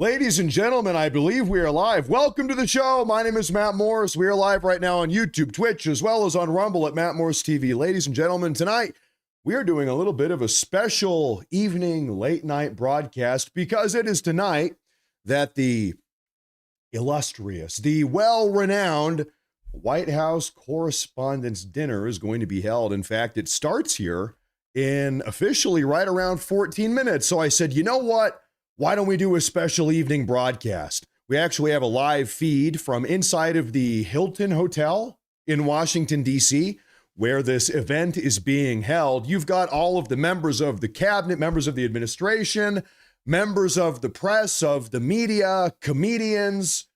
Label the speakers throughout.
Speaker 1: Ladies and gentlemen, I believe we are live. Welcome to the show. My name is Matt Morris. We are live right now on YouTube, Twitch, as well as on Rumble at Matt Morris TV. Ladies and gentlemen, tonight we are doing a little bit of a special evening late night broadcast because it is tonight that the illustrious, the well-renowned White House Correspondents' Dinner is going to be held. In fact, it starts here in officially right around 14 minutes. So I said, you know what? Why don't we do a special evening broadcast? We actually have a live feed from inside of the Hilton Hotel in Washington, D.C., where this event is being held. You've got all of the members of the cabinet, members of the administration, members of the press, of the media, comedians,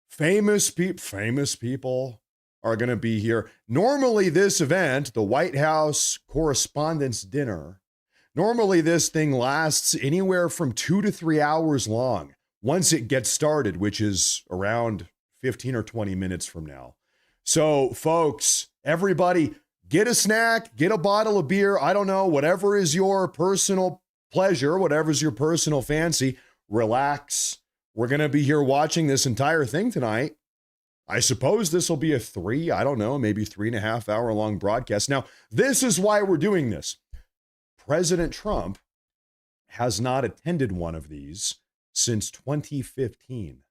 Speaker 1: famous people are going to be here. Normally, this event, the White House Correspondents' Dinner, normally, this thing lasts anywhere from 2 to 3 hours long once it gets started, which is around 15 or 20 minutes from now. So, folks, everybody, get a snack, get a bottle of beer. I don't know, whatever is your personal pleasure, whatever's your personal fancy, relax. We're going to be here watching this entire thing tonight. I suppose this will be a maybe 3.5 hour long broadcast. Now, this is why we're doing this. President Trump has not attended one of these since 2015.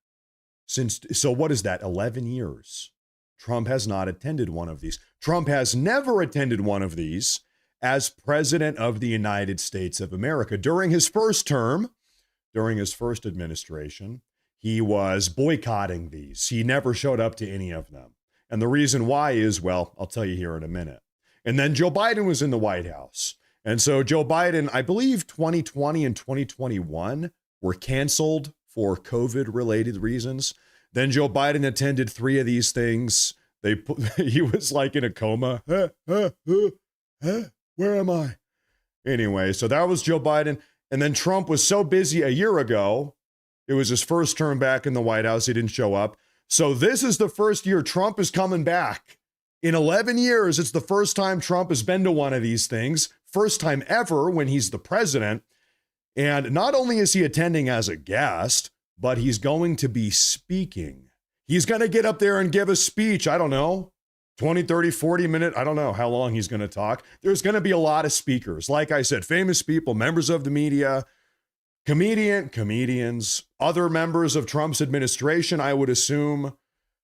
Speaker 1: So what is that, 11 years? Trump has not attended one of these. Trump has never attended one of these as president of the United States of America. During his first term, during his first administration, he was boycotting these. He never showed up to any of them. And the reason why is, well, I'll tell you here in a minute. And then Joe Biden was in the White House. And so Joe Biden, I believe 2020 and 2021 were canceled for COVID-related reasons. Then Joe Biden attended 3 of these things. He was like in a coma. Where am I? Anyway, so that was Joe Biden. And then Trump was so busy a year ago. It was his first term back in the White House. He didn't show up. So this is the first year Trump is coming back. In 11 years, it's the first time Trump has been to one of these things. First time ever when he's the president. And not only is he attending as a guest, but he's going to be speaking. He's going to get up there and give a speech. I don't know, 20, 30, 40 minutes. I don't know how long he's going to talk. There's going to be a lot of speakers. Like I said, famous people, members of the media, comedians, other members of Trump's administration, I would assume.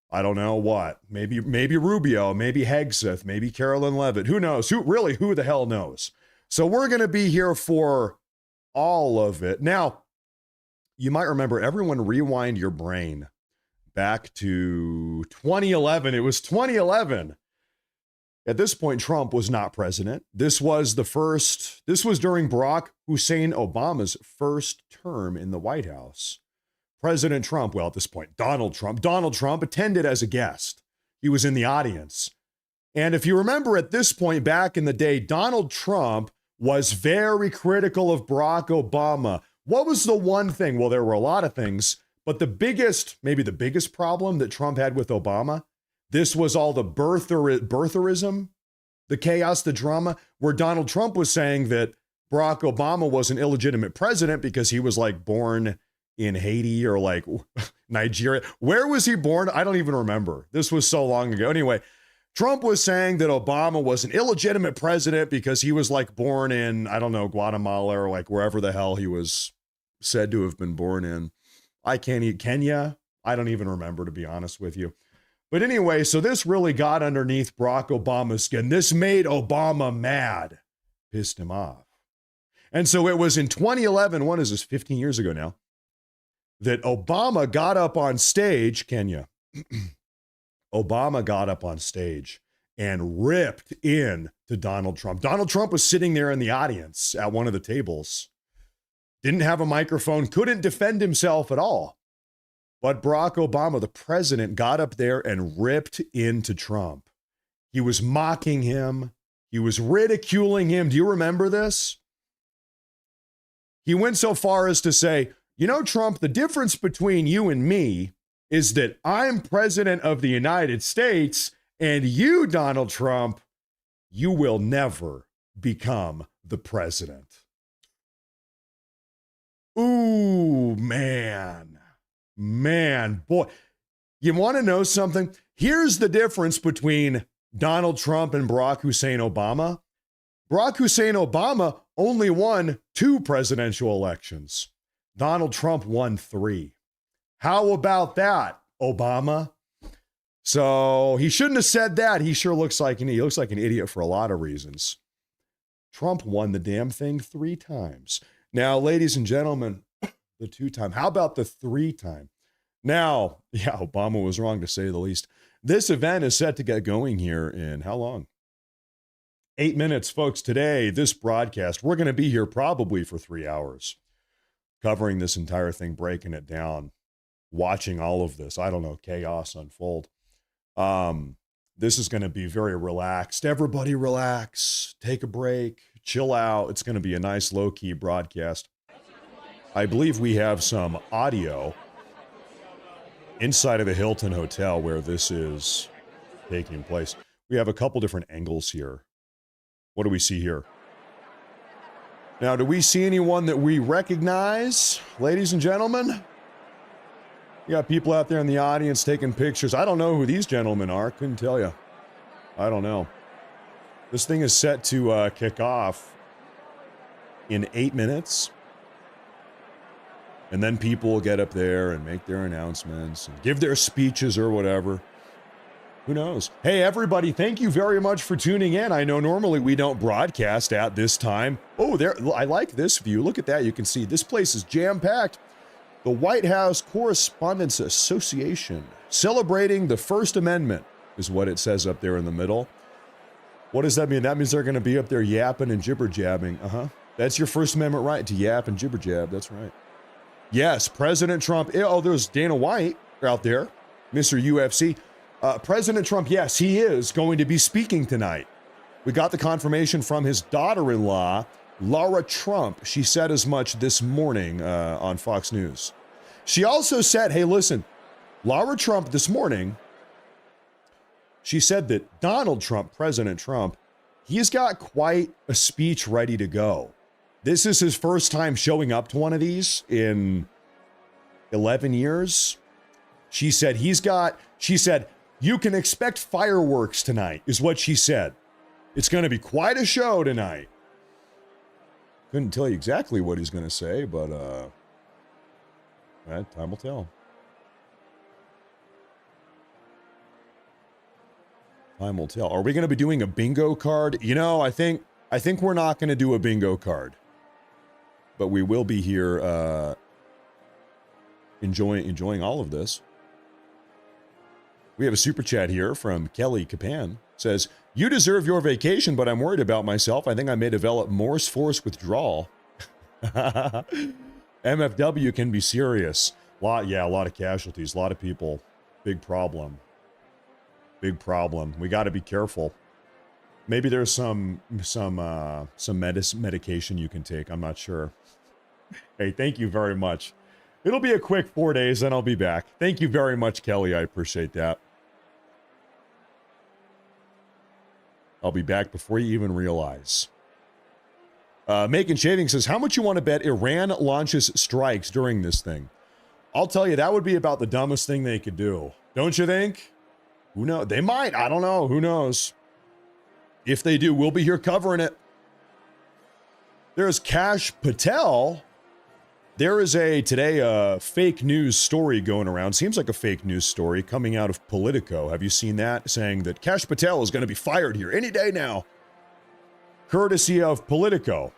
Speaker 1: I don't know what, maybe Rubio, maybe Hegseth, maybe Carolyn Levitt. Who knows? Who the hell knows? So we're going to be here for all of it. Now, you might remember, everyone rewind your brain back to 2011. It was 2011. At this point, Trump was not president. This was during Barack Hussein Obama's first term in the White House. President Trump, well, at this point, Donald Trump attended as a guest. He was in the audience. And if you remember, at this point back in the day, Donald Trump was very critical of Barack Obama. What was the one thing? Well, there were a lot of things, but maybe the biggest problem that Trump had with Obama, this was all the birtherism, the chaos, the drama, where Donald Trump was saying that Barack Obama was an illegitimate president because he was like born in Haiti or like Nigeria. Where was he born? I don't even remember. This was so long ago. Anyway, Trump was saying that Obama was an illegitimate president because he was like born in, I don't know, Guatemala or like wherever the hell he was said to have been born in. Kenya. I don't even remember, to be honest with you. But anyway, so this really got underneath Barack Obama's skin. This made Obama mad, pissed him off. And so it was in 2011, what is this, 15 years ago now, that Obama got up on stage, Kenya. Obama got up on stage and ripped in to Donald Trump. Donald Trump was sitting there in the audience at one of the tables. Didn't have a microphone, couldn't defend himself at all. But Barack Obama, the president, got up there and ripped into Trump. He was mocking him. He was ridiculing him. Do you remember this? He went so far as to say, you know, Trump, the difference between you and me is that I'm president of the United States, and you, Donald Trump, you will never become the president. Ooh, man. Man, boy, you want to know something? Here's the difference between Donald Trump and Barack Hussein Obama. Barack Hussein Obama only won 2 presidential elections. Donald Trump won 3. How about that, Obama? So he shouldn't have said that. He sure looks like an idiot for a lot of reasons. Trump won the damn thing 3 times. Now, ladies and gentlemen, the 2-time. How about the 3-time? Now, yeah, Obama was wrong to say the least. This event is set to get going here in how long? 8 minutes, folks. Today, this broadcast, we're going to be here probably for 3 hours, covering this entire thing, breaking it down, watching all of this, I don't know, chaos unfold. This is going to be very relaxed. Everybody relax, take a break, chill out. It's going to be a nice low-key broadcast. I believe we have some audio inside of the Hilton Hotel where this is taking place. We have a couple different angles here. What do we see here? Now, do we see anyone that we recognize, ladies and gentlemen? You got people out there in the audience taking pictures. I don't know who these gentlemen are. Couldn't tell you. I don't know. This thing is set to kick off in 8 minutes. And then people will get up there and make their announcements and give their speeches or whatever. Who knows? Hey, everybody, thank you very much for tuning in. I know normally we don't broadcast at this time. Oh, there! I like this view. Look at that. You can see this place is jam-packed. The White House Correspondents Association celebrating the First Amendment is what it says up there in the middle. What does that mean? That means they're going to be up there yapping and jibber-jabbing. That's your First Amendment right, to yap and jibber-jab. That's right. Yes, President Trump. Oh, there's Dana White out there, Mr. UFC. President Trump, yes, he is going to be speaking tonight. We got the confirmation from his daughter-in-law, Laura Trump. She said as much this morning on Fox News. She also said, hey, listen, Laura Trump this morning, she said that Donald Trump, President Trump, he's got quite a speech ready to go. This is his first time showing up to one of these in 11 years. She said you can expect fireworks tonight, is what she said. It's going to be quite a show tonight. Couldn't tell you exactly what he's going to say, but time will tell. Time will tell. Are we going to be doing a bingo card? You know, I think we're not going to do a bingo card. But we will be here enjoying all of this. We have a super chat here from Kelly Capan. Says, you deserve your vacation, but I'm worried about myself. I think I may develop Morse force withdrawal. MFW can be serious. A lot of casualties, a lot of people. Big problem. Big problem. We got to be careful. Maybe there's some medication you can take. I'm not sure. Hey, thank you very much. It'll be a quick 4 days, then I'll be back. Thank you very much, Kelly. I appreciate that. I'll be back before you even realize. Macon Shaving says, how much you want to bet Iran launches strikes during this thing? I'll tell you, that would be about the dumbest thing they could do. Don't you think? Who knows? They might. I don't know. Who knows? If they do, we'll be here covering it. There's Kash Patel. There is today a fake news story going around. Seems like a fake news story coming out of Politico. Have you seen that? Saying that Kash Patel is going to be fired here any day now. Courtesy of Politico.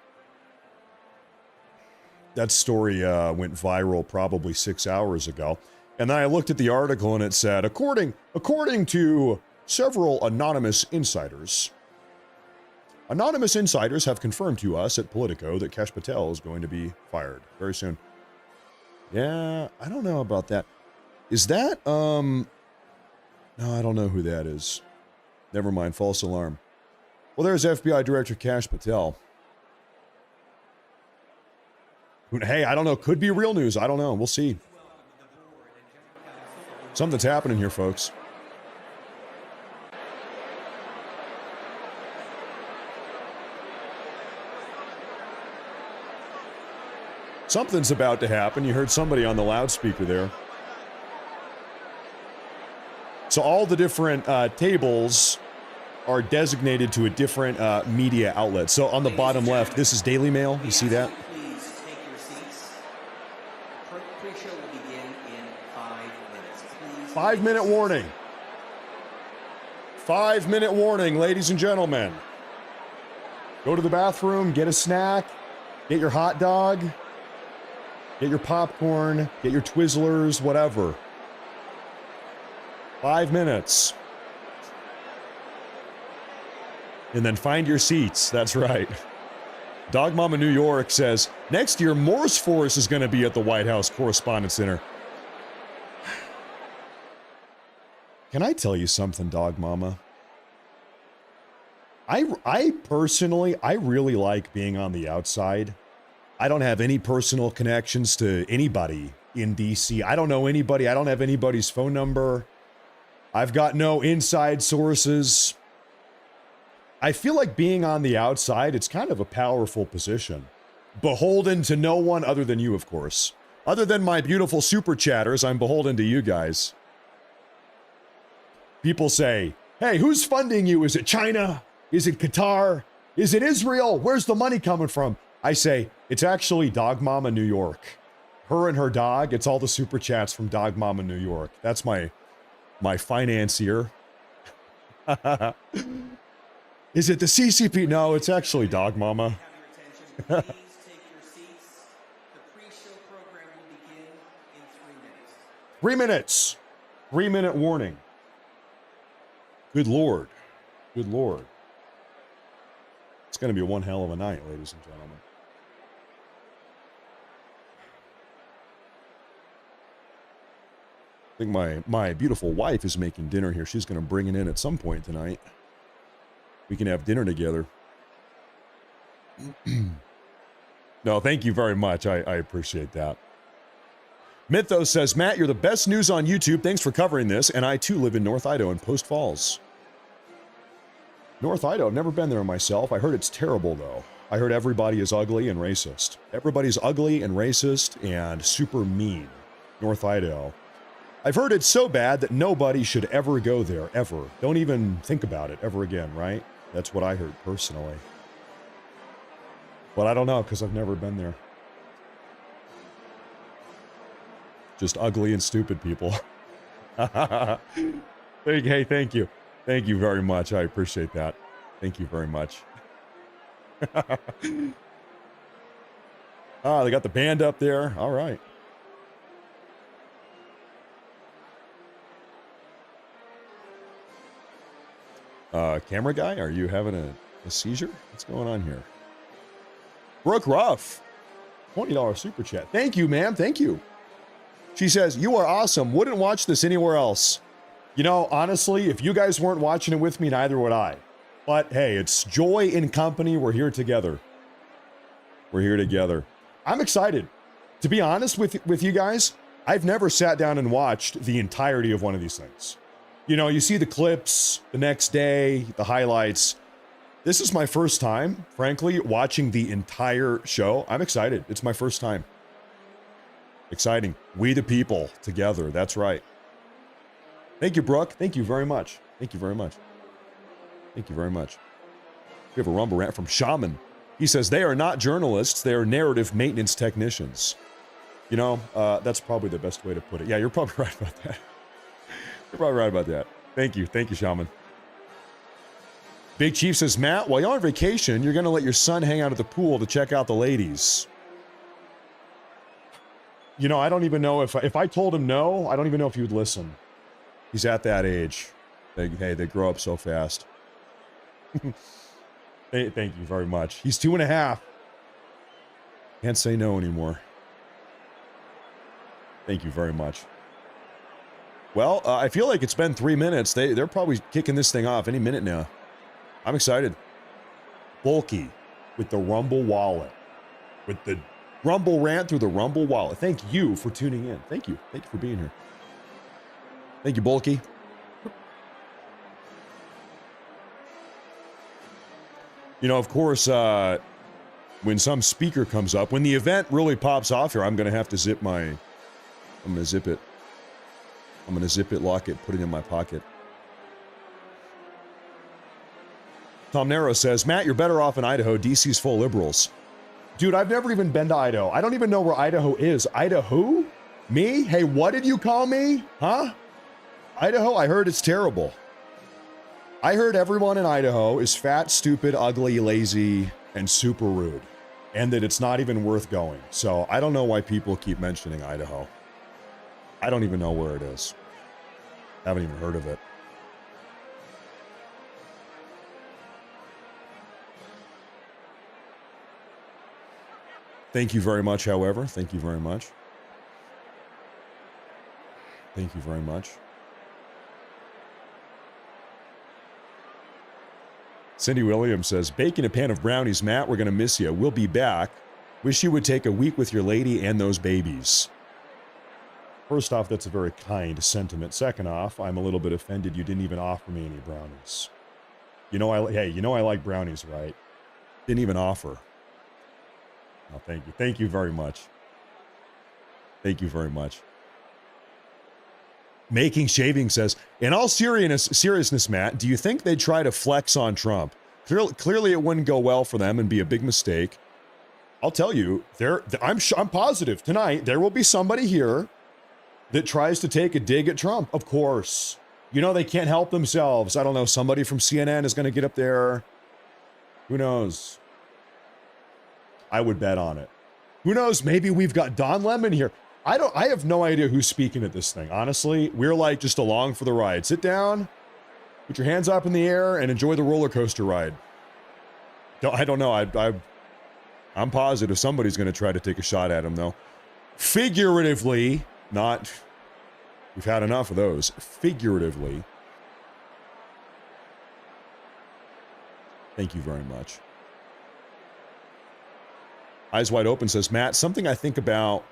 Speaker 1: That story went viral probably 6 hours ago. And then I looked at the article and it said, according to several anonymous insiders have confirmed to us at Politico that Kash Patel is going to be fired very soon. Yeah, I don't know about that. Is that, no, I don't know who that is. Never mind, false alarm. Well, there's FBI Director Kash Patel. Hey, I don't know, could be real news. I don't know, we'll see. Something's happening here, folks. Something's about to happen. You heard somebody on the loudspeaker there. So all the different tables are designated to a different media outlet. So on the bottom left, this is Daily Mail. You see that?
Speaker 2: Please take your seats. Pre-show will begin in 5 minutes. Please.
Speaker 1: 5-minute warning. 5-minute warning, ladies and gentlemen. Go to the bathroom, get a snack, get your hot dog, get your popcorn, get your Twizzlers, whatever. 5 minutes. And then find your seats. That's right. Dog Mama New York says, next year, Morse Force is going to be at the White House Correspondents' Center. Can I tell you something, Dog Mama? I personally, I really like being on the outside. I don't have any personal connections to anybody in DC. I don't know anybody. I don't have anybody's phone number. I've got no inside sources. I feel like being on the outside, it's kind of a powerful position. Beholden to no one other than you, of course. Other than my beautiful super chatters, I'm beholden to you guys. People say, hey, who's funding you? Is it China? Is it Qatar? Is it Israel? Where's the money coming from? I say, it's actually Dog Mama New York. Her and her dog, it's all the super chats from Dog Mama New York. That's my financier. Is it the CCP? No, it's actually Dog Mama.
Speaker 2: Have your attention. Please take your seats. The pre-show program will begin in 3 minutes.
Speaker 1: 3 minutes. 3-minute warning. Good Lord. Good Lord. It's going to be one hell of a night, ladies and gentlemen. I think my beautiful wife is making dinner here. She's going to bring it in at some point tonight. We can have dinner together. No, thank you very much. I appreciate that. Mythos says, Matt, you're the best news on YouTube. Thanks for covering this. And I, too, live in North Idaho in Post Falls. North Idaho, I've never been there myself. I heard it's terrible, though. I heard everybody is ugly and racist. Everybody's ugly and racist and super mean. North Idaho. I've heard it's so bad that nobody should ever go there, ever. Don't even think about it ever again, right? That's what I heard personally. But I don't know, because I've never been there. Just ugly and stupid people. Hey, thank you. Thank you very much. I appreciate that. Thank you very much. Ah, they got the band up there. All right. Camera guy, are you having a seizure? What's going on here? Brooke Ruff, $20 super chat. Thank you, ma'am. Thank you. She says, you are awesome. Wouldn't watch this anywhere else. You know, honestly, if you guys weren't watching it with me, neither would I. But hey, it's joy in company. We're here together. We're here together. I'm excited. To be honest with you guys, I've never sat down and watched the entirety of one of these things. You know, you see the clips the next day, the highlights. This is my first time, frankly, watching the entire show. I'm excited. It's my first time. Exciting. We the people together. That's right. Thank you, Brooke. Thank you very much. Thank you very much. Thank you very much. We have a rumble rant from Shaman. He says, they are not journalists. They are narrative maintenance technicians. You know, that's probably the best way to put it. Yeah, you're probably right about that. You're probably right about that. Thank you. Thank you, Shaman. Big Chief says, Matt, while you're on vacation, you're going to let your son hang out at the pool to check out the ladies. You know, I don't even know if I told him no, I don't even know if he would listen. He's at that age. Hey, they grow up so fast. Hey, thank you very much. He's 2.5. Can't say no anymore. Thank you very much. Well, I feel like it's been 3 minutes. They're probably kicking this thing off any minute now. I'm excited. Bulky with the Rumble Wallet. With the Rumble rant through the Rumble Wallet. Thank you for tuning in. Thank you. Thank you for being here. Thank you, Bulky. You know, of course, when some speaker comes up, when the event really pops off here, I'm going to have to zip it. I'm going to zip it, lock it, put it in my pocket. Tom Nero says, Matt, you're better off in Idaho. DC's full of liberals. Dude, I've never even been to Idaho. I don't even know where Idaho is. Idaho? Me? Hey, what did you call me? Huh? Idaho? I heard it's terrible. I heard everyone in Idaho is fat, stupid, ugly, lazy, and super rude. And that it's not even worth going. So I don't know why people keep mentioning Idaho. I don't even know where it is. Haven't even heard of it. Thank you very much, however. Thank you very much. Thank you very much. Cindy Williams says, baking a pan of brownies, Matt, we're going to miss you. We'll be back. Wish you would take a week with your lady and those babies. First off, that's a very kind sentiment. Second off, I'm a little bit offended you didn't even offer me any brownies. You know, I like brownies, right? Didn't even offer. Oh, thank you. Thank you very much. Thank you very much. Making Shaving says, in all seriousness, Matt, do you think they'd try to flex on Trump? Clearly it wouldn't go well for them and be a big mistake. I'll tell you, I'm positive tonight there will be somebody here that tries to take a dig at Trump. Of course. You know, they can't help themselves. I don't know. Somebody from CNN is going to get up there. Who knows? I would bet on it. Who knows? Maybe we've got Don Lemon here. I have no idea who's speaking at this thing. Honestly, we're like just along for the ride. Sit down, put your hands up in the air, and enjoy the roller coaster ride. I don't know. I'm positive somebody's going to try to take a shot at him, though. Figuratively, not. We've had enough of those. Figuratively. Thank you very much. Eyes Wide Open says, Matt, something I think about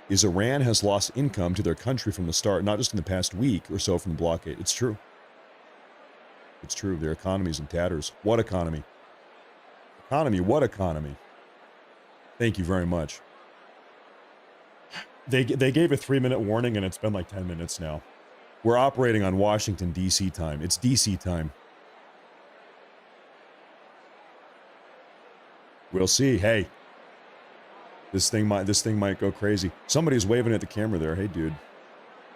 Speaker 1: is Iran has lost income to their country from the start, not just in the past week or so from the blockade. It's true. It's true. Their economy's in tatters. What economy? Economy, what economy? Thank you very much. They gave a 3-minute warning and it's been like 10 minutes now. We're operating on Washington, D.C. time. It's D.C. time. We'll see. Hey. This thing might go crazy. Somebody's waving at the camera there. Hey, dude.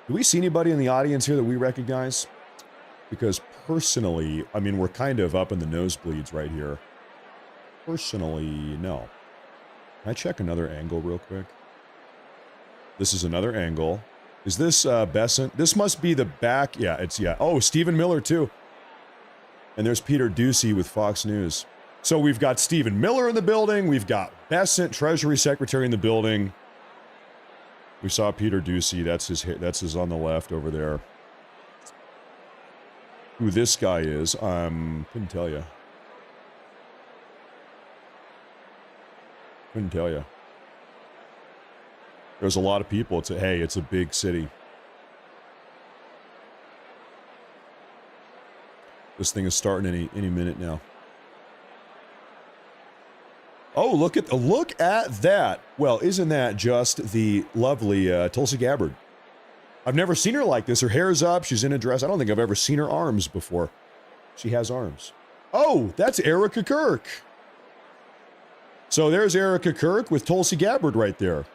Speaker 1: Do we see anybody in the audience here that we recognize? Because personally, I mean, we're kind of up in the nosebleeds right here. Personally, no. Can I check another angle real quick? This is another angle. Is this Besant? This must be the back. Yeah, it's, yeah. Oh, Stephen Miller, too. And there's Peter Ducey with Fox News. So we've got Stephen Miller in the building. We've got Besant, Treasury Secretary, in the building. We saw Peter Ducey. That's his on the left over there. Who this guy is, couldn't tell you. Couldn't tell you. There's a lot of people. It's a big city. This thing is starting any minute now. Oh, look at that. Well, isn't that just the lovely Tulsi Gabbard? I've never seen her like this. Her hair's up. She's in a dress. I don't think I've ever seen her arms before. She has arms. Oh, that's Erica Kirk. So there's Erica Kirk with Tulsi Gabbard right there.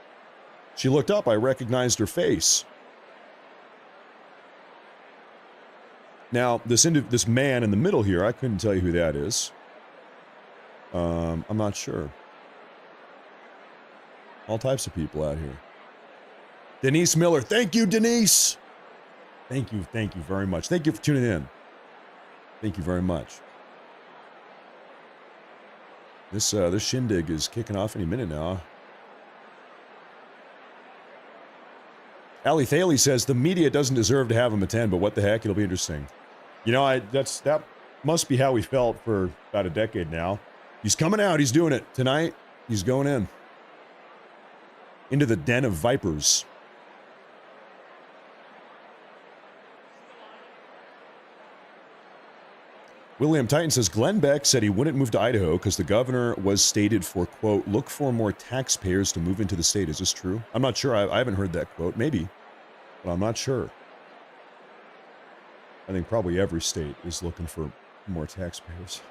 Speaker 1: She looked up. I recognized her face. Now, this man in the middle here, I couldn't tell you who that is. I'm not sure. All types of people out here. Denise Miller. Thank you, Denise. Thank you very much. Thank you for tuning in. Thank you very much. This shindig is kicking off any minute now. Ali Thaley says the media doesn't deserve to have him attend, but what the heck, it'll be interesting. You know, that must be how we felt for about a decade now. He's coming out. He's doing it tonight. He's going in. Into the den of vipers. William Titan says Glenn Beck said he wouldn't move to Idaho because the governor was stated for, quote, look for more taxpayers to move into the state. Is this true? I'm not sure. I haven't heard that quote. Maybe, but I'm not sure. I think probably every state is looking for more taxpayers.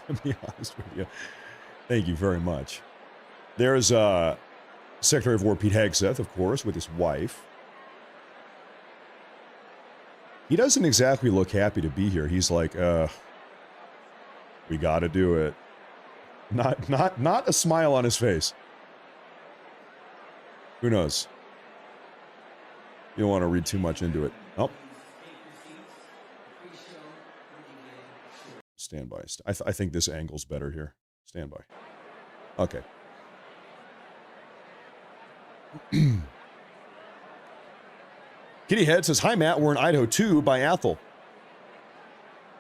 Speaker 1: To be honest with you. Thank you very much. There's Secretary of War Pete Hegseth, of course, with his wife. He doesn't exactly look happy to be here. He's like, we got to do it. Not a smile on his face. Who knows? You don't want to read too much into it. Oh. Stand by. I think this angle's better here. Stand by. Okay. Kitty Head says, hi, Matt. We're in Idaho, too, by Athol.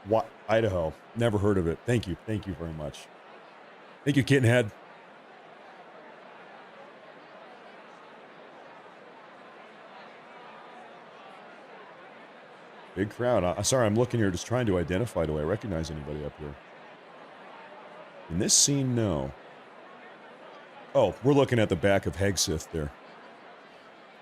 Speaker 1: What? Idaho. Never heard of it. Thank you. Thank you very much. Thank you, Kitten Head. Big crowd. Sorry, I'm looking here just trying to identify. Do I recognize anybody up here? In this scene, no. Oh, we're looking at the back of Hegseth there.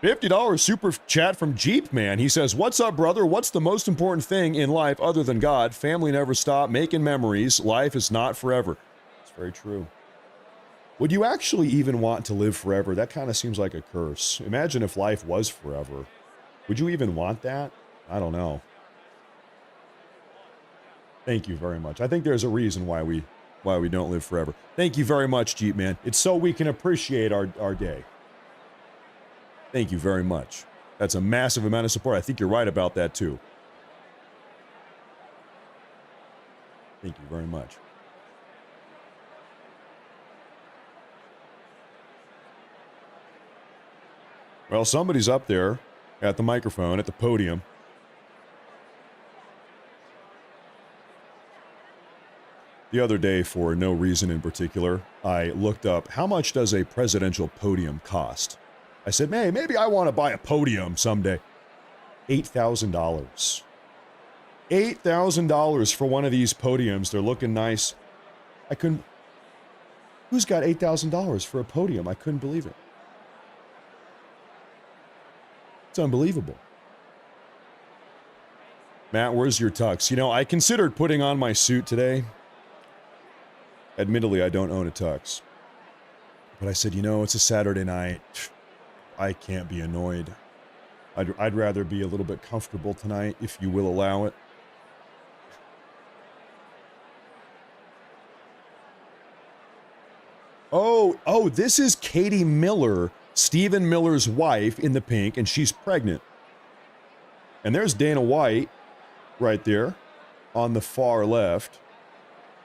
Speaker 1: $50 super chat from Jeep Man. He says, what's up, brother? What's the most important thing in life other than God? Family never stop making memories. Life is not forever. It's very true. Would you actually even want to live forever? That kind of seems like a curse. Imagine if life was forever. Would you even want that? I don't know. Thank you very much. I think there's a reason why we don't live forever. Thank you very much, Jeep Man. It's so we can appreciate our day. Thank you very much. That's a massive amount of support. I think you're right about that, too. Thank you very much. Well, somebody's up there at the microphone, at the podium. The other day, for no reason in particular, I looked up, how much does a presidential podium cost? I said, hey, maybe I want to buy a podium someday. $8,000. $8,000 for one of these podiums. They're looking nice. I couldn't... Who's got $8,000 for a podium? I couldn't believe it. It's unbelievable. Matt, where's your tux? You know, I considered putting on my suit today. Admittedly, I don't own a tux. But I said, you know, it's a Saturday night. I can't be annoyed. I'd rather be a little bit comfortable tonight, if you will allow it. Oh, this is Katie Miller, Stephen Miller's wife, in the pink, and she's pregnant. And there's Dana White right there on the far left.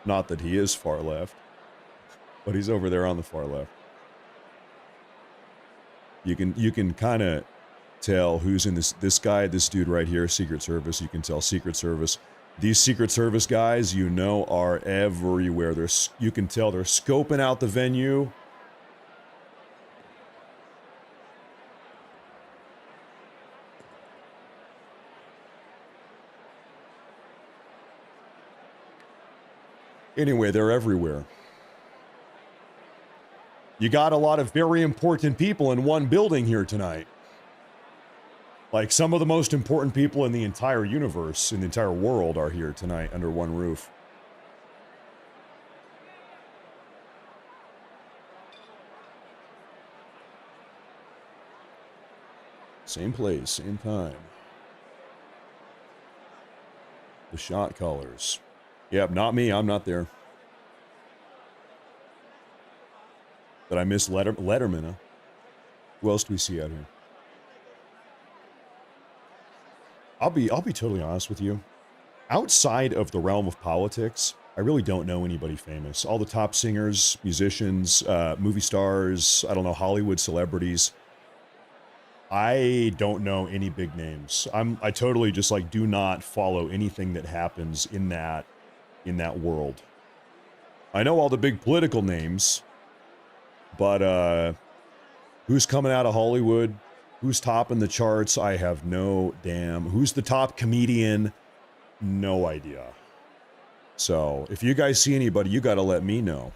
Speaker 1: Not that he is far left, but he's over there on the far left. You can kind of tell who's in this dude right here, Secret Service. You can tell Secret Service. These Secret Service guys, you know, are everywhere. You can tell they're scoping out the venue. Anyway, they're everywhere. You got a lot of very important people in one building here tonight. Like, some of the most important people in the entire universe, in the entire world, are here tonight under one roof. Same place, same time. The shot callers. Yep, not me. I'm not there. Did I miss Letterman, huh? Who else do we see out here? I'll be totally honest with you. Outside of the realm of politics, I really don't know anybody famous. All the top singers, musicians, movie stars, I don't know, Hollywood celebrities. I don't know any big names. I totally just like do not follow anything that happens in that world. I know all the big political names, but who's coming out of Hollywood? Who's topping the charts? I have no damn. Who's the top comedian? No idea. So, if you guys see anybody, you got to let me know.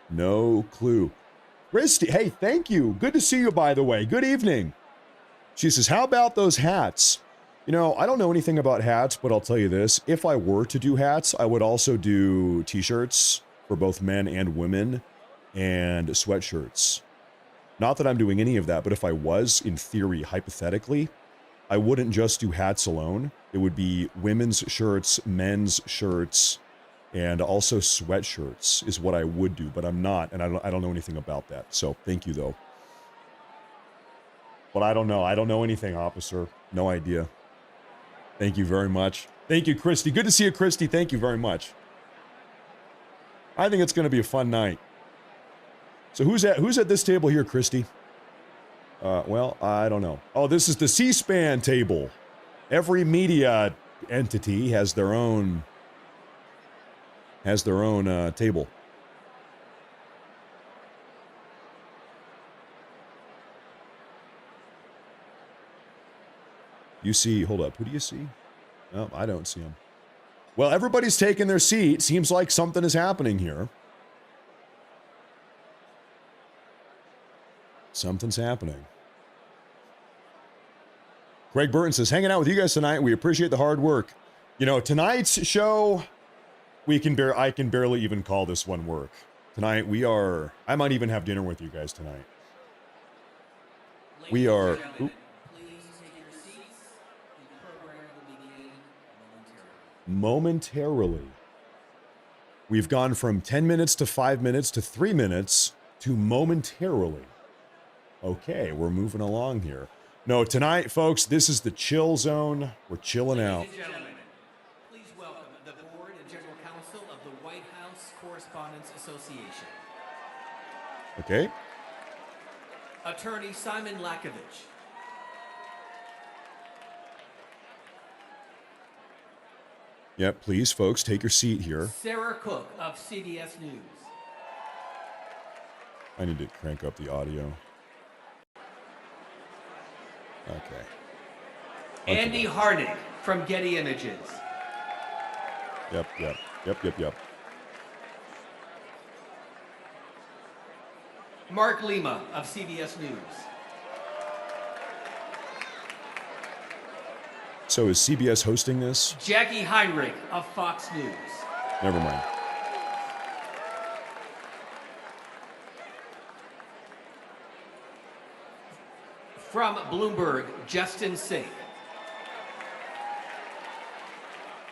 Speaker 1: No clue. Christy, hey, thank you. Good to see you, by the way. Good evening. She says, how about those hats? You know, I don't know anything about hats, but I'll tell you this. If I were to do hats, I would also do t-shirts for both men and women and sweatshirts. Not that I'm doing any of that, but if I was, in theory, hypothetically, I wouldn't just do hats alone. It would be women's shirts, men's shirts, and also sweatshirts is what I would do, but I'm not, and I don't know anything about that. So thank you, though. But I don't know. I don't know anything, officer. No idea. Thank you very much. Thank you, Christy. Good to see you, Christy. Thank you very much. I think it's going to be a fun night. So who's at this table here, Christy? Well, I don't know. Oh, this is the C-SPAN table. Every media entity has their own table. You see, hold up, who do you see? No, I don't see him. Well, everybody's taking their seat. Seems like something is happening here. Something's happening. Craig Burton says, hanging out with you guys tonight. We appreciate the hard work. You know, tonight's show, I can barely even call this one work. Tonight, I might even have dinner with you guys tonight. We are... Momentarily. We've gone from 10 minutes to 5 minutes to 3 minutes to momentarily. Okay, we're moving along here. No, tonight, folks, this is the chill zone. We're chilling out.
Speaker 2: Ladies and gentlemen, please welcome the Board and General Counsel of the White House Correspondents Association.
Speaker 1: Okay.
Speaker 2: Attorney Simon Lakovich.
Speaker 1: Yep, please, folks, take your seat here.
Speaker 2: Sarah Cook of CBS News.
Speaker 1: I need to crank up the audio. Okay.
Speaker 2: Andy Harnick from Getty Images.
Speaker 1: Yep.
Speaker 2: Mark Lima of CBS News.
Speaker 1: So is CBS hosting this?
Speaker 2: Jackie Heinrich of Fox News.
Speaker 1: Never mind.
Speaker 2: From Bloomberg, Justin Singh.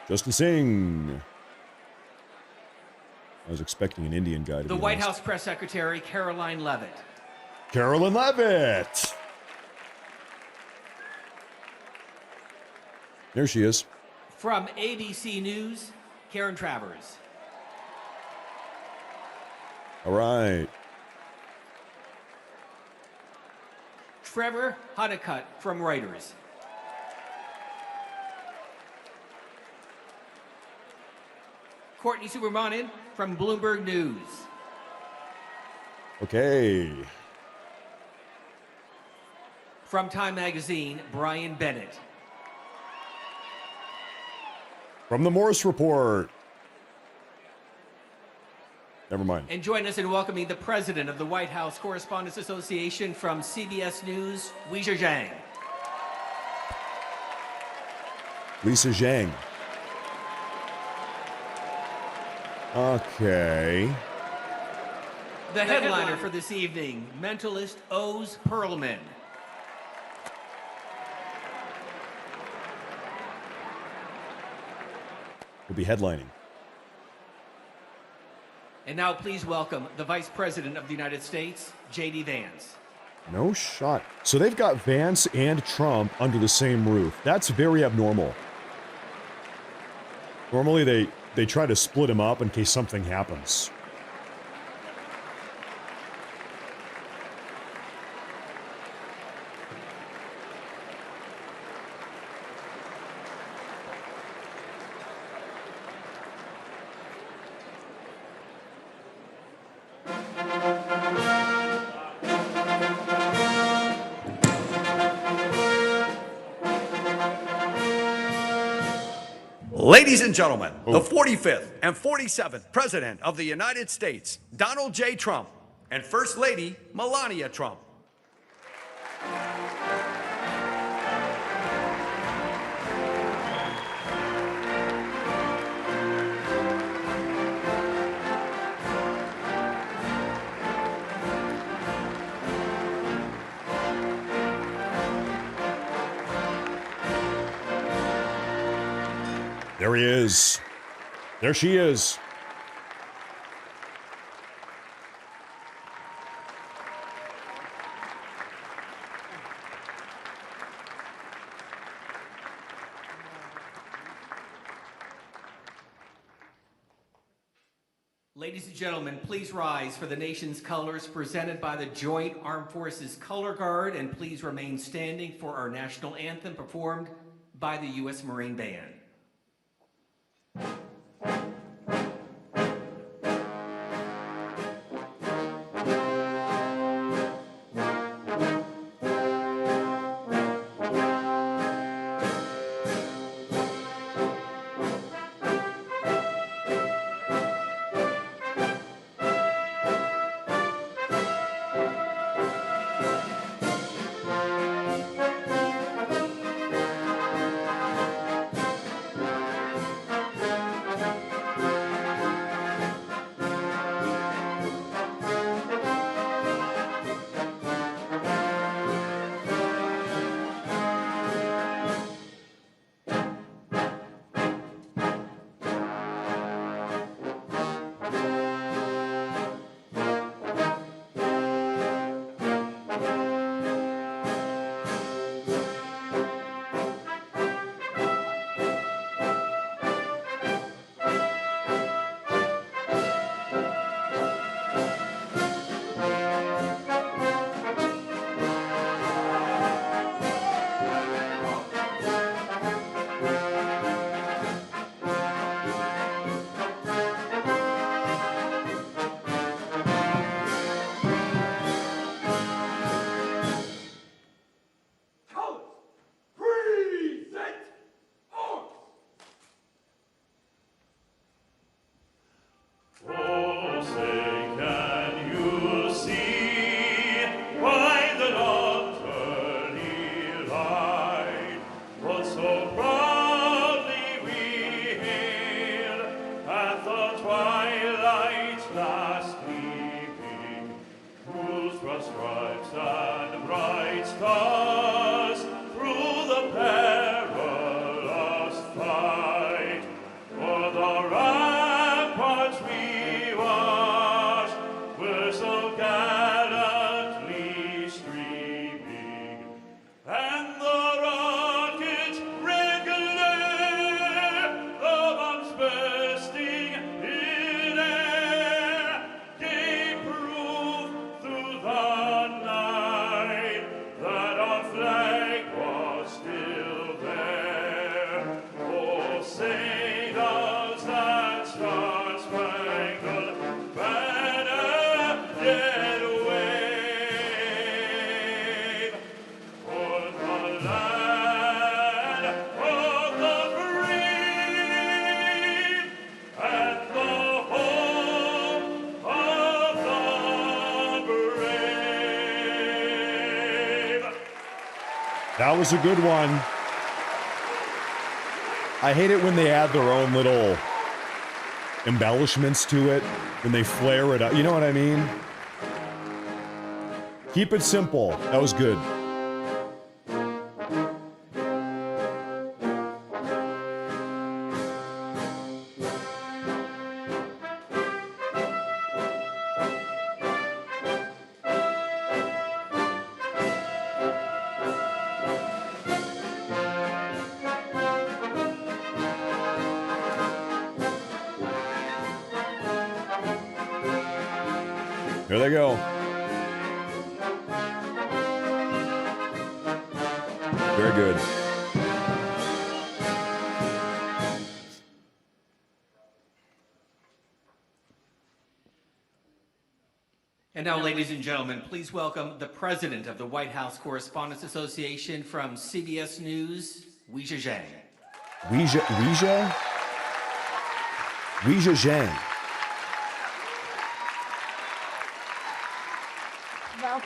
Speaker 1: Justin Singh. I was expecting an Indian guy to
Speaker 2: The
Speaker 1: be
Speaker 2: White
Speaker 1: honest.
Speaker 2: House Press Secretary, Caroline Leavitt.
Speaker 1: Carolyn Leavitt. There she is.
Speaker 2: From ABC News, Karen Travers.
Speaker 1: All right.
Speaker 2: Trevor Honeycutt from Reuters. Courtney Subramanian from Bloomberg News.
Speaker 1: Okay.
Speaker 2: From Time Magazine, Brian Bennett.
Speaker 1: From the Morse Report. Never mind.
Speaker 2: And join us in welcoming the president of the White House Correspondents Association from CBS News, Weijia Zhang.
Speaker 1: Lisa Zhang. Okay.
Speaker 2: The headliner for this evening, mentalist Oz Perlman.
Speaker 1: We'll be headlining.
Speaker 2: And now please welcome the Vice President of the United States, J.D. Vance.
Speaker 1: No shot. So they've got Vance and Trump under the same roof. That's very abnormal. Normally they try to split him up in case something happens.
Speaker 3: Ladies and gentlemen, the 45th and 47th President of the United States, Donald J. Trump, and First Lady Melania Trump.
Speaker 1: There he is. There she is.
Speaker 2: Ladies and gentlemen, please rise for the nation's colors presented by the Joint Armed Forces Color Guard, and please remain standing for our national anthem performed by the U.S. Marine Band.
Speaker 1: That was a good one. I hate it when they add their own little embellishments to it, when they flare it up. You know what I mean? Keep it simple. That was good. Here they go. Very good.
Speaker 2: And now, ladies and gentlemen, please welcome the president of the White House Correspondents Association from CBS News, Weijia Zhang.
Speaker 1: Weijia Zhang.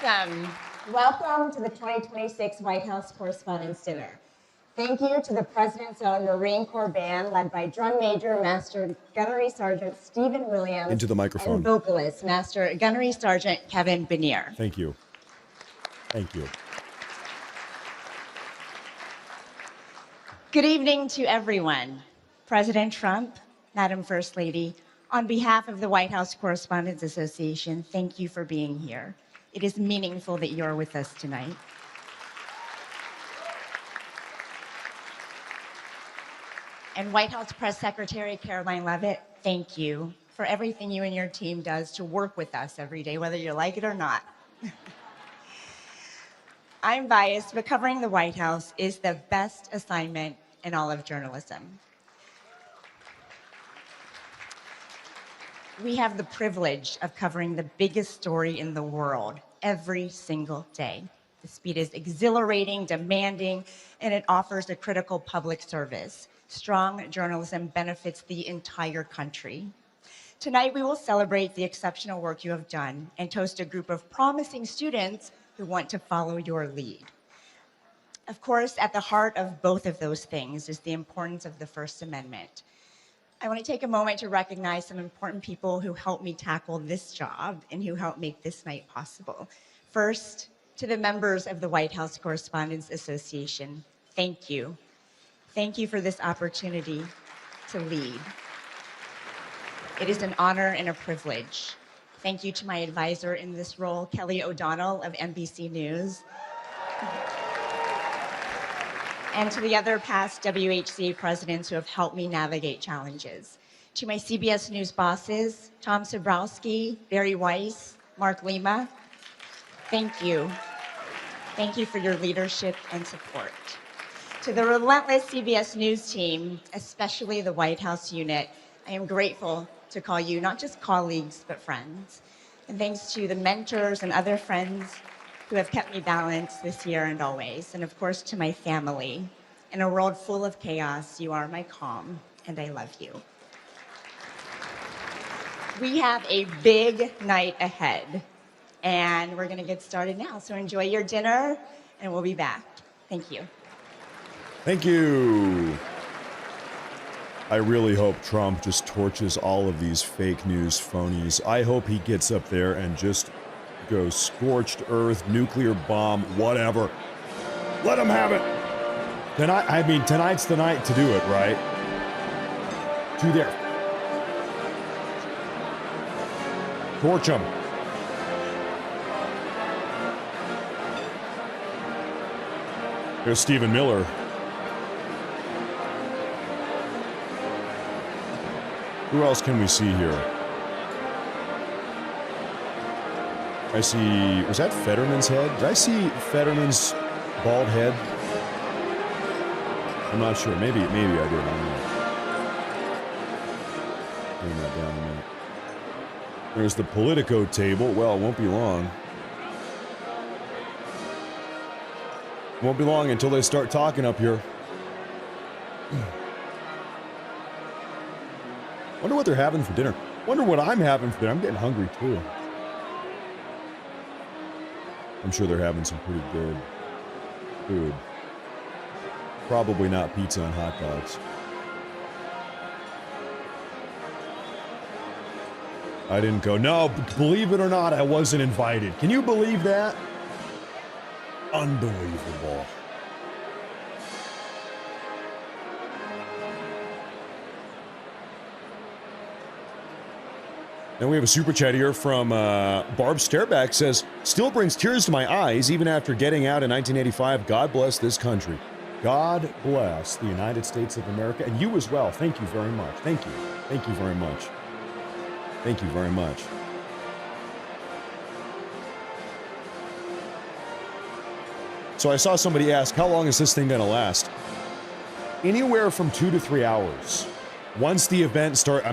Speaker 4: Welcome. Welcome to the 2026 White House Correspondents' Dinner. Thank you to the President's own Marine Corps Band, led by Drum Major Master Gunnery Sergeant Stephen Williams.
Speaker 1: Into the microphone.
Speaker 4: And vocalist Master Gunnery Sergeant Kevin Benier.
Speaker 1: Thank you. Thank you.
Speaker 4: Good evening to everyone. President Trump, Madam First Lady, on behalf of the White House Correspondents Association, thank you for being here. It is meaningful that you're with us tonight. And White House Press Secretary Caroline Leavitt, thank you for everything you and your team does to work with us every day, whether you like it or not. I'm biased, but covering the White House is the best assignment in all of journalism. We have the privilege of covering the biggest story in the world every single day. The speed is exhilarating, demanding, and it offers a critical public service. Strong journalism benefits the entire country. Tonight, we will celebrate the exceptional work you have done and toast a group of promising students who want to follow your lead. Of course, at the heart of both of those things is the importance of the First Amendment. I want to take a moment to recognize some important people who helped me tackle this job and who helped make this night possible. First, to the members of the White House Correspondents Association, thank you. Thank you for this opportunity to lead. It is an honor and a privilege. Thank you to my advisor in this role, Kelly O'Donnell of NBC News. And to the other past WHCA presidents who have helped me navigate challenges. To my CBS News bosses, Tom Sobrowski, Barry Weiss, Mark Lima, thank you. Thank you for your leadership and support. To the relentless CBS News team, especially the White House unit, I am grateful to call you not just colleagues, but friends. And thanks to the mentors and other friends who have kept me balanced this year and always. And of course, to my family. In a world full of chaos, you are my calm, and I love you. We have a big night ahead, and we're gonna get started now. So enjoy your dinner, and we'll be back. Thank you.
Speaker 1: Thank you. I really hope Trump just torches all of these fake news phonies. I hope he gets up there and just goes scorched earth, nuclear bomb, whatever. Let him have it. Tonight's the night to do it, right? To there. Torch him. There's Stephen Miller. Who else can we see here? I see, was that Fetterman's head? Did I see Fetterman's bald head? I'm not sure. Maybe I did. I don't know. Bring that down a minute. There's the Politico table. Well, it won't be long. Won't be long until they start talking up here. Wonder what they're having for dinner. Wonder what I'm having for dinner. I'm getting hungry too. I'm sure they're having some pretty good food. Probably not pizza and hot dogs. I didn't go. No, believe it or not, I wasn't invited. Can you believe that? Unbelievable. Then we have a super chat here from Barb Stairback says, still brings tears to my eyes even after getting out in 1985. God bless this country. God bless the United States of America. And you as well. Thank you very much. Thank you. Thank you very much. Thank you very much. So I saw somebody ask, how long is this thing going to last? Anywhere from 2 to 3 hours. Once the event starts,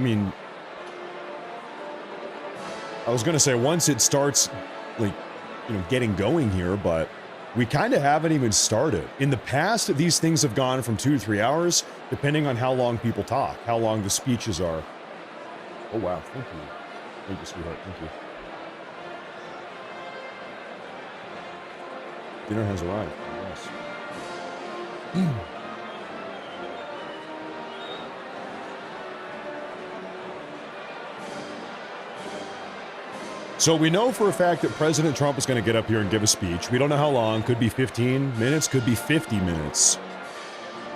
Speaker 1: I was going to say once it starts, getting going here, but we kind of haven't even started. In the past, these things have gone from 2 to 3 hours, depending on how long people talk, how long the speeches are. Oh, wow. Thank you. Thank you, sweetheart. Thank you. Dinner has arrived. Yes. So we know for a fact that President Trump is going to get up here and give a speech. We don't know how long. Could be 15 minutes, could be 50 minutes.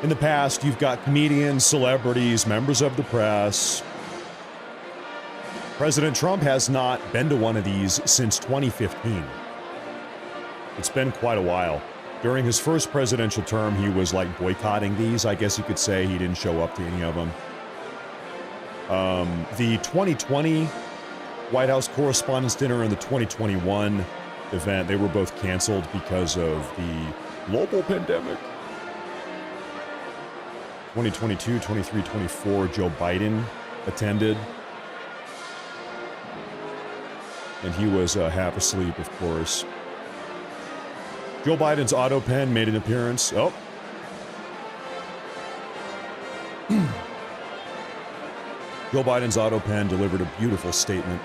Speaker 1: In the past, you've got comedians, celebrities, members of the press. President Trump has not been to one of these since 2015. It's been quite a while. During his first presidential term, he was like boycotting these. I guess you could say he didn't show up to any of them. The 2020 White House Correspondents' Dinner and the 2021 event, they were both canceled because of the global pandemic. 2022, 23, 24, Joe Biden attended. And he was half asleep, of course. Joe Biden's auto pen made an appearance. Oh. Joe Biden's auto pen delivered a beautiful statement.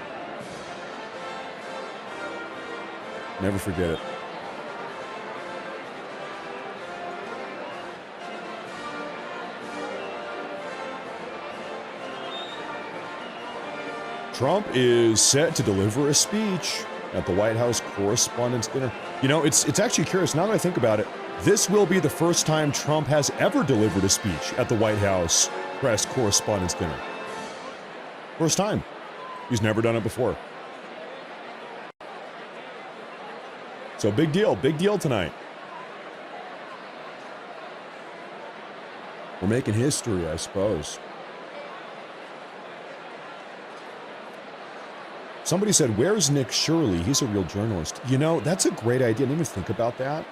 Speaker 1: Never forget it. Trump is set to deliver a speech at the White House Correspondents' Dinner. You know, it's actually curious, now that I think about it, this will be the first time Trump has ever delivered a speech at the White House Press Correspondents' Dinner. First time. He's never done it before. So big deal tonight. We're making history, I suppose. Somebody said, where's Nick Shirley? He's a real journalist. You know, that's a great idea. I didn't even think about that.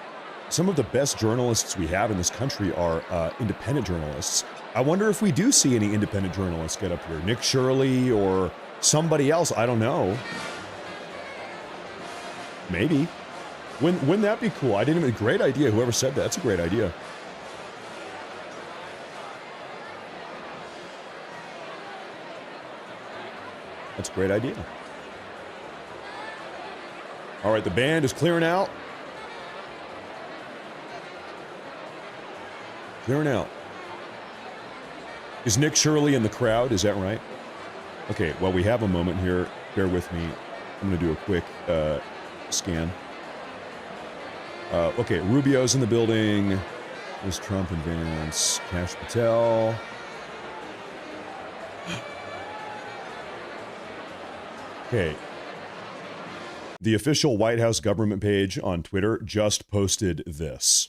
Speaker 1: Some of the best journalists we have in this country are independent journalists. I wonder if we do see any independent journalists get up here. Nick Shirley or somebody else. I don't know. Maybe. Wouldn't that be cool? I didn't even, great idea. Whoever said that, that's a great idea. That's a great idea. All right, the band is clearing out. Clearing out. Is Nick Shirley in the crowd? Is that right? Okay, well, we have a moment here. Bear with me. I'm going to do a quick scan. Okay, Rubio's in the building. There's Trump and Vance. Kash Patel. Okay. The official White House government page on Twitter just posted this.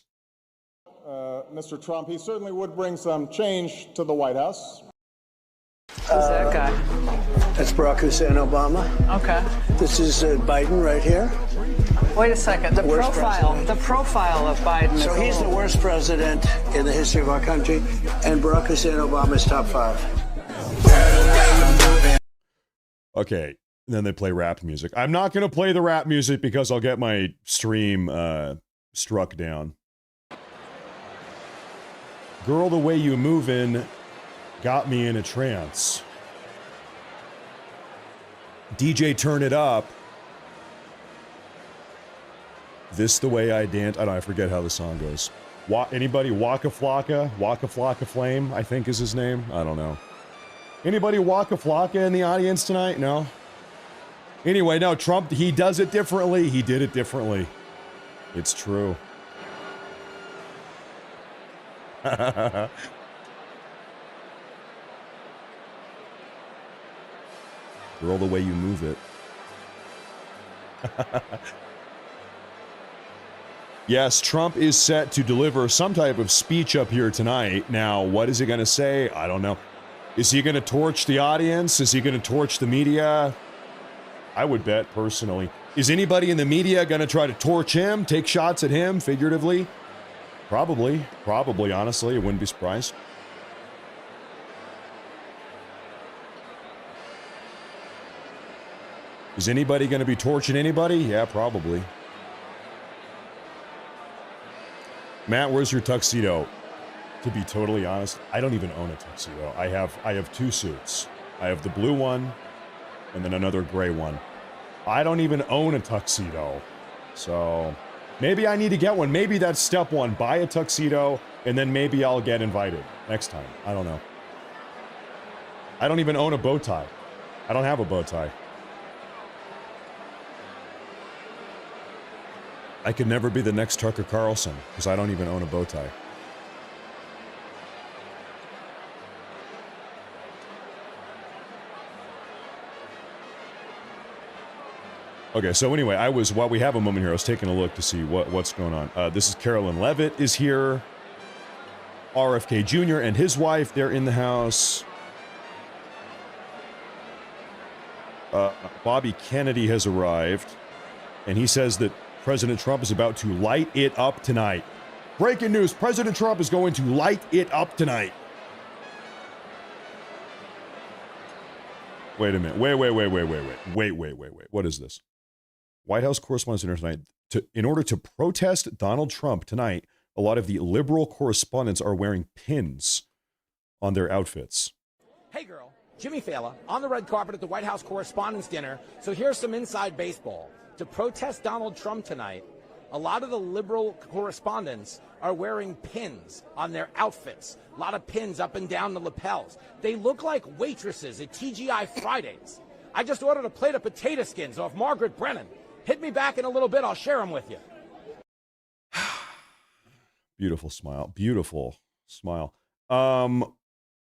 Speaker 5: Mr. Trump, he certainly would bring some change to the White House.
Speaker 6: Who's that guy?
Speaker 7: That's Barack Hussein Obama.
Speaker 6: Okay.
Speaker 7: This is Biden right here.
Speaker 6: Wait a second. The
Speaker 7: Worst president.
Speaker 6: profile of Biden.
Speaker 7: So he's the worst president in the history of our country, and Barack Hussein Obama is top 5.
Speaker 1: Okay, and then they play rap music. I'm not going to play the rap music because I'll get my stream struck down. Girl, the way you movin' got me in a trance. DJ, turn it up. This the way I dance. I forget how the song goes. Anybody Waka Flocka Flame, I think is his name. I don't know. Anybody Waka Flocka in the audience tonight? No? Anyway, no, Trump, he does it differently. He did it differently. It's true. Girl, the way you move it. Yes, Trump is set to deliver some type of speech up here tonight. Now, what is he going to say? I don't know. Is he going to torch the audience? Is he going to torch the media? I would bet, personally. Is anybody in the media going to try to torch him, take shots at him, figuratively? Probably, honestly. I wouldn't be surprised. Is anybody going to be torching anybody? Yeah, probably. Matt, where's your tuxedo? To be totally honest, I don't even own a tuxedo. I have two suits. I have the blue one and then another gray one. I don't even own a tuxedo. So, Maybe I need to get one. Maybe that's step one. Buy a tuxedo, and then maybe I'll get invited next time. I don't know. I don't even own a bow tie. I don't have a bow tie. I could never be the next Tucker Carlson, because I don't even own a bow tie. Okay, so anyway, while we have a moment here, I was taking a look to see what's going on. This is Carolyn Levitt is here. RFK Jr. and his wife, they're in the house. Bobby Kennedy has arrived, and he says that President Trump is about to light it up tonight. Breaking news, President Trump is going to light it up tonight. Wait a minute. Wait. What is this? White House Correspondents Dinner tonight. In order to protest Donald Trump tonight, a lot of the liberal correspondents are wearing pins on their outfits.
Speaker 8: Hey girl, Jimmy Fallon on the red carpet at the White House Correspondents' Dinner. So here's some inside baseball. To protest Donald Trump tonight, a lot of the liberal correspondents are wearing pins on their outfits. A lot of pins up and down the lapels. They look like waitresses at TGI Fridays. I just ordered a plate of potato skins off Margaret Brennan. Hit me back in a little bit. I'll share them with you.
Speaker 1: Beautiful smile. Beautiful smile.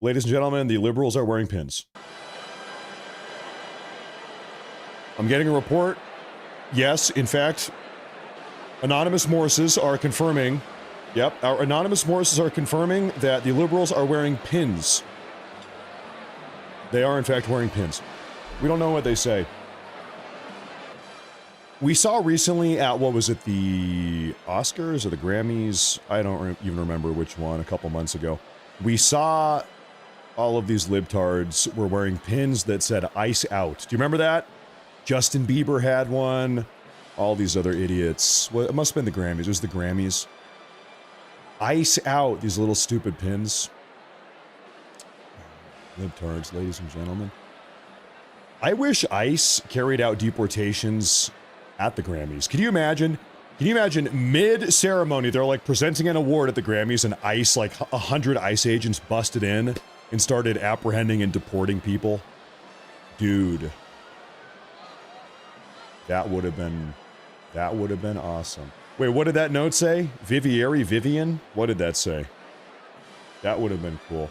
Speaker 1: Ladies and gentlemen, the liberals are wearing pins. I'm getting a report. Yes, in fact, Anonymous Morses are confirming. Yep, our Anonymous Morses are confirming that the liberals are wearing pins. They are, in fact, wearing pins. We don't know what they say. We saw recently at, what was it, the Oscars or the Grammys? I don't even remember which one, a couple months ago. We saw all of these libtards were wearing pins that said "Ice Out." Do you remember that? Justin Bieber had one. All these other idiots. Well, it must have been the Grammys. It was the Grammys. Ice Out. These little stupid pins. Libtards, ladies and gentlemen. I wish ICE carried out deportations at the Grammys. Can you imagine? Can you imagine mid-ceremony, they're like presenting an award at the Grammys and ICE, like 100 ICE agents busted in and started apprehending and deporting people? Dude. That would have been awesome. Wait, what did that note say? Vivian? What did that say? That would have been cool.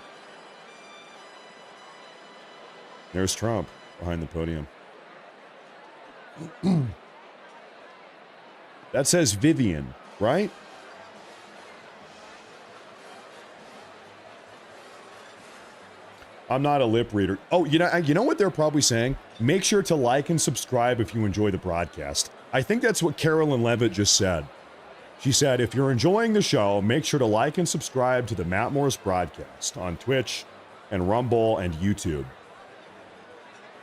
Speaker 1: There's Trump behind the podium. That says Vivian, right? I'm not a lip reader. Oh, you know what they're probably saying? Make sure to like and subscribe if you enjoy the broadcast. I think that's what Carolyn Levitt just said. She said, if you're enjoying the show, make sure to like and subscribe to the Matt Morris broadcast on Twitch and Rumble and YouTube.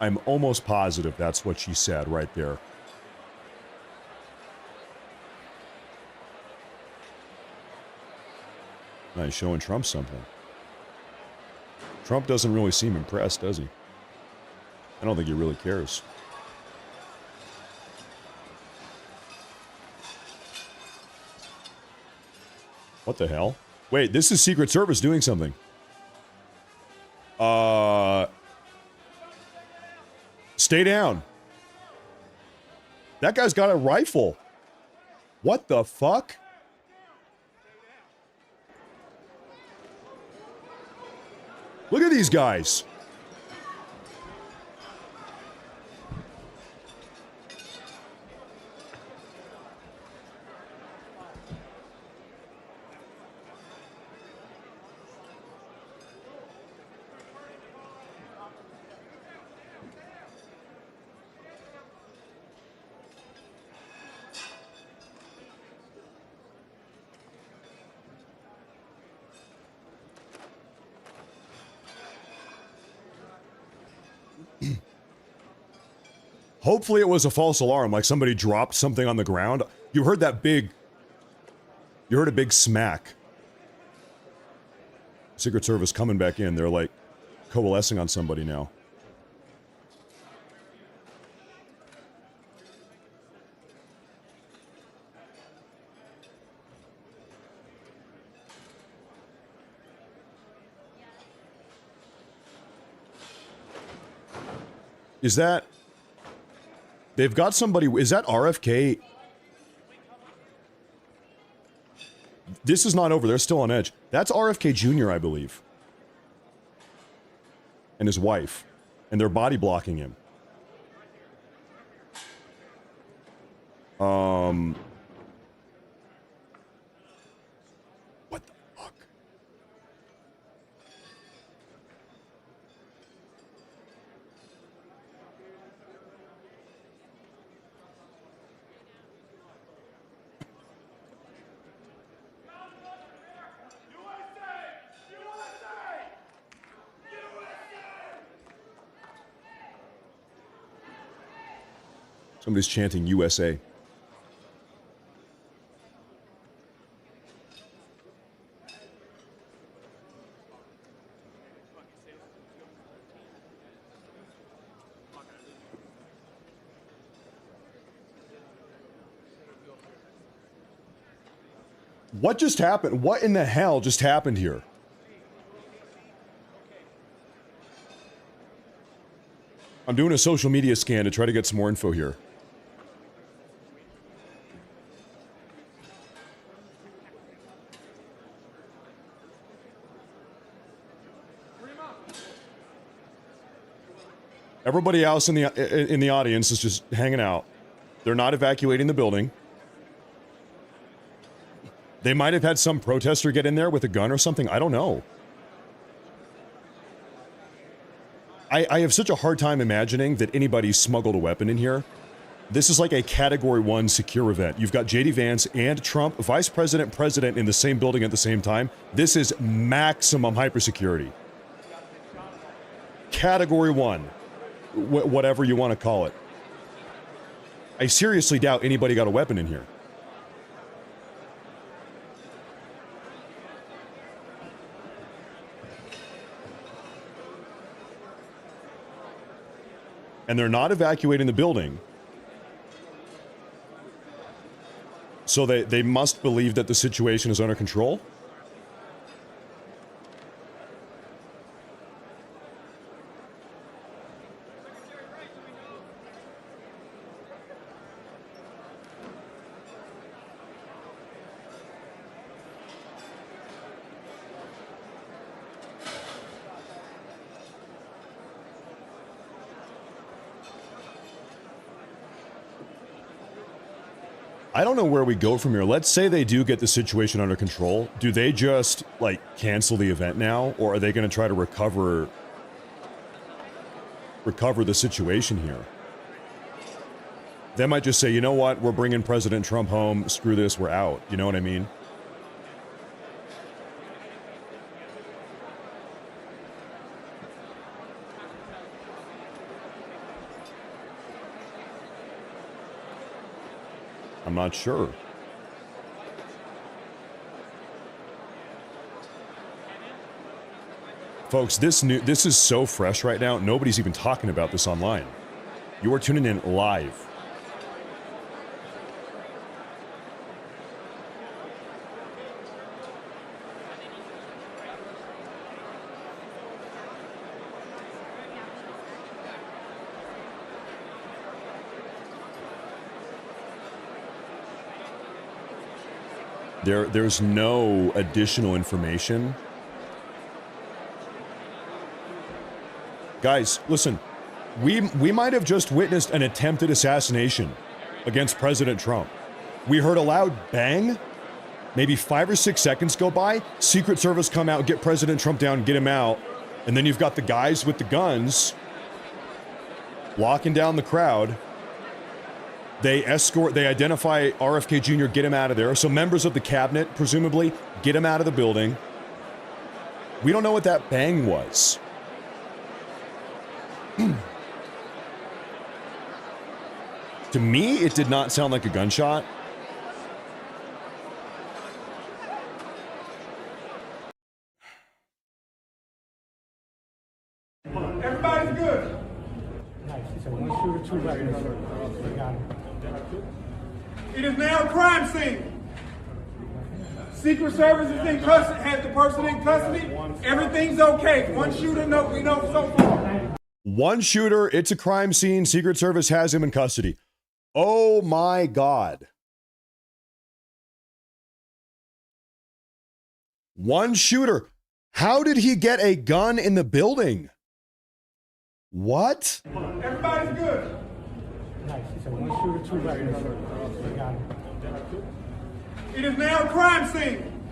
Speaker 1: I'm almost positive that's what she said right there. Nice, showing Trump something. Trump doesn't really seem impressed, does he? I don't think he really cares. What the hell? Wait, this is Secret Service doing something. Stay down. That guy's got a rifle. What the fuck? Look at these guys. Hopefully it was a false alarm, like somebody dropped something on the ground. You heard a big smack. Secret Service coming back in. They're like coalescing on somebody now. Is that... They've got somebody... Is that RFK? This is not over. They're still on edge. That's RFK Jr., I believe. And his wife. And they're body blocking him. What the fuck? Somebody's chanting USA. What just happened? What in the hell just happened here? I'm doing a social media scan to try to get some more info here. Everybody else in the audience is just hanging out. They're not evacuating the building. They might have had some protester get in there with a gun or something. I don't know. I have such a hard time imagining that anybody smuggled a weapon in here. This is like a Category 1 secure event. You've got J.D. Vance and Trump, Vice President, President in the same building at the same time. This is maximum hypersecurity. Category 1. Whatever you want to call it. I seriously doubt anybody got a weapon in here. And they're not evacuating the building. So they must believe that the situation is under control. I don't know where we go from here. Let's say they do get the situation under control. Do they just, like, cancel the event now? Or are they going to try to recover the situation here? They might just say, you know what? We're bringing President Trump home. Screw this. We're out. You know what I mean? I'm not sure. Folks, this is so fresh right now. Nobody's even talking about this online. You are tuning in live. There's no additional information. Guys, listen. We might have just witnessed an attempted assassination against President Trump. We heard a loud bang. Maybe 5 or 6 seconds go by. Secret Service come out, get President Trump down, get him out. And then you've got the guys with the guns locking down the crowd. They identify RFK Jr., get him out of there. So members of the cabinet, presumably, get him out of the building. We don't know what that bang was. To me, it did not sound like a gunshot.
Speaker 9: Everybody's good. It is now a crime scene. Secret Service is in custody, has the person in custody. Everything's okay. One shooter, no, we know so far.
Speaker 1: One shooter, it's a crime scene. Secret Service has him in custody. Oh my God. One shooter. How did he get a gun in the building? What?
Speaker 9: Everybody's good. It is now a crime scene.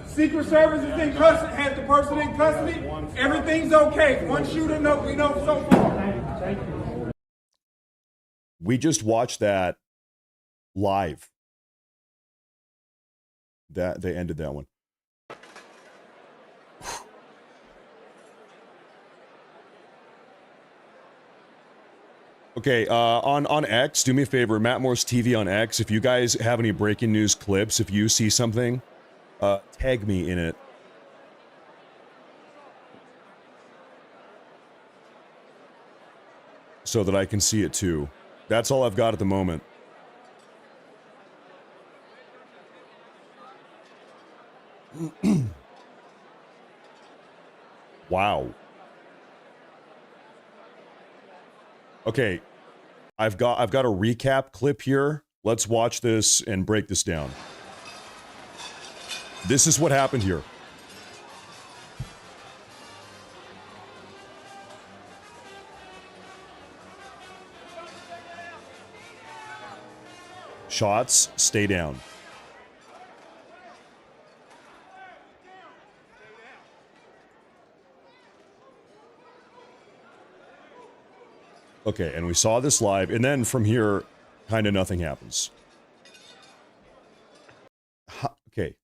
Speaker 9: Secret Service is in custody, has the person in custody. Everything's okay. One shooter, no, we know so far.
Speaker 1: We just watched that live. That they ended that one. Okay, on X, do me a favor, Matt Morse TV on X. If you guys have any breaking news clips, if you see something, tag me in it. So that I can see it too. That's all I've got at the moment. Wow. Okay, I've got a recap clip here. Let's watch this and break this down. This is what happened here. Shots, stay down. Okay, and we saw this live, and then from here, kind of nothing happens. Okay.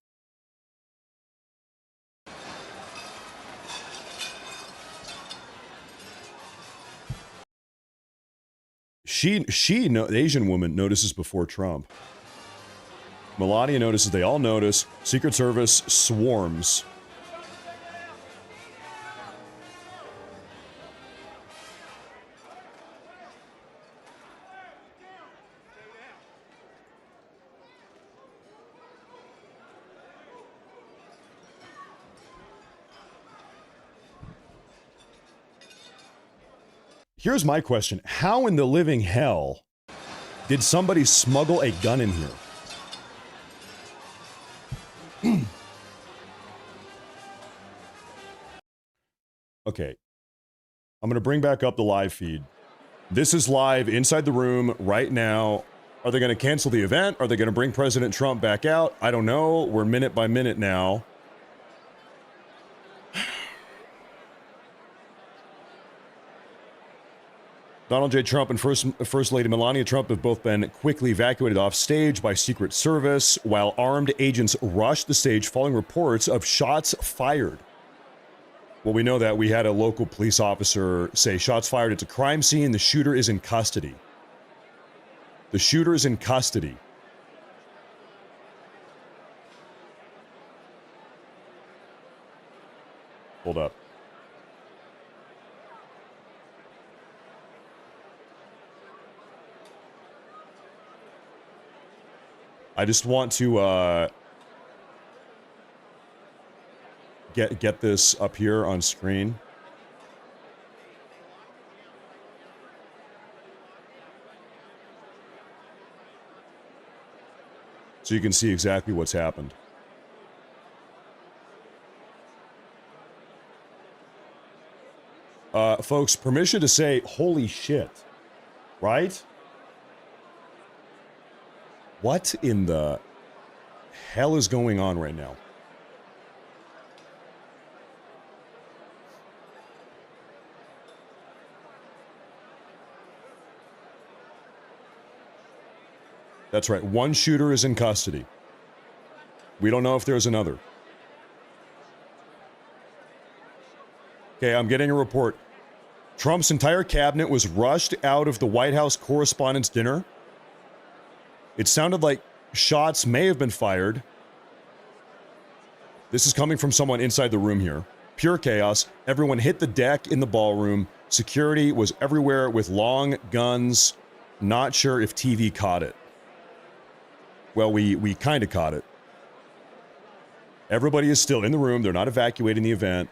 Speaker 1: The Asian woman notices before Trump. Melania notices, they all notice. Secret Service swarms. Here's my question. How in the living hell did somebody smuggle a gun in here? Okay. I'm going to bring back up the live feed. This is live inside the room right now. Are they going to cancel the event? Are they going to bring President Trump back out? I don't know. We're minute by minute now. Donald J. Trump and First Lady Melania Trump have both been quickly evacuated off stage by Secret Service while armed agents rushed the stage following reports of shots fired. Well, we know that. We had a local police officer say shots fired. It's a crime scene. The shooter is in custody. The shooter is in custody. Hold up. I just want to get this up here on screen. So you can see exactly what's happened. Folks, permission to say holy shit, right? What in the hell is going on right now? That's right. One shooter is in custody. We don't know if there's another. Okay, I'm getting a report. Trump's entire cabinet was rushed out of the White House Correspondents' dinner. It sounded like shots may have been fired. This is coming from someone inside the room here. Pure chaos. Everyone hit the deck in the ballroom. Security was everywhere with long guns. Not sure if TV caught it. Well, we kind of caught it. Everybody is still in the room. They're not evacuating the event.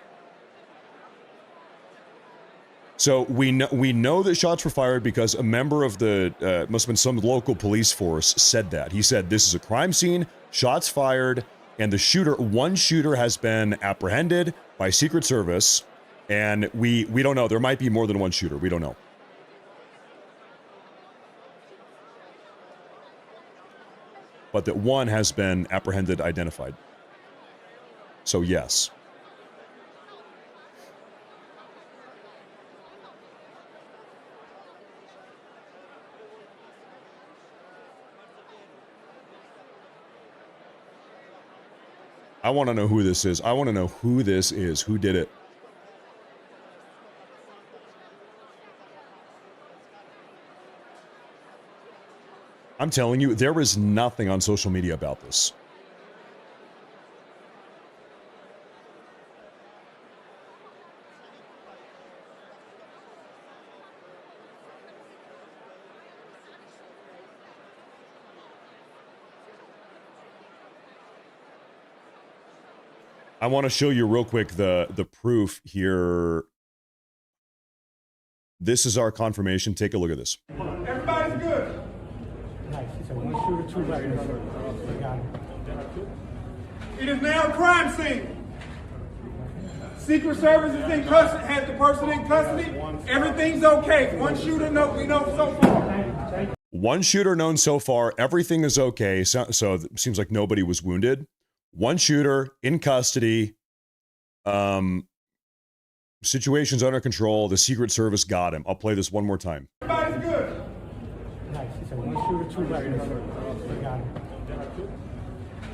Speaker 1: So we know that shots were fired because a member of the must have been some local police force said that. He said this is a crime scene, shots fired, and one shooter has been apprehended by Secret Service, and we don't know. There might be more than one shooter. We don't know. But that one has been apprehended, identified. So yes. I want to know who this is. I want to know who this is. Who did it? I'm telling you, there is nothing on social media about this. I want to show you real quick the proof here. This is our confirmation. Take a look at this.
Speaker 9: Everybody's good. It is now a crime scene. Secret Service is in custody, has the person in custody. Everything's okay. One shooter we know so far.
Speaker 1: One shooter known so far. Everything is okay. So it seems like nobody was wounded. One shooter in custody. Situation's under control. The Secret Service got him. I'll play this one more time.
Speaker 9: Everybody's good.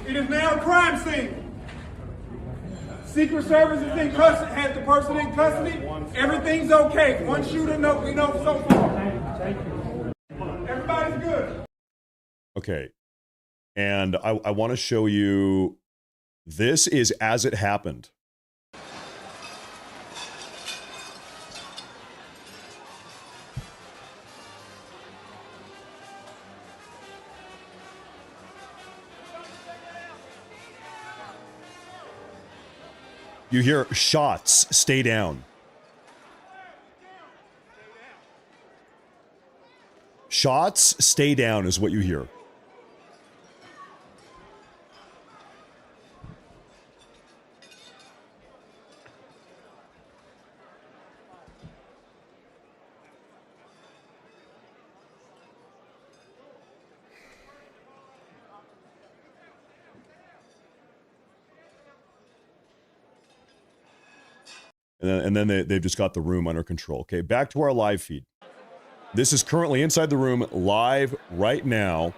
Speaker 9: It is now a crime scene. Secret Service is in custody, has the person in custody. Everything's okay. One shooter we know so far. Everybody's good.
Speaker 1: Okay. And I want to show you, this is as it happened. You hear shots, stay down. Shots, stay down is what you hear. And then they've just got the room under control. Okay, back to our live feed. This is currently inside the room, live right now.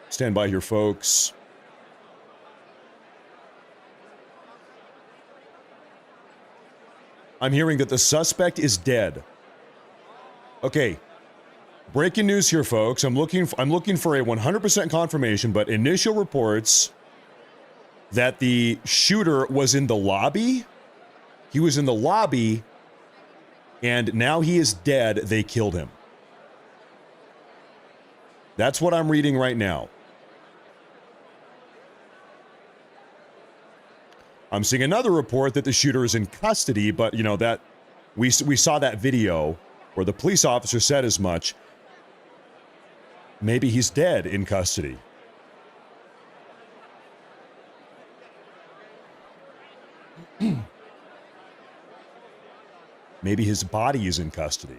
Speaker 1: Stand by here, folks. I'm hearing that the suspect is dead. Okay, breaking news here, folks. I'm looking for a 100% confirmation, but initial reports that the shooter was in the lobby. He was in the lobby, and now he is dead. They killed him. That's what I'm reading right now. I'm seeing another report that the shooter is in custody, but you know that we saw that video where the police officer said as much. Maybe he's dead in custody. Maybe his body is in custody.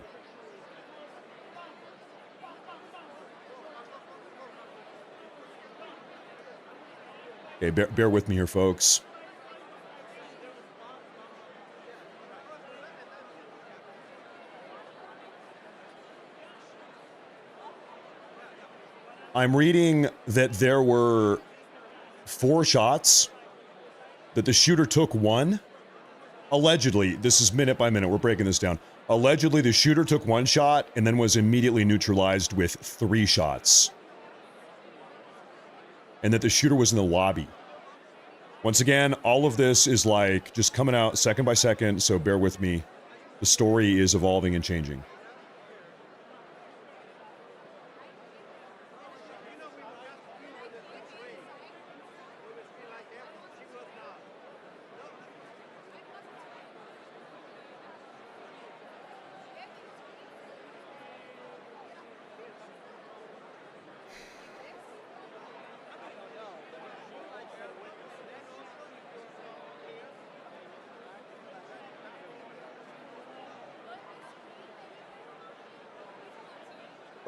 Speaker 1: Okay, bear with me here, folks. I'm reading that there were 4 shots, that the shooter took 1. Allegedly, this is minute by minute, we're breaking this down. Allegedly, the shooter took 1 shot and then was immediately neutralized with 3 shots. And that the shooter was in the lobby. Once again, all of this is like just coming out second by second, so bear with me. The story is evolving and changing.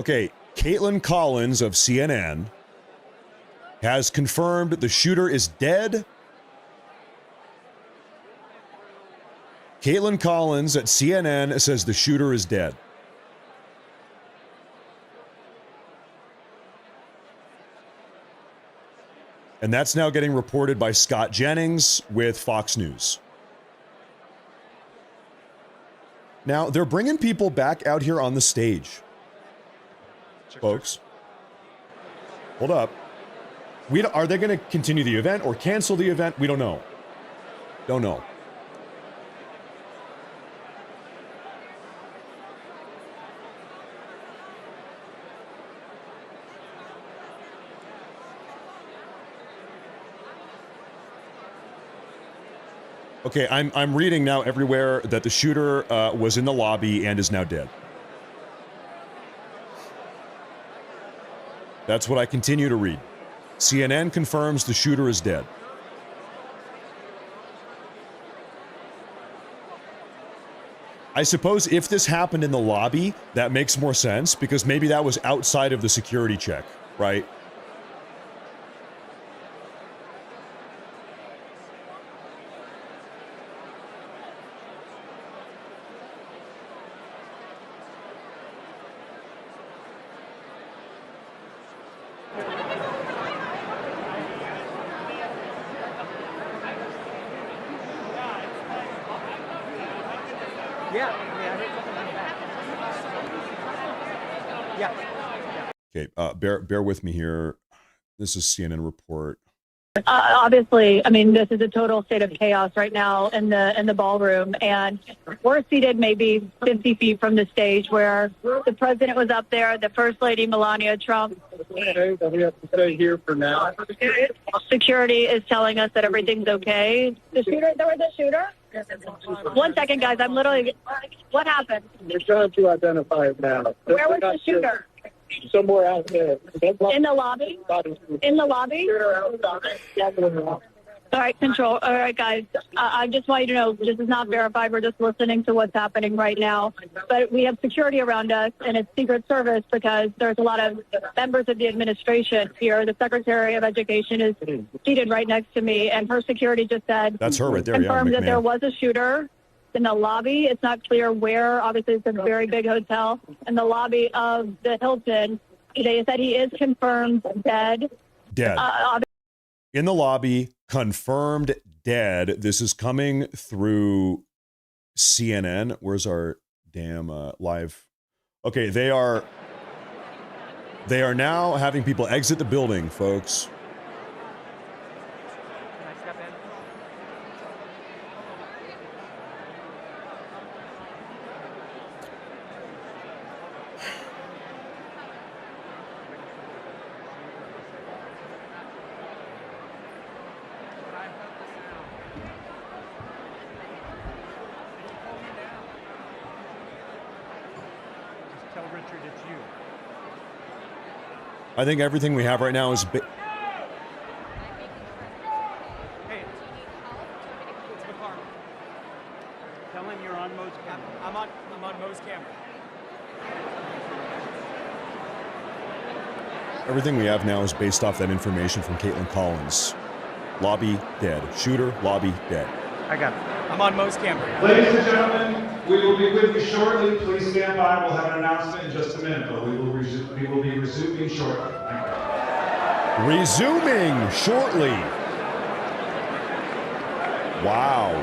Speaker 1: Okay, Caitlin Collins of CNN has confirmed the shooter is dead. Caitlin Collins at CNN says the shooter is dead. And that's now getting reported by Scott Jennings with Fox News. Now, they're bringing people back out here on the stage. Folks. Hold up. Are they going to continue the event or cancel the event? We don't know. Don't know. Okay, I'm reading now everywhere that the shooter was in the lobby and is now dead. That's what I continue to read. CNN confirms the shooter is dead. I suppose if this happened in the lobby, that makes more sense because maybe that was outside of the security check, right? Okay, bear with me here. This is CNN report.
Speaker 10: Obviously, I mean, this is a total state of chaos right now in the ballroom, and we're seated maybe 50 feet from the stage where the president was up there, the First Lady Melania Trump.
Speaker 5: We have to stay here for now.
Speaker 10: Security is telling us that everything's okay. There was a shooter? 1 second, guys. I'm literally. What happened?
Speaker 5: We're trying to identify it now.
Speaker 10: Where was the shooter?
Speaker 5: Somewhere out there.
Speaker 10: In the lobby? In the lobby? All right, control. All right, guys. I just want you to know this is not verified. We're just listening to what's happening right now. But we have security around us, and it's Secret Service because there's a lot of members of the administration here. The Secretary of Education is seated right next to me, and her security just said,
Speaker 1: that's her right there,
Speaker 10: confirmed
Speaker 1: yeah,
Speaker 10: that there was a shooter in the lobby. It's not clear where. Obviously, it's a very big hotel. In the lobby of the Hilton, they said he is confirmed dead.
Speaker 1: Dead. In the lobby, confirmed dead. This is coming through CNN. Where's our damn live? Okay, they are now having people exit the building, folks. I think everything we have right now is.
Speaker 11: Hey, it's McCarthy. Tell him you're on Mo's camera. I'm on Mo's camera.
Speaker 1: Everything we have now is based off that information from Caitlin Collins. Lobby dead. Shooter, lobby dead.
Speaker 11: I got it. I'm on Mo's camera.
Speaker 9: Ladies and gentlemen, we will be with you shortly. Please stand by. We'll have an announcement in just a minute, but we will be resuming shortly.
Speaker 1: Resuming shortly. Wow.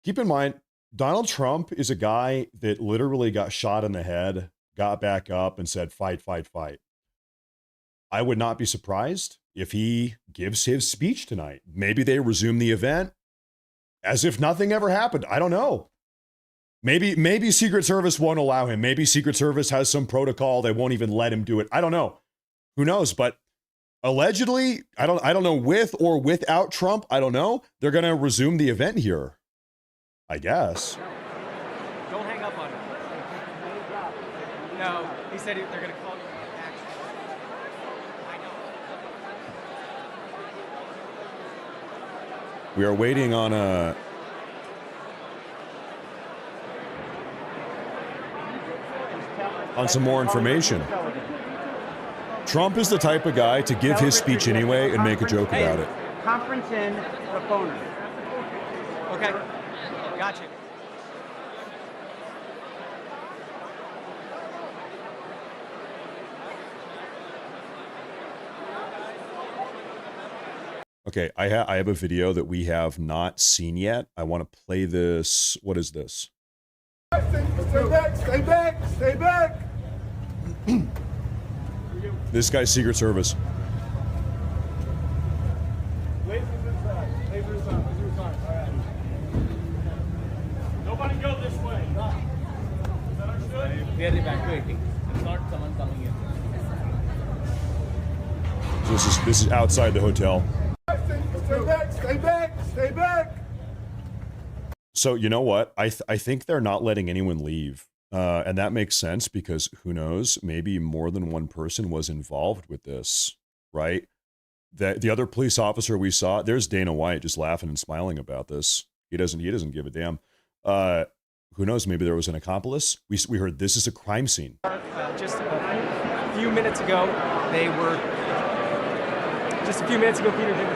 Speaker 1: Keep in mind, Donald Trump is a guy that literally got shot in the head, got back up, and said, fight, fight, fight. I would not be surprised if he gives his speech tonight. Maybe they resume the event as if nothing ever happened. I don't know. Maybe Secret Service won't allow him. Maybe Secret Service has some protocol. They won't even let him do it. I don't know. Who knows? But allegedly, I don't know, with or without Trump, I don't know. They're going to resume the event here, I guess.
Speaker 11: Don't hang up on him. No, he said they're going to call you back. I know.
Speaker 1: We are waiting on a on some more information. Trump is the type of guy to give his speech anyway and make a joke about it.
Speaker 11: Conference in the phone. Okay, got you.
Speaker 1: Okay, I have a video that we have not seen yet. I want to play this. What is this?
Speaker 12: Stay back, stay back, stay back.
Speaker 1: This guy's Secret Service.
Speaker 11: Nobody go this way. Is that understood? We are evacuating. It's not someone coming in.
Speaker 1: This is outside the hotel.
Speaker 12: Stay back, stay back, stay back.
Speaker 1: So you know what? I think they're not letting anyone leave. And that makes sense because who knows, maybe more than one person was involved with this, right? The other police officer we saw, there's Dana White just laughing and smiling about this. He doesn't give a damn. Who knows, maybe there was an accomplice. We heard this is a crime scene.
Speaker 11: Just a few minutes ago, Peter, they were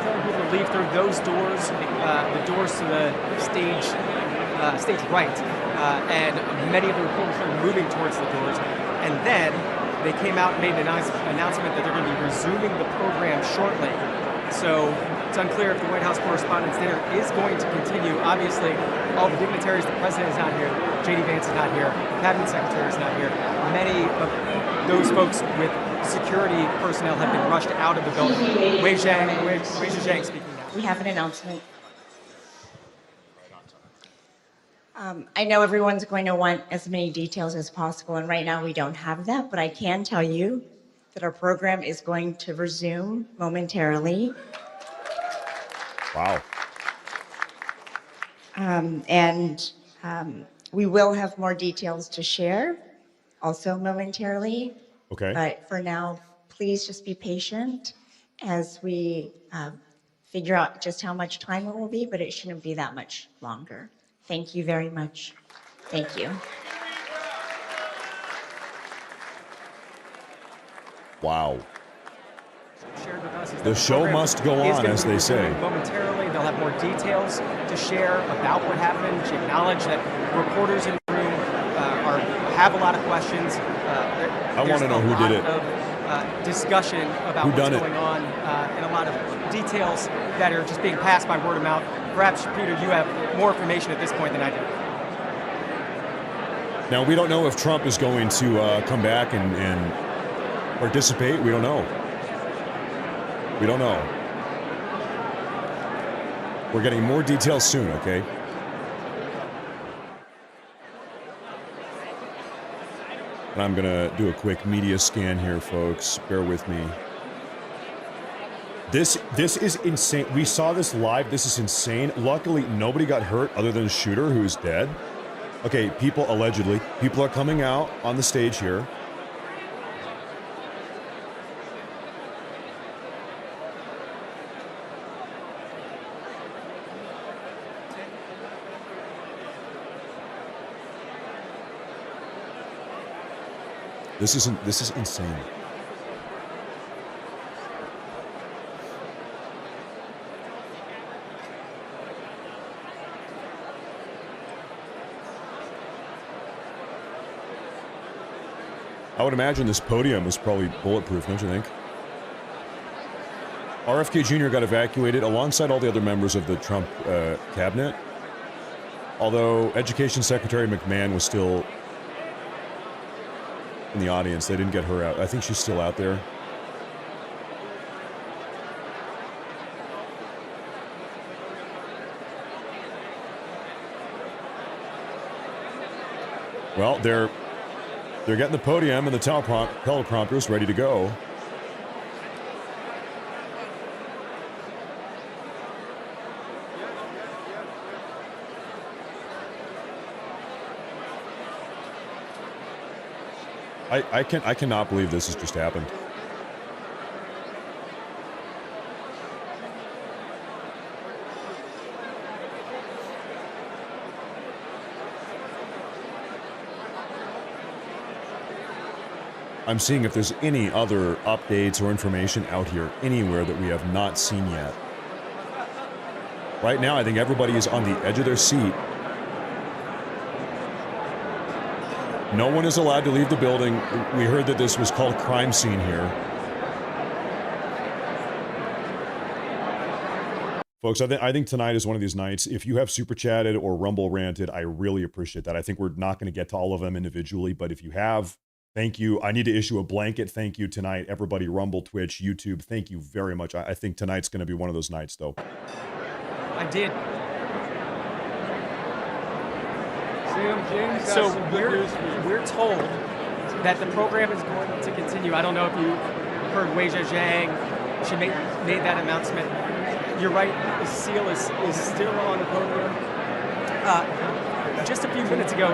Speaker 11: telling people to leave through those doors, the doors to the stage right, and many of the reporters started moving towards the doors. And then they came out and made an announcement that they're going to be resuming the program shortly. So it's unclear if the White House Correspondents' Dinner is going to continue. Obviously, all the dignitaries, the president is not here, J.D. Vance is not here, cabinet secretary is not here. Many of those folks with security personnel have been rushed out of the building. Wei Zhang speaking now.
Speaker 4: We have an announcement. I know everyone's going to want as many details as possible, and right now we don't have that, but I can tell you that our program is going to resume momentarily.
Speaker 1: Wow.
Speaker 4: We will have more details to share also momentarily.
Speaker 1: Okay.
Speaker 4: But for now, please just be patient as we figure out just how much time it will be, but it shouldn't be that much longer. Thank you very much. Thank you.
Speaker 1: Wow.
Speaker 11: Shared with us is
Speaker 1: The show
Speaker 11: program
Speaker 1: must go
Speaker 11: is
Speaker 1: on,
Speaker 11: gonna
Speaker 1: as
Speaker 11: be
Speaker 1: they say.
Speaker 11: resuming momentarily, they'll have more details to share about what happened. She acknowledged that reporters in the room have a lot of questions.
Speaker 1: I want to know who did it.
Speaker 11: Of discussion about
Speaker 1: Who
Speaker 11: what's
Speaker 1: done it?
Speaker 11: going on, and a lot of details that are just being passed by word of mouth. Perhaps, Peter, you have more information at this point than I do.
Speaker 1: Now, we don't know if Trump is going to come back and participate. We don't know. We don't know. We're getting more details soon, okay? And I'm going to do a quick media scan here, folks. Bear with me. This is insane. We saw this live. This is insane. Luckily, nobody got hurt other than the shooter who is dead. Okay, people allegedly. People are coming out on the stage here. This is insane. I would imagine this podium is probably bulletproof, don't you think? RFK Jr. got evacuated alongside all the other members of the Trump cabinet. Although Education Secretary McMahon was still in the audience. They didn't get her out. I think she's still out there. Well, they're getting the podium and the teleprompters ready to go. I cannot believe this has just happened. I'm seeing if there's any other updates or information out here anywhere that we have not seen yet. Right now, I think everybody is on the edge of their seat. No one is allowed to leave the building. We heard that this was called crime scene here. Folks, I think tonight is one of these nights. If you have super chatted or rumble ranted, I really appreciate that. I think we're not going to get to all of them individually, but if you have, thank you. I need to issue a blanket thank you tonight. Everybody, Rumble, Twitch, YouTube, thank you very much. I think tonight's going to be one of those nights, though.
Speaker 11: I did.
Speaker 12: Sam James,
Speaker 11: So we're told that the program is going to continue. I don't know if you heard Wei Zhang. She made that announcement. You're right. The seal is still on the podium. Just a few minutes ago,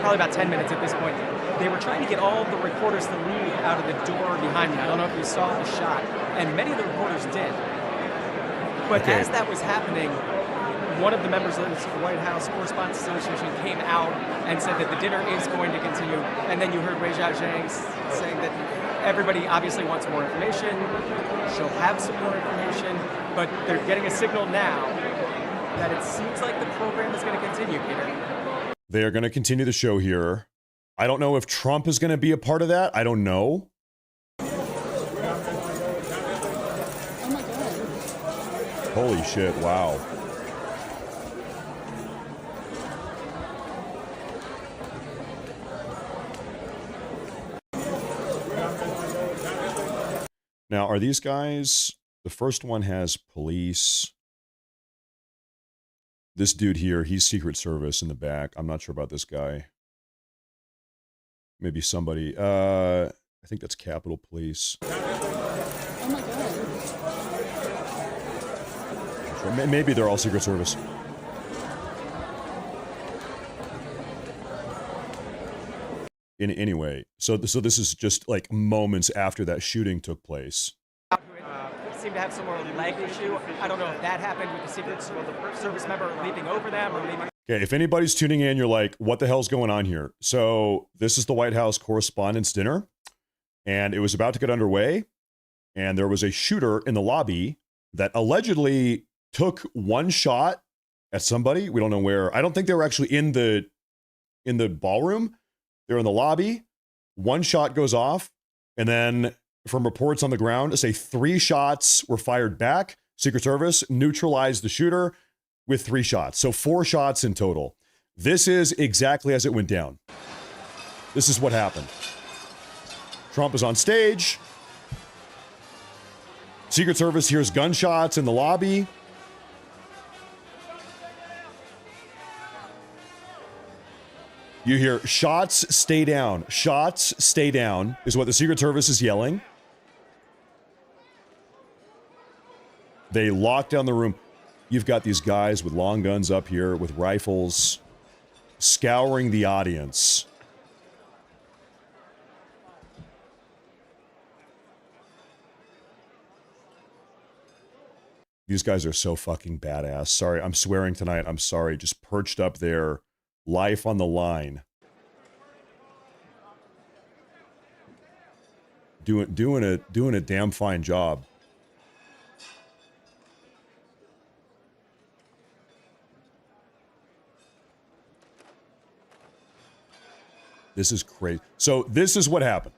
Speaker 11: probably about 10 minutes at this point, they were trying to get all the reporters to leave out of the door behind me. I don't know if you saw the shot, and many of the reporters did. But as that was happening, one of the members of the White House Correspondents Association came out and said that the dinner is going to continue. And then you heard Wei Zhang saying that everybody obviously wants more information. She'll have some more information, but they're getting a signal now that it seems like the program is going to continue, Peter.
Speaker 1: They are going to continue the show here. I don't know if Trump is going to be a part of that. I don't know. Holy shit, wow. Now, are these guys... The first one has police. This dude here, he's Secret Service in the back. I'm not sure about this guy. Maybe somebody... I think that's Capitol Police.
Speaker 12: Oh my God.
Speaker 1: Maybe they're all Secret Service. Anyway, so this is just like moments after that shooting took place.
Speaker 11: Seem to have some more leg issue. I don't know if that happened with the Secret Service member leaping over them or leaving.
Speaker 1: Okay, if anybody's tuning in, you're like, what the hell's going on here? So this is the White House Correspondents' dinner, and it was about to get underway, and there was a shooter in the lobby that allegedly took one shot at somebody. We don't know where. I don't think they were actually in the ballroom. They're in the lobby. One shot goes off, and then from reports on the ground, say 3 shots were fired back. Secret Service neutralized the shooter with 3 shots. So 4 shots in total. This is exactly as it went down. This is what happened. Trump is on stage. Secret Service hears gunshots in the lobby. You hear shots stay down. Shots stay down is what the Secret Service is yelling. They lock down the room. You've got these guys with long guns up here with rifles scouring the audience. These guys are so fucking badass. Sorry, I'm swearing tonight. I'm sorry. Just perched up there, life on the line. Doing a damn fine job. This is crazy. So this is what happened.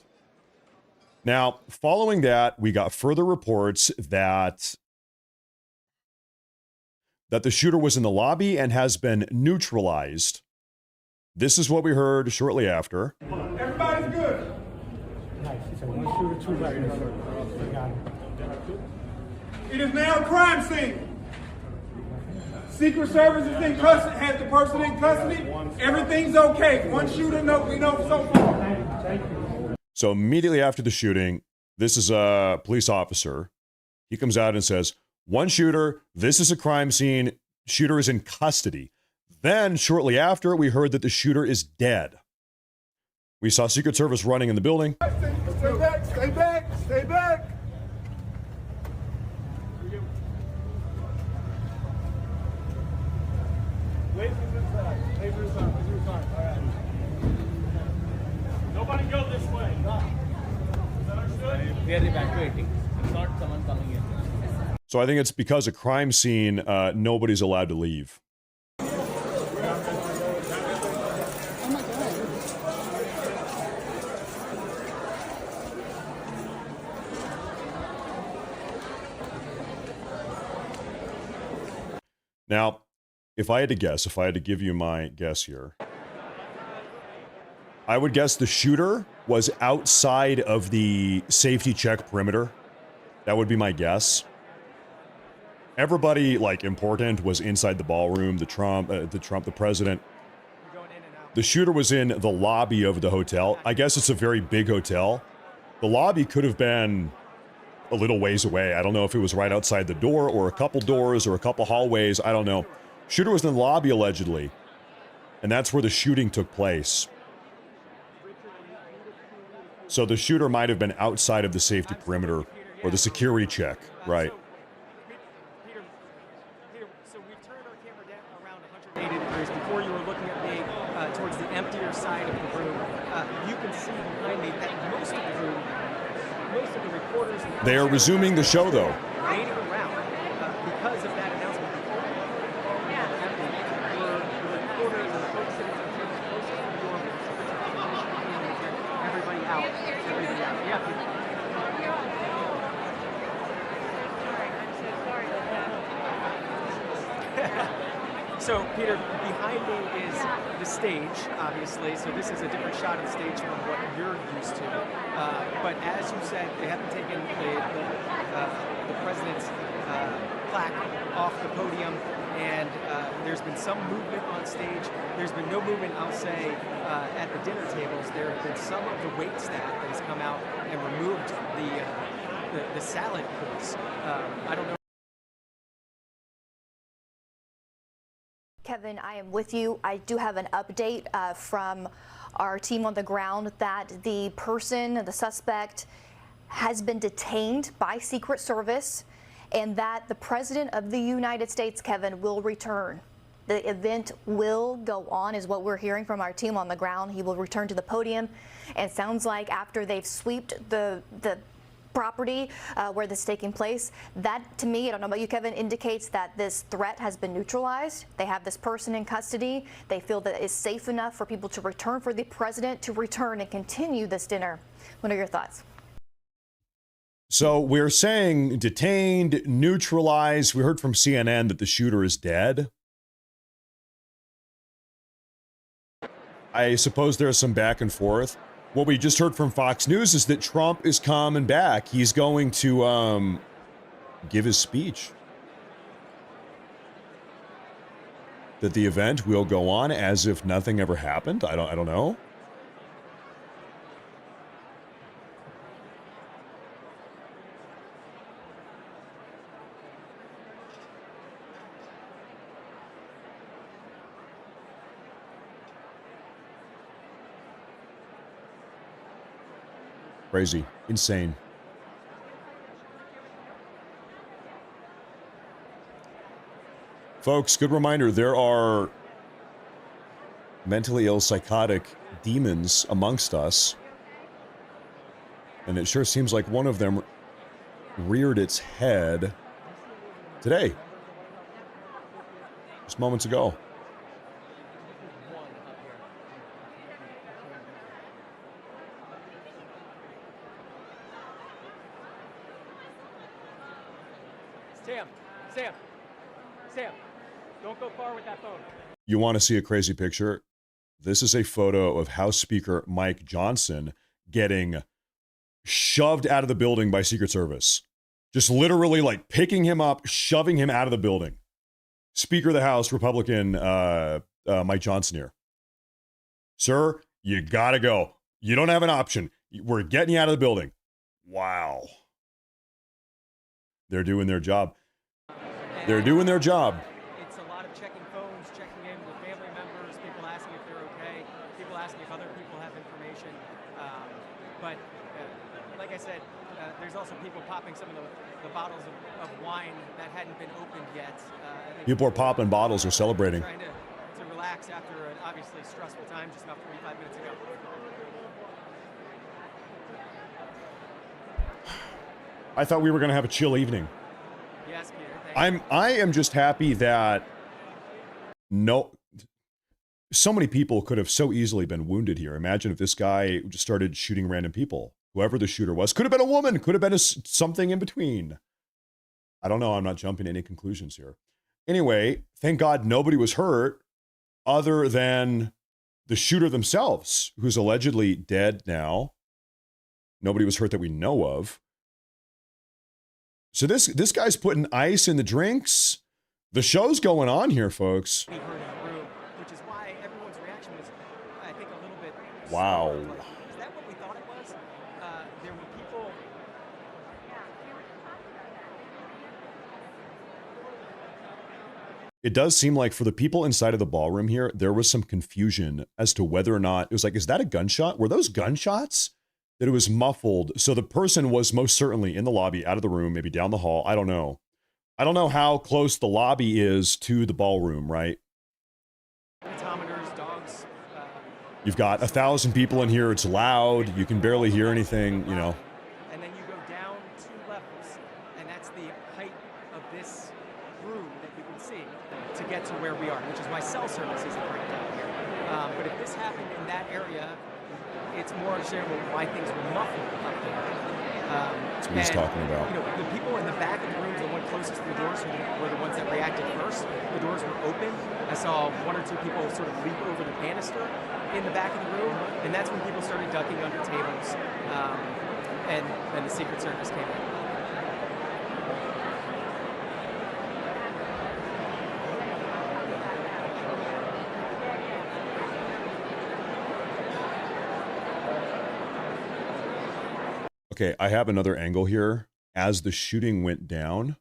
Speaker 1: Now, following that, we got further reports that the shooter was in the lobby and has been neutralized. This is what we heard shortly after.
Speaker 12: Everybody's good. It is now a crime scene. Secret Service is in custody, has the person in custody. Everything's okay. One shooter, we know so far.
Speaker 1: So immediately after the shooting, this is a police officer. He comes out and says, one shooter, this is a crime scene, shooter is in custody. Then shortly after, we heard that the shooter is dead. We saw Secret Service running in the building.
Speaker 12: Stay back, stay back, stay back. Wait for this side. Wait for this side. All right. Nobody go this way.
Speaker 11: are evacuating. It's not someone coming in.
Speaker 1: So I think it's because a crime scene, nobody's allowed to leave. Now, if I had to guess, if I had to give you my guess here, I would guess the shooter was outside of the safety check perimeter. That would be my guess. Everybody, like, important was inside the ballroom, the president. The shooter was in the lobby of the hotel. I guess it's a very big hotel. The lobby could have been a little ways away. I don't know if it was right outside the door or a couple doors or a couple hallways. I don't know. Shooter was in the lobby, allegedly. And that's where the shooting took place. So the shooter might have been outside of the safety perimeter or the security check, right?
Speaker 11: So we've turned our camera down around 180 degrees. Before you were looking at me towards the emptier side of the room. You can see behind me that most of the room, most of the reporters...
Speaker 1: They are resuming the show, though.
Speaker 11: Waiting around because of that announcement. The reporters and the folks sitting on the table closest to the door, everybody out. Everybody out. Yeah. So, Peter, behind me is the stage, obviously. So this is a different shot of the stage from what you're used to. But as you said, they haven't taken the president's plaque off the podium, and there's been some movement on stage. There's been no movement, I'll say, at the dinner tables. There have been some of the wait staff that has come out and removed the salad course. I don't know.
Speaker 13: Kevin, I am with you. I do have an update from our team on the ground that the suspect, has been detained by Secret Service, and that the President of the United States, Kevin, will return. The event will go on, is what we're hearing from our team on the ground. He will return to the podium, and sounds like after they've swept the property where this is taking place, that to me, I don't know about you, Kevin, indicates that this threat has been neutralized. They have this person in custody. They feel that it's safe enough for people to return, for the president to return and continue this dinner. What are your thoughts?
Speaker 1: So we're saying detained, neutralized. We heard from CNN that the shooter is dead. I suppose there's some back and forth. What we just heard from Fox News is that Trump is coming back. He's going to give his speech. That the event will go on as if nothing ever happened. I don't know. Crazy. Insane. Folks, good reminder, there are mentally ill, psychotic demons amongst us. And it sure seems like one of them reared its head today. Just moments ago.
Speaker 11: Sam, don't go far with that phone.
Speaker 1: You want to see a crazy picture? This is a photo of House Speaker Mike Johnson getting shoved out of the building by Secret Service. Just literally like picking him up, shoving him out of the building. Speaker of the House, Republican Mike Johnson here. Sir, you gotta go. You don't have an option. We're getting you out of the building. Wow. They're doing their job. They're doing their job.
Speaker 11: It's a lot of checking phones, checking in with family members, people asking if they're okay, people asking if other people have information. But like I said, there's also people popping some of the bottles of wine that hadn't been opened yet.
Speaker 1: People are popping bottles or celebrating.
Speaker 11: Trying to relax after an obviously stressful time just about 45 minutes ago.
Speaker 1: I thought we were going to have a chill evening.
Speaker 11: Yes, Peter.
Speaker 1: I am just happy that so many people could have so easily been wounded here. Imagine if this guy just started shooting random people. Whoever the shooter was, could have been a woman, could have been something in between. I don't know. I'm not jumping to any conclusions here. Anyway, thank God nobody was hurt other than the shooter themselves, who's allegedly dead now. Nobody was hurt that we know of. So this guy's putting ice in the drinks. The show's going on here, folks.
Speaker 11: Which is why everyone's reaction was, I think, a little bit.
Speaker 1: Wow.
Speaker 11: Is that what we thought it was? There were people.
Speaker 1: It does seem like for the people inside of the ballroom here, there was some confusion as to whether or not it was like, is that a gunshot? Were those gunshots? That it was muffled. So the person was most certainly in the lobby, out of the room, maybe down the hall. I don't know. I don't know how close the lobby is to the ballroom, right?
Speaker 11: Dogs.
Speaker 1: You've got 1,000 people in here. It's loud. You can barely hear anything, you know.
Speaker 11: And then you go down 2 levels, and that's the height of this room that you can see to get to where we are, which is why cell service isn't right down here. But if this happened in that area, it's more understandable why things were muffled up there.
Speaker 1: That's what he's talking about.
Speaker 11: You know, the people in the back of the room, the one closest to the doors, were the ones that reacted first. The doors were open. I saw 1 or 2 people sort of leap over the banister in the back of the room, and that's when people started ducking under tables, and then the Secret Service came in.
Speaker 1: Okay, I have another angle here. As the shooting went down,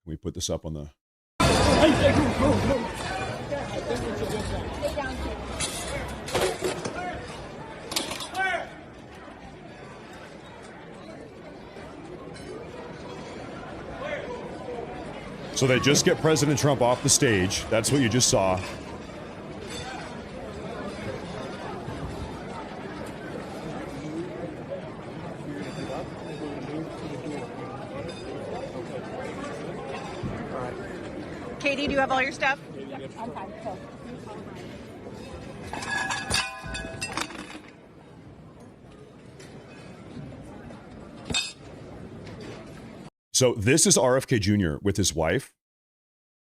Speaker 1: we put this up on the... So they just get President Trump off the stage. That's what you just saw.
Speaker 14: Katie, do you have all your stuff?
Speaker 1: So this is RFK Jr. with his wife,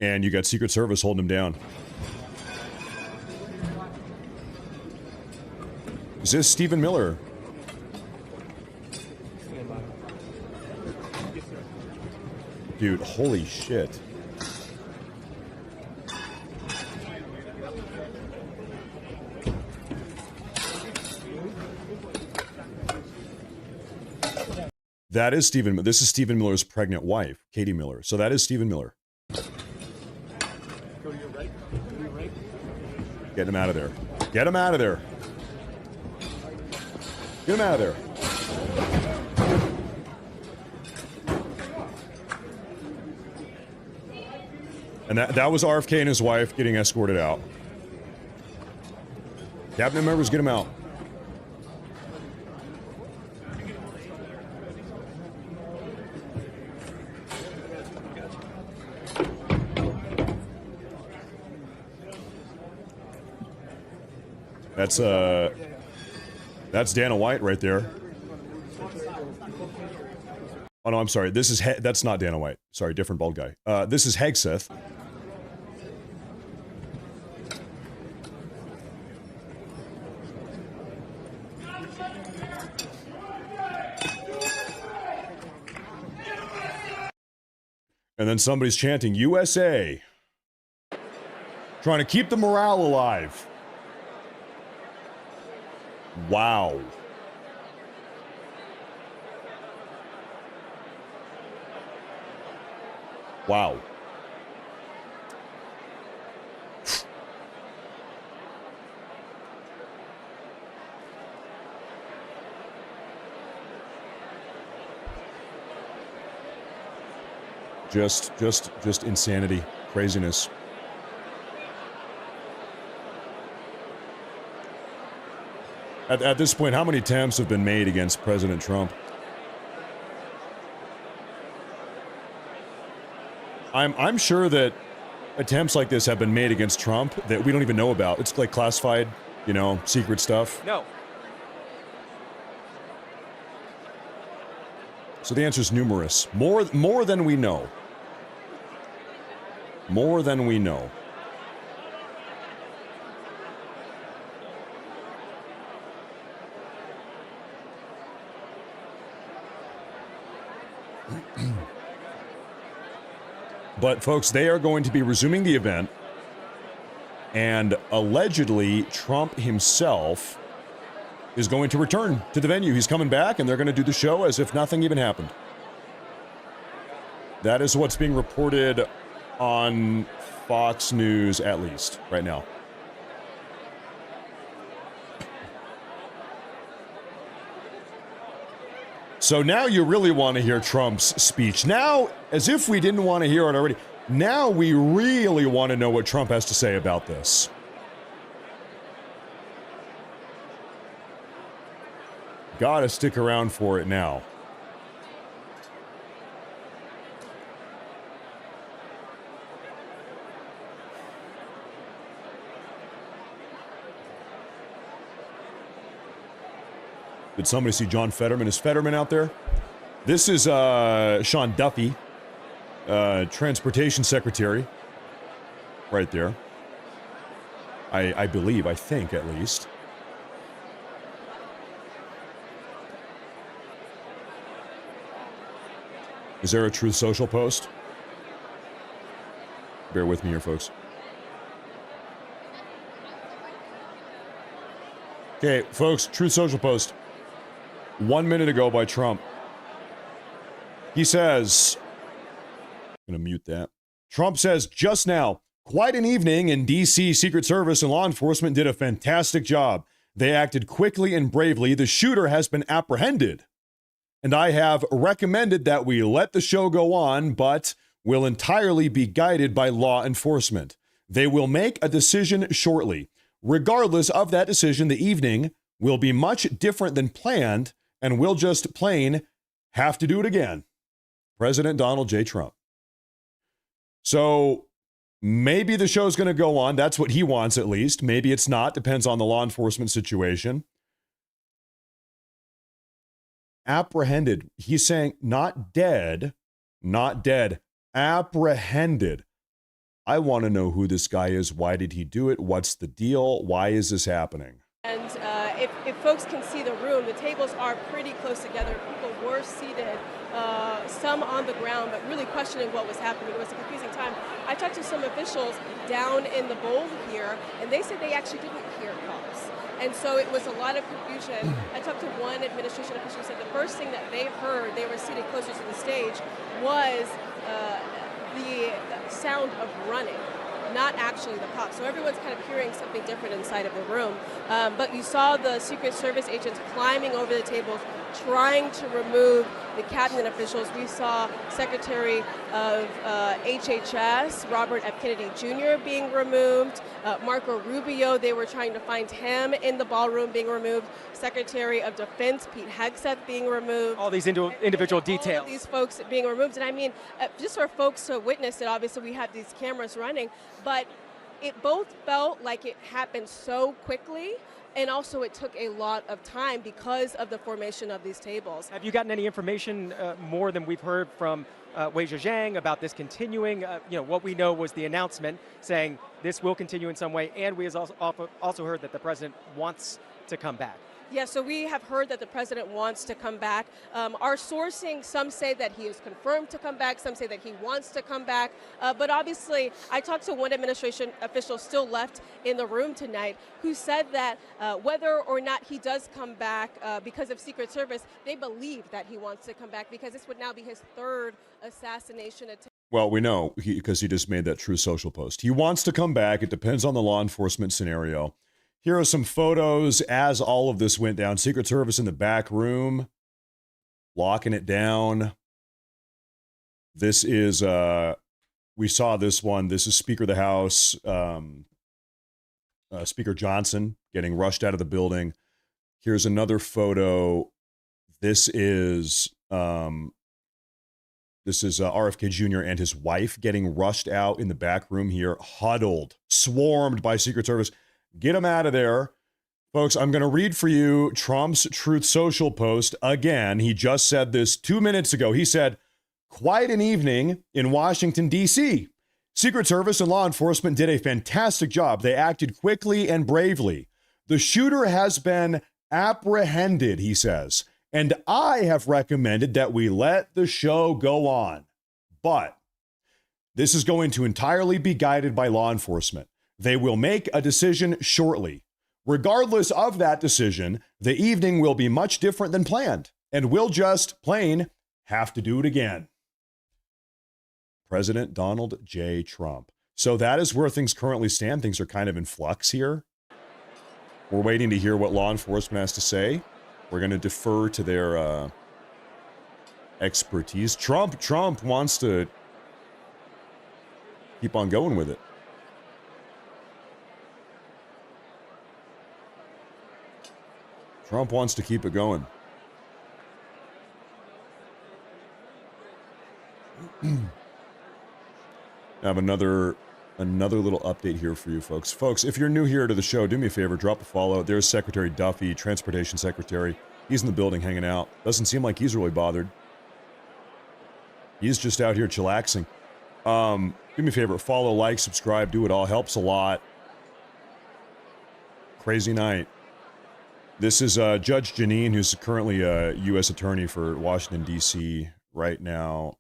Speaker 1: and you got Secret Service holding him down. Is this Stephen Miller? Dude, holy shit. That is Stephen. This is Stephen Miller's pregnant wife, Katie Miller. So that is Stephen Miller.
Speaker 12: Go to your right. To your right.
Speaker 1: Get him out of there. Get him out of there. Get him out of there. And that was RFK and his wife getting escorted out. Cabinet members, get him out. That's Dana White right there. Oh no, I'm sorry. This is that's not Dana White. Sorry, different bald guy. This is Hegseth. And then somebody's chanting USA. Trying to keep the morale alive. Wow. Wow. Just insanity, craziness. At this point, how many attempts have been made against President Trump? I'm sure that attempts like this have been made against Trump that we don't even know about. It's like classified, secret stuff.
Speaker 11: No.
Speaker 1: So the answer is numerous. More than we know. More than we know. But folks, they are going to be resuming the event, and allegedly Trump himself is going to return to the venue. He's coming back, and they're going to do the show as if nothing even happened. That is what's being reported on Fox News, at least, right now. So now you really want to hear Trump's speech. Now, as if we didn't want to hear it already, now we really want to know what Trump has to say about this. Gotta stick around for it now. Did somebody see John Fetterman? Is Fetterman out there? This is Sean Duffy, Transportation Secretary, right there. I believe, I think at least. Is there a Truth Social post? Bear with me here, folks. Okay, folks, Truth Social post. 1 minute ago by Trump. He says, I'm going to mute that. Trump says just now, quite an evening in D.C. Secret Service and law enforcement did a fantastic job. They acted quickly and bravely. The shooter has been apprehended. And I have recommended that we let the show go on, but will entirely be guided by law enforcement. They will make a decision shortly. Regardless of that decision, the evening will be much different than planned, and we'll just plain have to do it again. President Donald J. Trump. So maybe the show's going to go on. That's what he wants, at least. Maybe it's not. Depends on the law enforcement situation. Apprehended. He's saying not dead, not dead. Apprehended. I want to know who this guy is. Why did he do it? What's the deal? Why is this happening?
Speaker 15: And if folks can see the room, the tables are pretty close together. People were seated, some on the ground, but really questioning what was happening. It was a confusing time. I talked to some officials down in the bowl here, and they said they actually didn't hear calls. And so it was a lot of confusion. I talked to one administration official who said the first thing that they heard, they were seated closer to the stage, was the sound of running, not actually the pop. So everyone's kind of hearing something different inside of the room. But you saw the Secret Service agents climbing over the tables, trying to remove the cabinet officials. We saw Secretary of HHS, Robert F. Kennedy Jr. being removed. Marco Rubio, they were trying to find him in the ballroom being removed. Secretary of Defense, Pete Hegseth, being removed.
Speaker 11: All these individual details.
Speaker 15: All of these folks being removed. And I mean, just for folks to witness it, obviously we have these cameras running, but it both felt like it happened so quickly, and also it took a lot of time because of the formation of these tables.
Speaker 11: Have you gotten any information more than we've heard from Wei Zhejiang about this continuing? What we know was the announcement saying this will continue in some way, and we also heard that the president wants to come back.
Speaker 15: Yeah, so we have heard that the president wants to come back. Our sourcing, some say that he is confirmed to come back, some say that he wants to come back. But obviously, I talked to one administration official still left in the room tonight who said that whether or not he does come back because of Secret Service, they believe that he wants to come back because this would now be his third assassination attempt.
Speaker 1: Well, we know because he just made that True Social post. He wants to come back. It depends on the law enforcement scenario. Here are some photos as all of this went down. Secret Service in the back room, locking it down. This is, we saw this one. This is Speaker of the House, Speaker Johnson getting rushed out of the building. Here's another photo. This is This is RFK Jr. and his wife getting rushed out in the back room here, huddled, swarmed by Secret Service. Get them out of there. Folks, I'm going to read for you Trump's Truth Social post again. He just said this 2 minutes ago. He said, "Quite an evening in Washington, D.C. Secret Service and law enforcement did a fantastic job. They acted quickly and bravely. The shooter has been apprehended," he says, "and I have recommended that we let the show go on. But this is going to entirely be guided by law enforcement. They will make a decision shortly. Regardless of that decision, the evening will be much different than planned, and we'll just plain have to do it again." President Donald J. Trump. So that is where things currently stand. Things are kind of in flux here. We're waiting to hear what law enforcement has to say. We're going to defer to their expertise. Trump wants to keep on going with it. Trump wants to keep it going. I have another little update here for you folks. Folks, if you're new here to the show, do me a favor, drop a follow. There's Secretary Duffy, Transportation Secretary. He's in the building hanging out. Doesn't seem like he's really bothered. He's just out here chillaxing. Do me a favor, follow, like, subscribe, do it all. Helps a lot. Crazy night. This is Judge Janine, who's currently a U.S. Attorney for Washington, D.C. right now.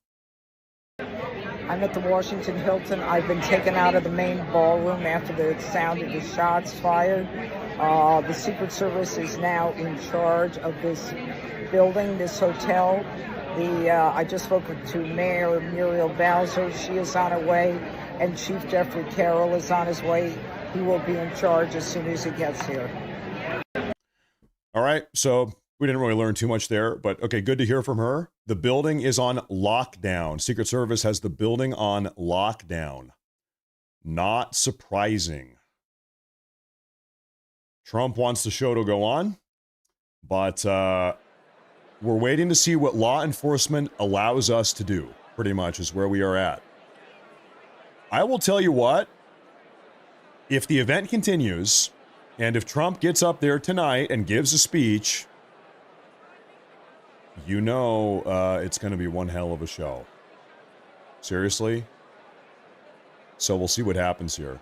Speaker 16: I'm at the Washington Hilton. I've been taken out of the main ballroom after the sound of the shots fired. The Secret Service is now in charge of this building, this hotel. I just spoke to Mayor Muriel Bowser. She is on her way, and Chief Jeffrey Carroll is on his way. He will be in charge as soon as he gets here.
Speaker 1: All right, so we didn't really learn too much there, but okay, good to hear from her. The building is on lockdown. Secret Service has the building on lockdown. Not surprising. Trump wants the show to go on, but we're waiting to see what law enforcement allows us to do, pretty much is where we are at. I will tell you what, if the event continues, and if Trump gets up there tonight and gives a speech, you know it's going to be one hell of a show. Seriously? So we'll see what happens here.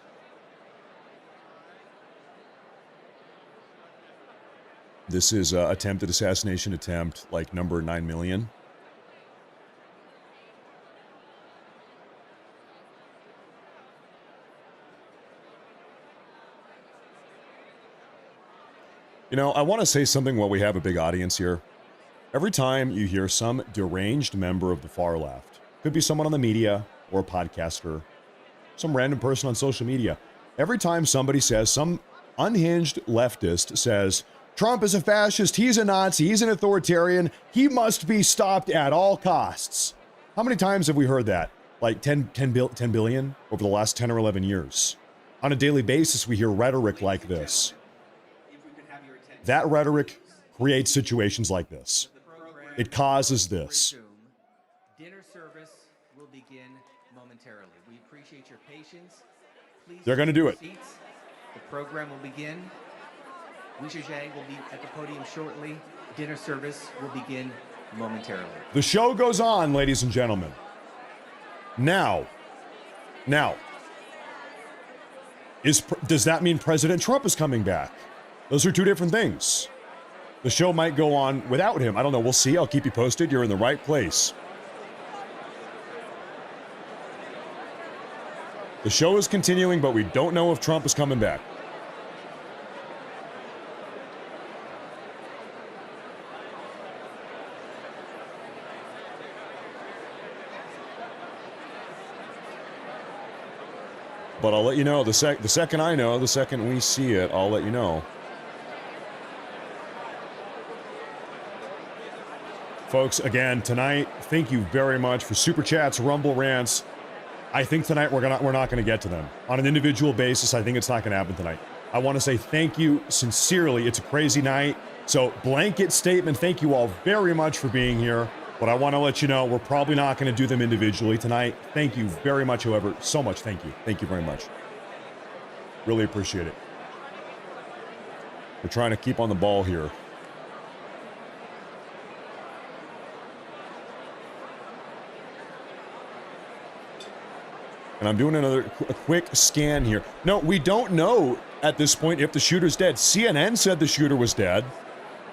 Speaker 1: This is attempted assassination attempt, like number 9 million. You know, I want to say something while we have a big audience here. Every time you hear some deranged member of the far left, could be someone on the media or a podcaster, some random person on social media, every time somebody says, some unhinged leftist says, Trump is a fascist, he's a Nazi, he's an authoritarian, he must be stopped at all costs. How many times have we heard that? Like 10 billion over the last 10 or 11 years. On a daily basis, we hear rhetoric like this. That rhetoric creates situations like this. It causes this.
Speaker 2: Dinner service will begin momentarily. We appreciate your patience. Please
Speaker 1: They're going to do it.
Speaker 2: Seats. The program will begin. WHCA will be at the podium shortly. Dinner service will begin momentarily.
Speaker 1: The show goes on, ladies and gentlemen. Now, does that mean President Trump is coming back? Those are two different things. The show might go on without him. I don't know. We'll see. I'll keep you posted. You're in the right place. The show is continuing, but we don't know if Trump is coming back. But I'll let you know. The second I know, the second we see it, I'll let you know. Folks, again, tonight, thank you very much for Super Chats, Rumble Rants. I think tonight we're not going to get to them. On an individual basis, I think it's not going to happen tonight. I want to say thank you sincerely. It's a crazy night. So, blanket statement, thank you all very much for being here. But I want to let you know, we're probably not going to do them individually tonight. Thank you very much, however, so much. Thank you. Thank you very much. Really appreciate it. We're trying to keep on the ball here. And I'm doing a quick scan here. No, we don't know at this point if the shooter's dead. CNN said the shooter was dead.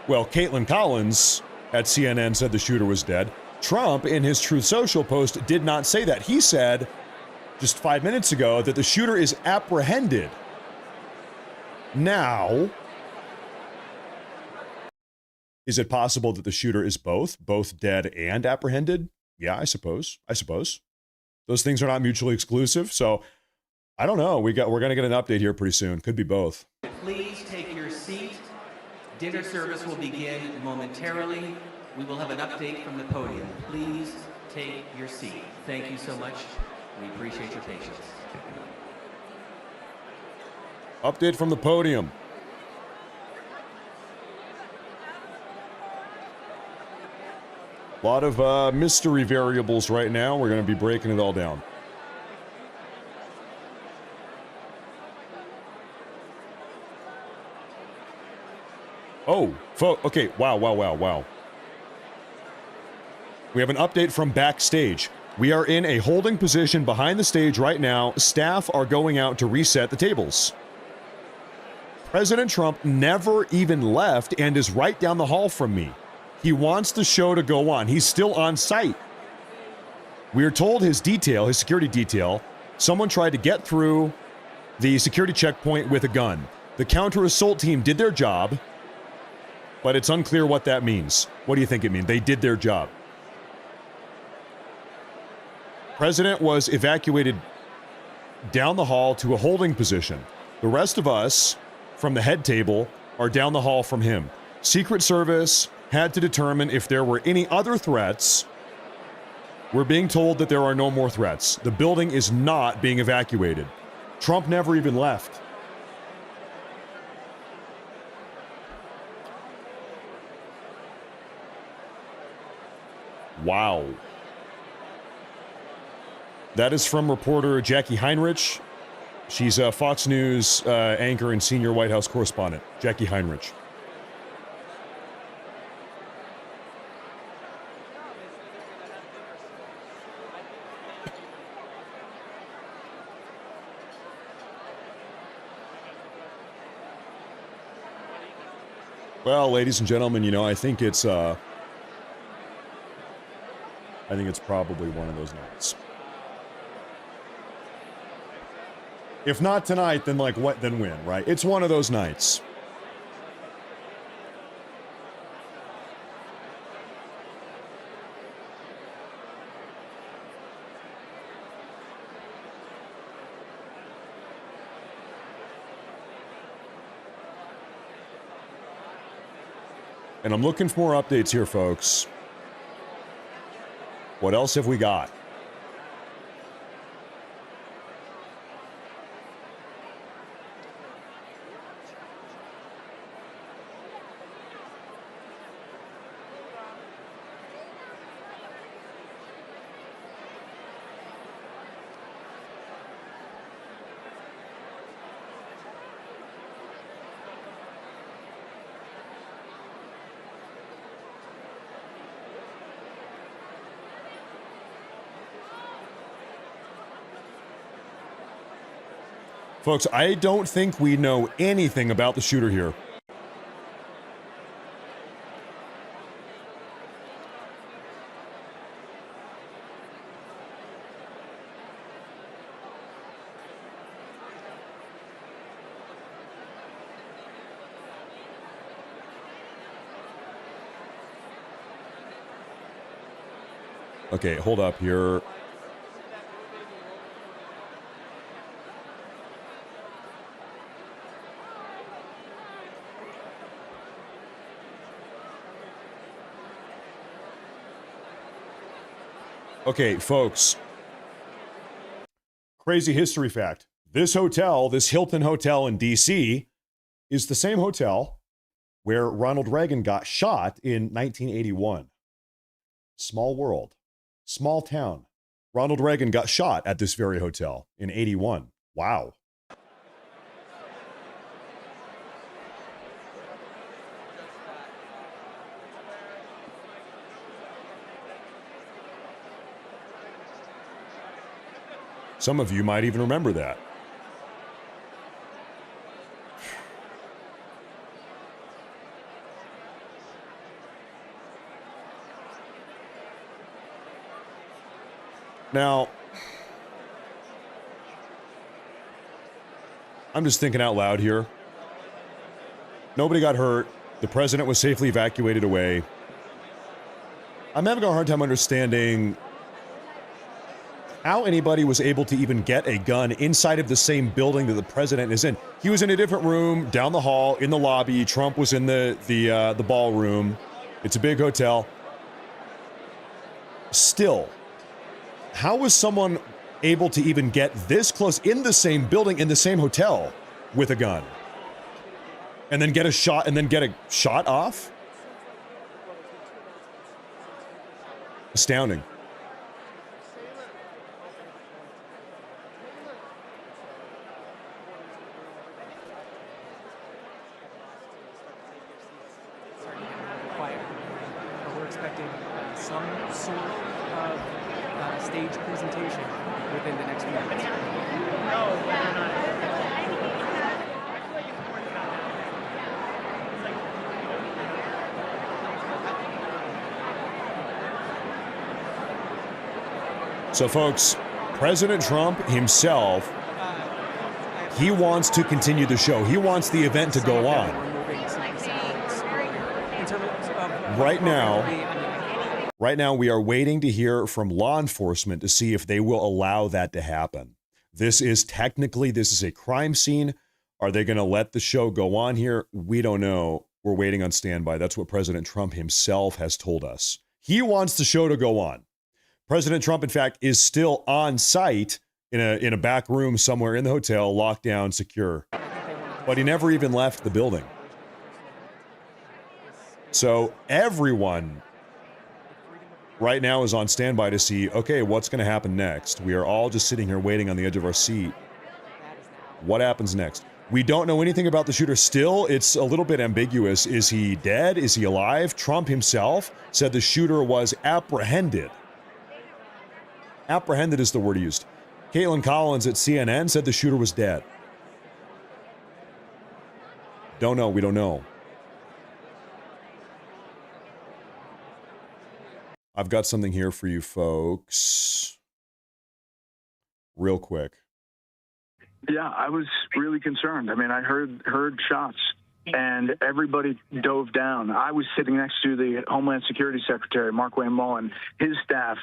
Speaker 1: Well, Caitlin Collins at CNN said the shooter was dead. Trump, in his Truth Social post, did not say that. He said just 5 minutes ago that the shooter is apprehended. Now, is it possible that the shooter is both dead and apprehended? Yeah, I suppose. Those things are not mutually exclusive, so I don't know. We're going to get an update here pretty soon. Could be both.
Speaker 2: Please take your seat. Dinner service will begin momentarily. We will have an update from the podium. Please take your seat. Thank you so much. We appreciate your patience.
Speaker 1: Update from the podium. A lot of mystery variables right now. We're going to be breaking it all down. Oh, okay. Wow. We have an update from backstage. We are in a holding position behind the stage right now. Staff are going out to reset the tables. President Trump never even left and is right down the hall from me. He wants the show to go on. He's still on site. We are told his security detail, someone tried to get through the security checkpoint with a gun. The counter-assault team did their job, but it's unclear what that means. What do you think it means? They did their job. President was evacuated down the hall to a holding position. The rest of us from the head table are down the hall from him. Secret Service had to determine if there were any other threats. We're being told that there are no more threats. The building is not being evacuated. Trump never even left. Wow. That is from reporter Jackie Heinrich. She's a Fox News anchor and senior White House correspondent. Jackie Heinrich. Well, ladies and gentlemen, I think it's probably one of those nights. If not tonight, then then when, right? It's one of those nights. And I'm looking for more updates here, folks. What else have we got? Folks, I don't think we know anything about the shooter here. Okay, hold up here. Okay, folks. Crazy history fact. This hotel, this Hilton Hotel in D.C., is the same hotel where Ronald Reagan got shot in 1981. Small world. Small town. Ronald Reagan got shot at this very hotel in 81. Wow. Some of you might even remember that. Now, I'm just thinking out loud here. Nobody got hurt. The president was safely evacuated away. I'm having a hard time understanding how anybody was able to even get a gun inside of the same building that the president is in. He was in a different room, down the hall, in the lobby. Trump was in the ballroom. It's a big hotel. Still, how was someone able to even get this close in the same building, in the same hotel, with a gun? And then get a shot off? Astounding.
Speaker 11: We're expecting some sort of stage presentation within the next few minutes.
Speaker 1: So, folks, President Trump himself, he wants to continue the show. He wants the event to go on. Right now, we are waiting to hear from law enforcement to see if they will allow that to happen. This is a crime scene. Are they going to let the show go on here? We don't know. We're waiting on standby. That's what President Trump himself has told us. He wants the show to go on. President Trump, in fact, is still on site in a back room somewhere in the hotel, locked down, secure. But he never even left the building. So everyone right now is on standby to see, okay, what's going to happen next? We are all just sitting here waiting on the edge of our seat. What happens next? We don't know anything about the shooter still. It's a little bit ambiguous. Is he dead? Is he alive? Trump himself said the shooter was apprehended. Apprehended is the word used. Caitlin Collins at CNN said the shooter was dead. Don't know. We don't know. I've got something here for you folks. Real quick.
Speaker 17: Yeah, I was really concerned. I mean, I heard shots, and everybody dove down. I was sitting next to the Homeland Security Secretary, Markwayne Mullin. His staff,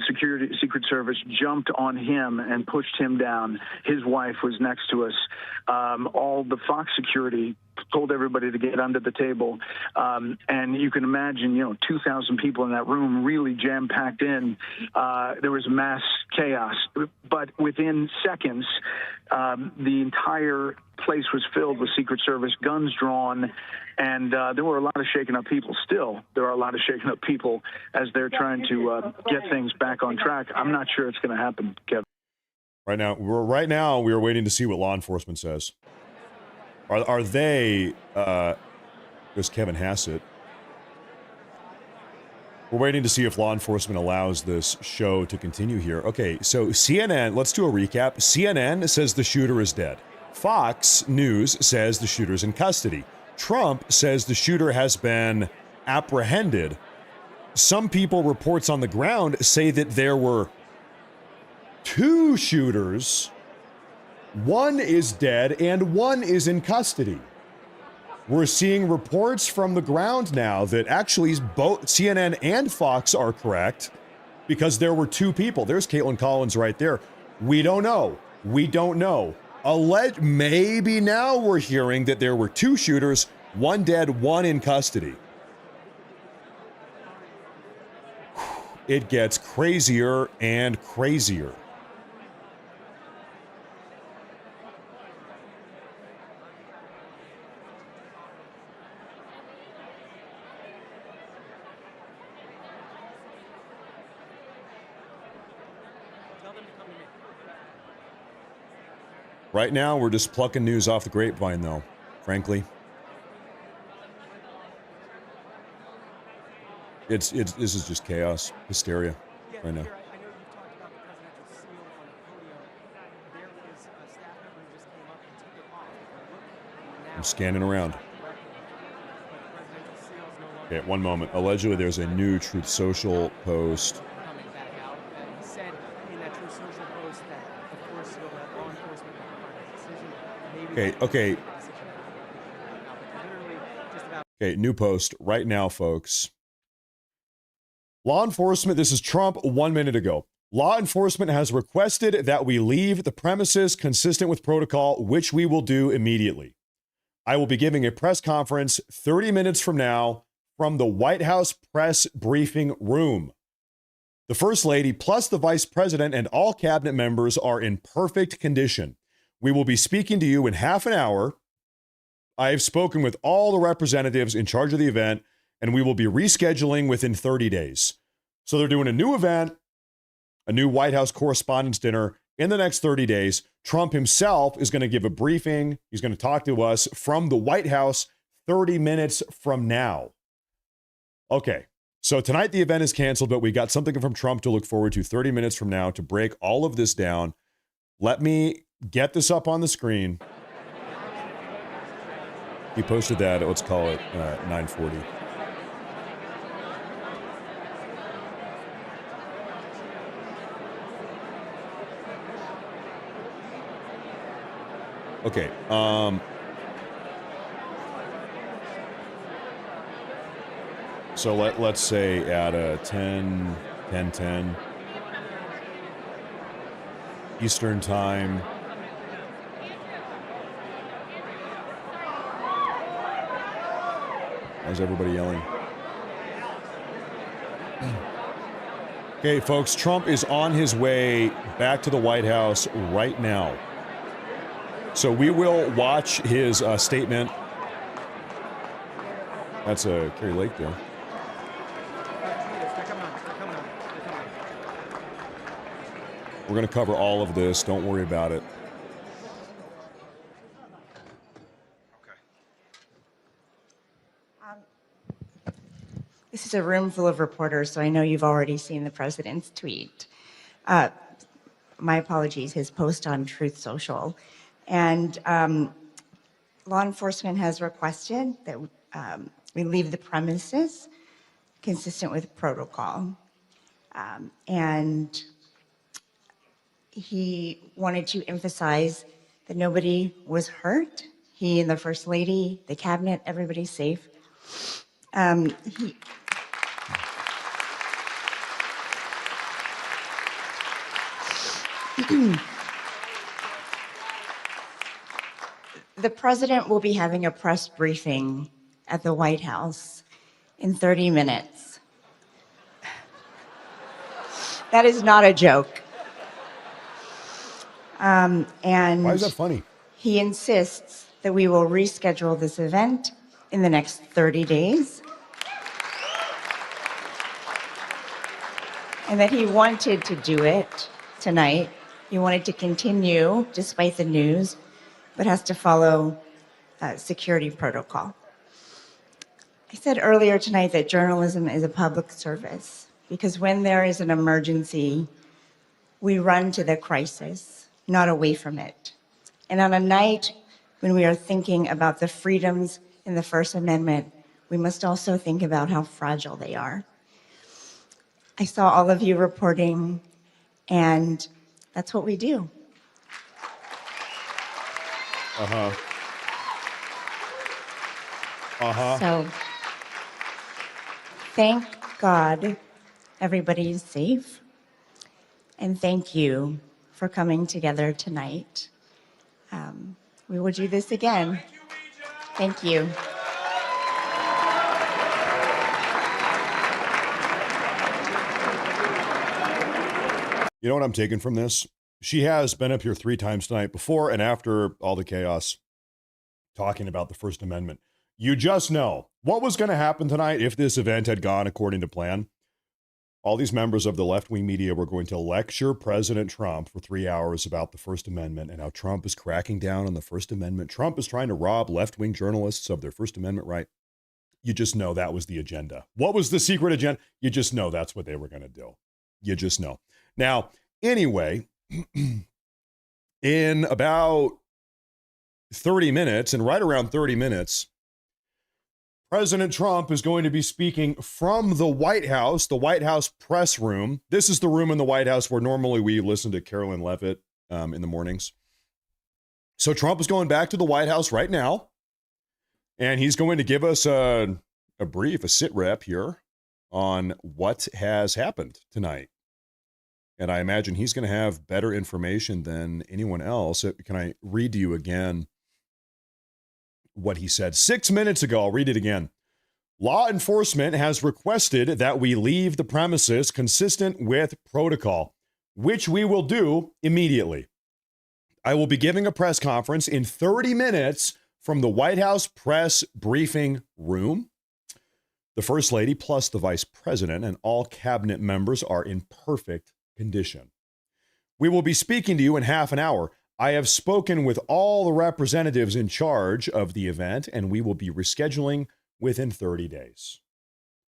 Speaker 17: Secret Service, jumped on him and pushed him down. His wife was next to us. All the Fox security told everybody to get under the table. And you can imagine, 2,000 people in that room really jam-packed in. There was mass chaos. But within seconds, the entire place was filled with Secret Service, guns drawn, and there were a lot of shaken-up people. Still, there are a lot of shaken-up people as they're trying to get things back on track. I'm not sure it's going to happen, Kevin.
Speaker 1: Right now, we are waiting to see what law enforcement says. Are they, there's Kevin Hassett. We're waiting to see if law enforcement allows this show to continue here. Okay, so CNN, let's do a recap. CNN says the shooter is dead. Fox News says the shooter's in custody. Trump says the shooter has been apprehended. Some people, reports on the ground, say that there were 2 shooters. One is dead and one is in custody. We're seeing reports from the ground now that actually both CNN and Fox are correct because there were 2 people. There's Caitlin Collins right there. We don't know. Maybe now we're hearing that there were 2 shooters, one dead, one in custody. It gets crazier and crazier. Right now, we're just plucking news off the grapevine, though, frankly. This is just chaos, hysteria right now. I'm scanning around. Okay, one moment. Allegedly, there's a new Truth Social post. Okay. Okay, new post right now, folks. Law enforcement, this is Trump 1 minute ago. Law enforcement has requested that we leave the premises consistent with protocol, which we will do immediately. I will be giving a press conference 30 minutes from now from the White House press briefing room. The First Lady plus the Vice President and all cabinet members are in perfect condition. We will be speaking to you in half an hour. I have spoken with all the representatives in charge of the event, and we will be rescheduling within 30 days. So they're doing a new event, a new White House Correspondents' dinner in the next 30 days. Trump himself is going to give a briefing. He's going to talk to us from the White House 30 minutes from now. Okay, so tonight the event is canceled, but we got something from Trump to look forward to 30 minutes from now to break all of this down. Let me get this up on the screen. He posted that, let's call it 9:40. Okay, so let's say at 10 Eastern time. How's everybody yelling? Okay, folks, Trump is on his way back to the White House right now. So we will watch his statement. That's a Kerry Lake there. We're going to cover all of this. Don't worry about it.
Speaker 4: This is a room full of reporters, so I know you've already seen the president's tweet. My apologies, his post on Truth Social. And law enforcement has requested that we leave the premises consistent with protocol. And he wanted to emphasize that nobody was hurt. He and the First Lady, the cabinet, everybody's safe. The president will be having a press briefing at the White House in 30 minutes. That is not a joke. And
Speaker 1: why is that funny?
Speaker 4: He insists that we will reschedule this event in the next 30 days. And that he wanted to do it tonight. He wanted to continue despite the news, but has to follow security protocol. I said earlier tonight that journalism is a public service because when there is an emergency, we run to the crisis, not away from it. And on a night when we are thinking about the freedoms in the First Amendment, we must also think about how fragile they are. I saw all of you reporting, and that's what we do. So, thank God everybody is safe. And thank you for coming together tonight. We will do this again. Thank you.
Speaker 1: You know what I'm taking from this? She has been up here 3 times tonight, before and after all the chaos, talking about the First Amendment. You just know what was going to happen tonight if this event had gone according to plan. all these members of the left-wing media were going to lecture President Trump for 3 hours about the First Amendment and how Trump is cracking down on the First Amendment. Trump is trying to rob left-wing journalists of their First Amendment right. You just know that was the agenda. What was the secret agenda? You just know that's what they were going to do. You just know. Now, anyway, in about 30 minutes, and right around 30 minutes, President Trump is going to be speaking from the White House press room. This is the room in the White House where normally we listen to Carolyn Levitt in the mornings. So Trump is going back to the White House right now, and he's going to give us a brief, a sit rep here on what has happened tonight. And I imagine he's going to have better information than anyone else. Can I read to you again what he said 6 minutes ago? I'll read it again. Law enforcement has requested that we leave the premises consistent with protocol, which we will do immediately. I will be giving a press conference in 30 minutes from the White House press briefing room. The First Lady plus the Vice President and all cabinet members are in perfect condition. We will be speaking to you in half an hour. I have spoken with all the representatives in charge of the event, and we will be rescheduling within 30 days.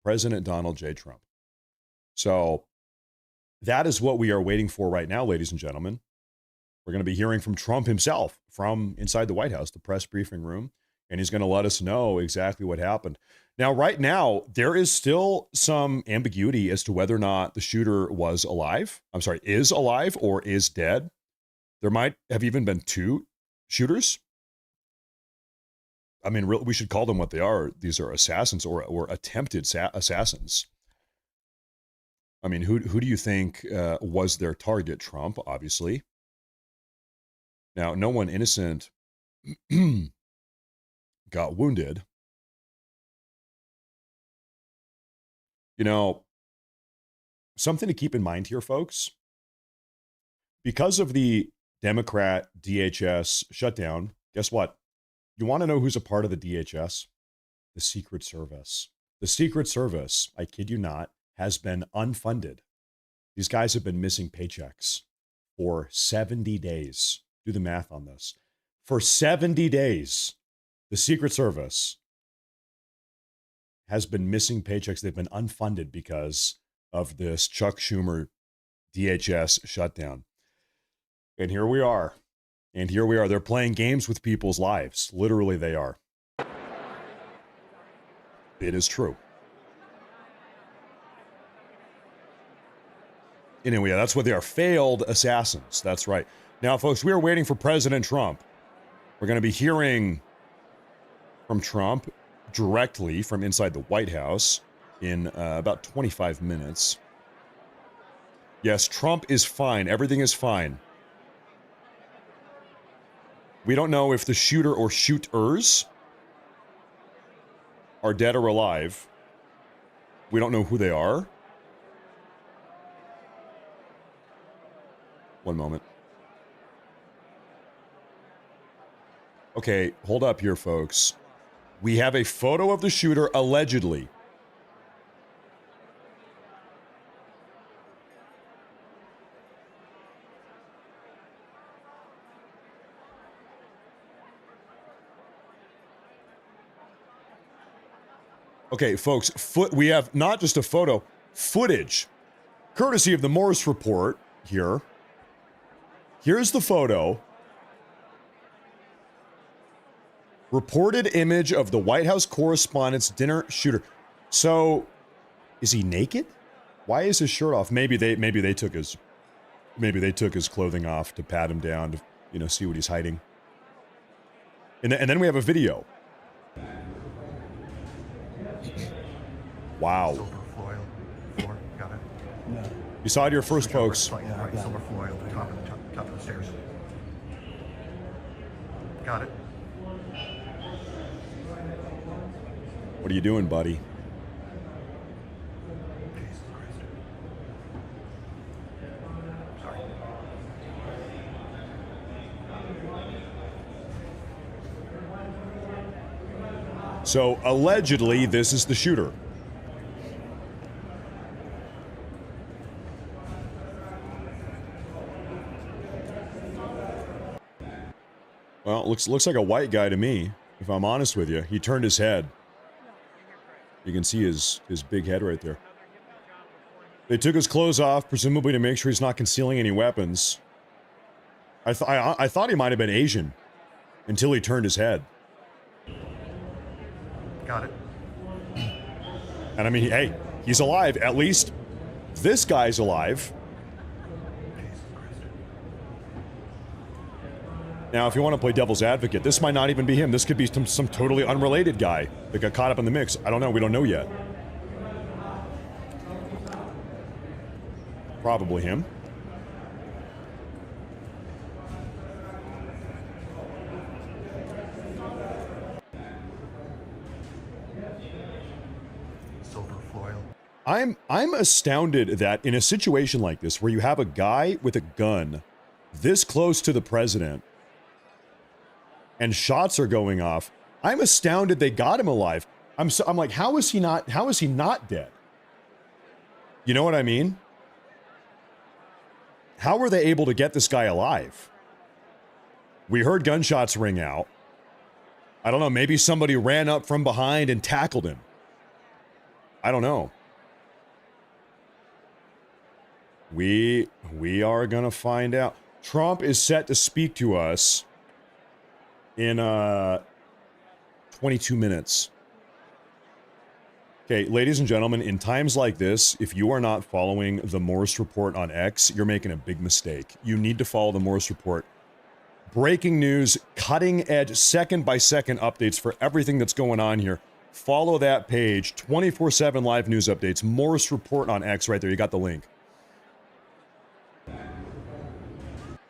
Speaker 1: President Donald J. Trump. So that is what we are waiting for right now, ladies and gentlemen. We're going to be hearing from Trump himself from inside the White House, the press briefing room, and he's going to let us know exactly what happened. Now, right now, there is still some ambiguity as to whether or not the shooter is alive or is dead. There might have even been two shooters. I mean, we should call them what they are. These are assassins or attempted assassins. I mean, who do you think was their target? Trump, obviously. Now, no one innocent got wounded. You know, something to keep in mind here, folks. Because of the Democrat DHS shutdown, guess what? You want to know who's a part of the DHS? The Secret Service. The Secret Service, I kid you not, has been unfunded. These guys have been missing paychecks for 70 days. Do the math on this. For 70 days, the Secret Service has been missing paychecks. They've been unfunded because of this Chuck Schumer DHS shutdown. And here we are. They're playing games with people's lives. Literally, they are. It is true. Anyway, that's what they are. Failed assassins. That's right. Now, folks, we are waiting for President Trump. We're going to be hearing from Trump directly from inside the White House in about 25 minutes. Yes, Trump is fine. Everything is fine. We don't know if the shooter or shooters are dead or alive. We don't know who they are. One moment. Okay, hold up here, folks. We have a photo of the shooter, allegedly. Okay, folks, we have not just a photo, footage, courtesy of the Morris Report here. Here's the photo. Reported image of the White House Correspondents' dinner shooter. So, is he naked? Why is his shirt off? Maybe they took his clothing off to pat him down to see what he's hiding. And then we have a video. Wow.
Speaker 18: Silver foil floor, got it? No.
Speaker 1: You saw it here first, folks.
Speaker 18: Silver foil, top of the stairs. Got it.
Speaker 1: What are you doing, buddy?
Speaker 18: Jesus Christ. Sorry.
Speaker 1: So, allegedly, this is the shooter. Well, it looks like a white guy to me, if I'm honest with you. He turned his head. You can see his big head right there. They took his clothes off, presumably to make sure he's not concealing any weapons. I thought he might have been Asian until he turned his head.
Speaker 18: Got it.
Speaker 1: And I mean, hey, he's alive. At least this guy's alive. Now, if you want to play devil's advocate, this might not even be him. This could be some totally unrelated guy that got caught up in the mix. I don't know. We don't know yet. Probably him.
Speaker 18: Silver foil.
Speaker 1: I'm astounded that in a situation like this, where you have a guy with a gun this close to the president, and shots are going off, I'm astounded they got him alive. I'm like, how is he not dead? You know what I mean? How were they able to get this guy alive? We heard gunshots ring out. I don't know, maybe somebody ran up from behind and tackled him. I don't know. We are gonna find out. Trump is set to speak to us in 22 minutes. Okay, ladies and gentlemen, in times like this, if you are not following the Morris Report on X, you're making a big mistake. You need to follow the Morris Report. Breaking news, cutting edge, second by second updates for everything that's going on here. Follow that page, 24/7 live news updates, Morris Report on X right there. You got the link.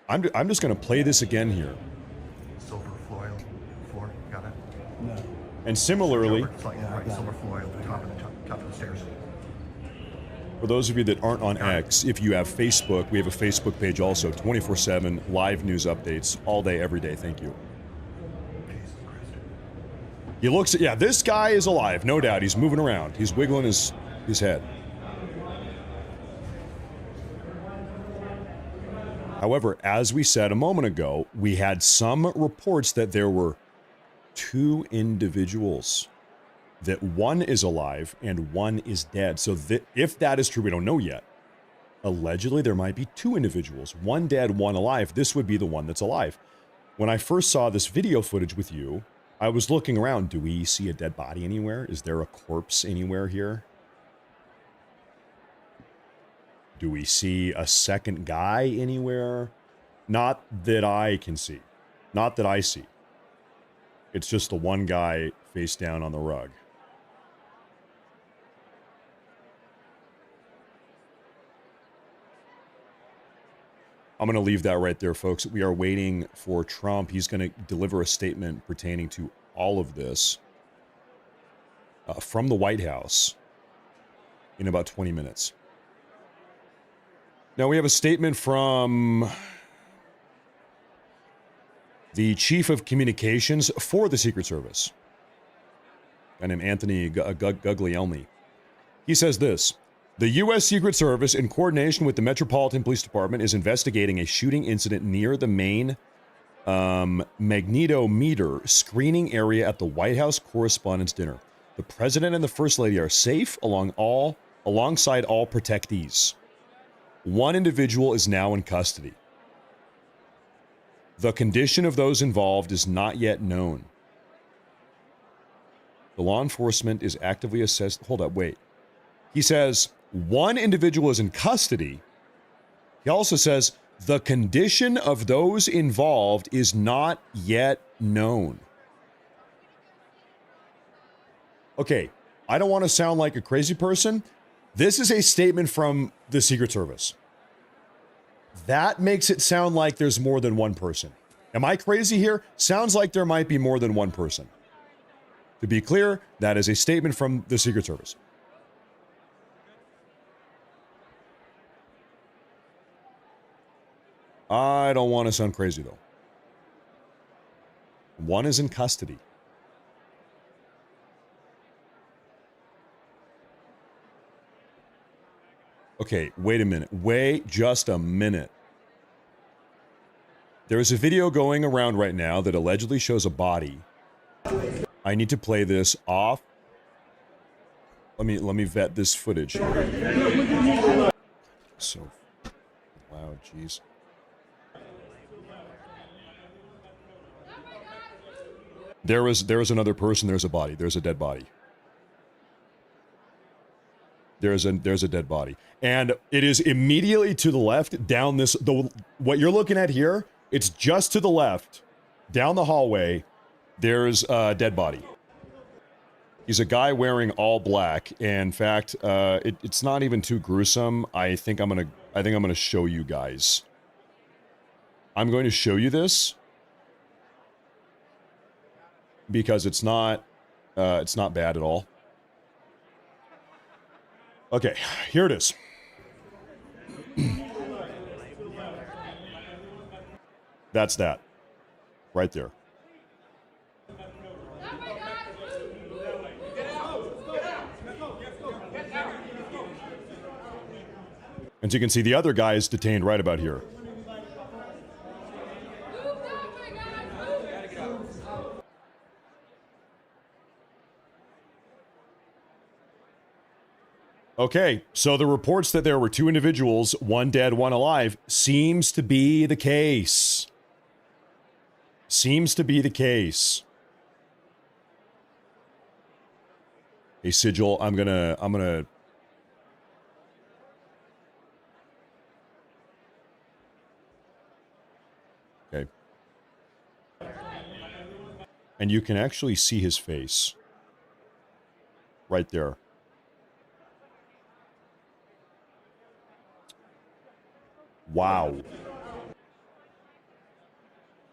Speaker 1: I'm just going to play this again here.
Speaker 18: Silver foil. 4. Got it.
Speaker 5: No.
Speaker 1: And similarly,
Speaker 18: It's like right, silver foil, top of the stairs.
Speaker 1: for those of you that aren't on X, if you have Facebook, we have a Facebook page also, 24/7 live news updates all day, every day. Thank you. He looks at, yeah, this guy is alive, no doubt. He's moving around. He's wiggling his head. However, as we said a moment ago, we had some reports that there were 2 individuals, that one is alive and one is dead. So if that is true, we don't know yet. Allegedly, there might be 2 individuals, one dead, one alive. This would be the one that's alive. When I first saw this video footage with you, I was looking around. Do we see a dead body anywhere? Is there a corpse anywhere here? Do we see a second guy anywhere? Not that I can see. Not that I see. It's just the one guy face down on the rug. I'm going to leave that right there, folks. We are waiting for Trump. He's going to deliver a statement pertaining to all of this from the White House in about 20 minutes. Now, we have a statement from the Chief of Communications for the Secret Service, a guy named Anthony Guglielmi. He says this: the U.S. Secret Service, in coordination with the Metropolitan Police Department, is investigating a shooting incident near the main magnetometer screening area at the White House Correspondents' Dinner. The President and the First Lady are safe alongside all protectees. One individual is now in custody. The condition of those involved is not yet known. The law enforcement is actively assessed. Hold up, wait. He says one individual is in custody. He also says the condition of those involved is not yet known. Okay, I don't want to sound like a crazy person. This is a statement from the Secret Service. That makes it sound like there's more than one person. Am I crazy here? Sounds like there might be more than one person. To be clear, that is a statement from the Secret Service. I don't want to sound crazy, though. One is in custody. Okay, wait a minute. Wait just a minute. There is a video going around right now that allegedly shows a body. I need to play this off. Let me vet this footage. So loud, jeez. There was another person. There's a body. There's a dead body. There's a dead body, and it is immediately to the left down this. What you're looking at here, it's just to the left, down the hallway. There's a dead body. He's a guy wearing all black. And in fact, it's not even too gruesome. I think I'm gonna show you guys. I'm going to show you this because it's not bad at all. Okay, here it is. That's that. Right there. And you can see the other guy is detained right about here. Okay, so the reports that there were 2 individuals, one dead, one alive, seems to be the case. Seems to be the case. A sigil, I'm gonna... Okay. And you can actually see his face. Right there. Wow.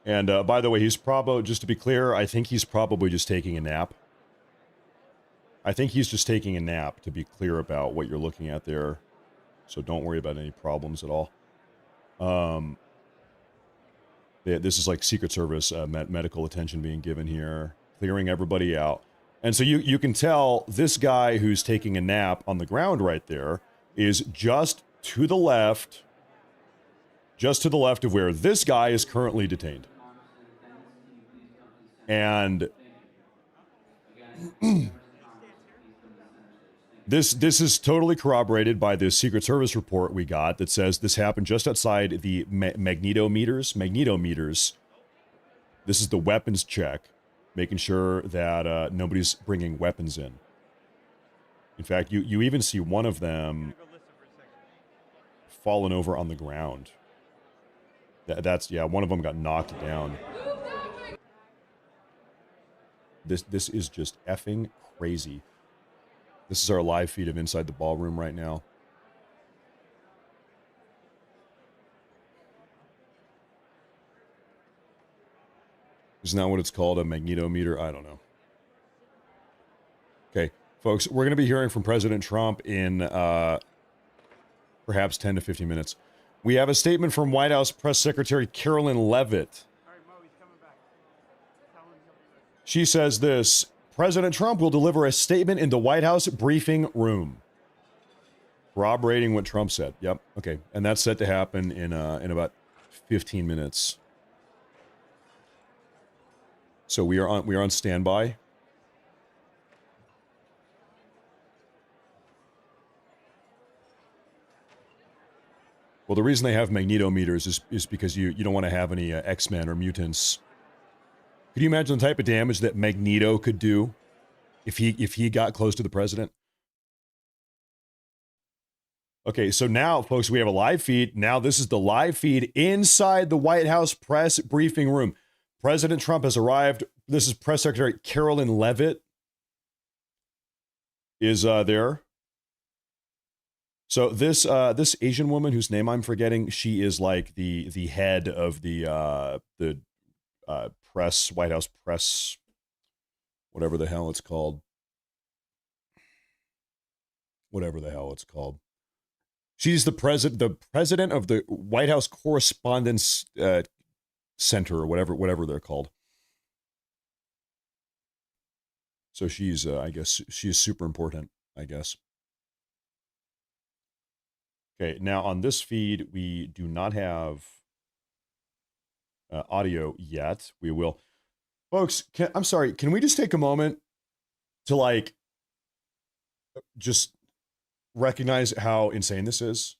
Speaker 1: And by the way, he's probably, just to be clear, I think he's probably just taking a nap. I think he's just taking a nap, to be clear about what you're looking at there. So don't worry about any problems at all. This is like Secret Service medical attention being given here, clearing everybody out. And so you can tell this guy who's taking a nap on the ground right there is just to the left of where this guy is currently detained. And this is totally corroborated by this Secret Service report we got that says this happened just outside the magnetometers. Magnetometers. This is the weapons check, making sure that nobody's bringing weapons in. In fact, you even see one of them fallen over on the ground. That's one of them got knocked down. This is just effing crazy. This is our live feed of Inside the Ballroom right now. Isn't that what it's called? A magnetometer? I don't know. Okay, folks, we're going to be hearing from President Trump in perhaps 10 to 15 minutes. We have a statement from White House Press Secretary Carolyn Leavitt. She says this: President Trump will deliver a statement in the White House briefing room, corroborating what Trump said. Yep. Okay. And that's set to happen in about 15 minutes. So we are on standby. Well, the reason they have magnetometers is because you don't want to have any X-Men or mutants. Could you imagine the type of damage that Magneto could do if he got close to the president? Okay, so now, folks, we have a live feed. Now this is the live feed inside the White House press briefing room. President Trump has arrived. This is Press Secretary Carolyn Leavitt is there. So this Asian woman whose name I'm forgetting, she is like the head of the press, White House press, whatever the hell it's called. Whatever the hell it's called. She's the president of the White House Correspondents Center, or whatever they're called. So she's, I guess, she's super important, I guess. Okay, now on this feed, we do not have audio yet. We will. Folks, I'm sorry. Can we just take a moment to like just recognize how insane this is?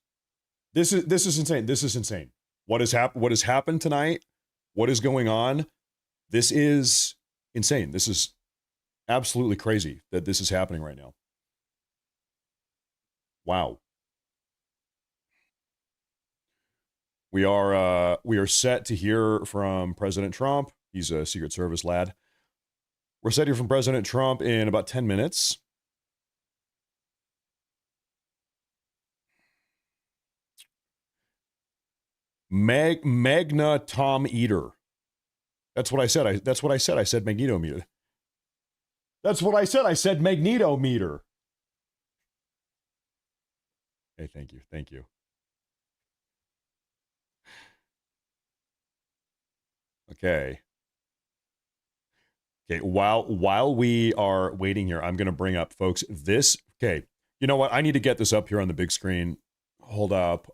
Speaker 1: This is insane. This is insane. What has happened tonight? What is going on? This is insane. This is absolutely crazy that this is happening right now. Wow. We are set to hear from President Trump. He's a Secret Service lad. We're set to hear from President Trump in about 10 minutes. Magna Tom Eater. That's what I said. That's what I said. I said magnetometer. That's what I said. I said magnetometer. Hey, thank you. Thank you. Okay. Okay, while we are waiting here, I'm going to bring up, folks, this. Okay, you know what? I need to get this up here on the big screen. Hold up.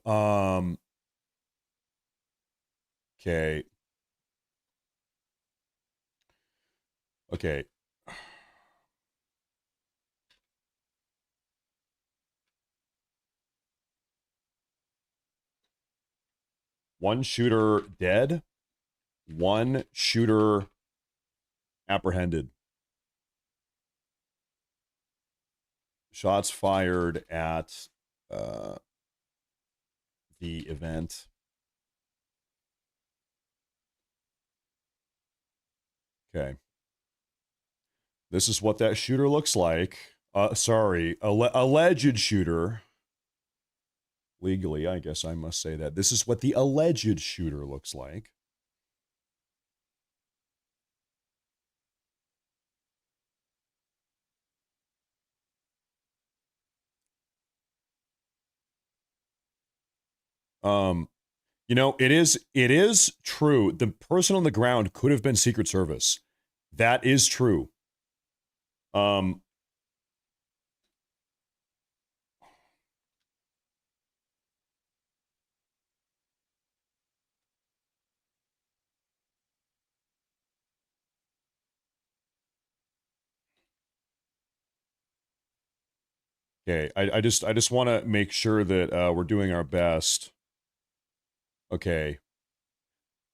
Speaker 1: Okay. Okay. One shooter dead. One shooter apprehended. Shots fired at the event. Okay. This is what that shooter looks like. Sorry, alleged shooter. Legally, I guess I must say that. This is what the alleged shooter looks like. You know, it is true. The person on the ground could have been Secret Service. That is true. Okay, I just want to make sure that we're doing our best. Okay.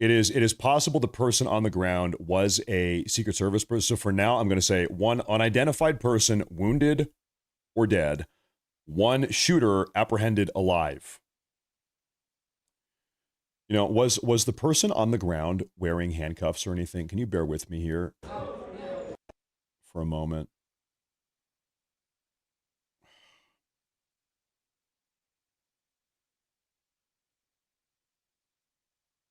Speaker 1: It is possible the person on the ground was a Secret Service person. So for now, I'm going to say one unidentified person wounded or dead, one shooter apprehended alive. You know, was the person on the ground wearing handcuffs or anything? Can you bear with me here for a moment?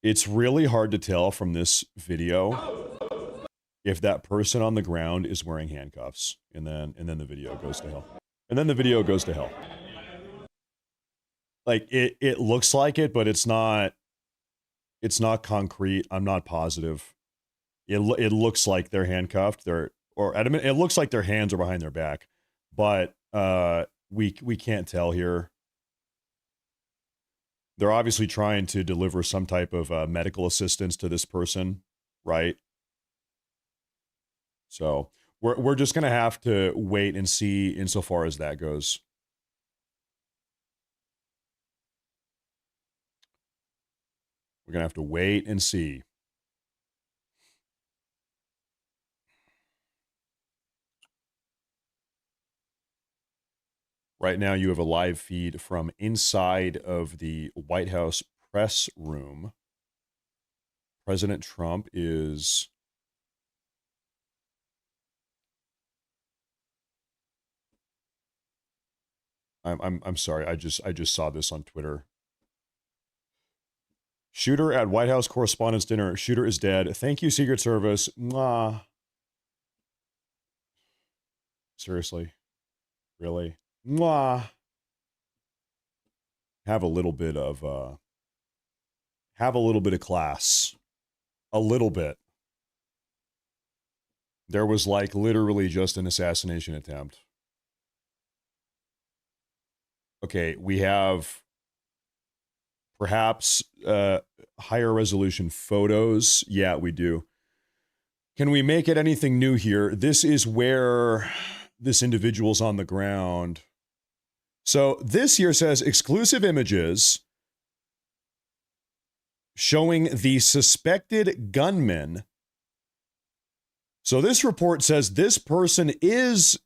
Speaker 1: It's really hard to tell from this video if that person on the ground is wearing handcuffs, and then the video goes to hell. And then the video goes to hell. Like it looks like it, but it's not concrete. I'm not positive. It looks like they're handcuffed. It looks like their hands are behind their back, but we can't tell here. They're obviously trying to deliver some type of medical assistance to this person, right? So we're just gonna have to wait and see insofar as that goes. We're gonna have to wait and see. Right now, you have a live feed from inside of the White House press room. President Trump is I'm sorry. I just saw this on Twitter. Shooter at White House Correspondents' dinner. Shooter is dead. Thank you, Secret Service. Mwah. Seriously, really? Mwah. Have a little bit of class. A little bit. There was like literally just an assassination attempt. Okay, we have Perhaps higher resolution photos. Yeah, we do. Can we make it anything new here? This is where this individual's on the ground. So this here says exclusive images showing the suspected gunman. So this report says this person is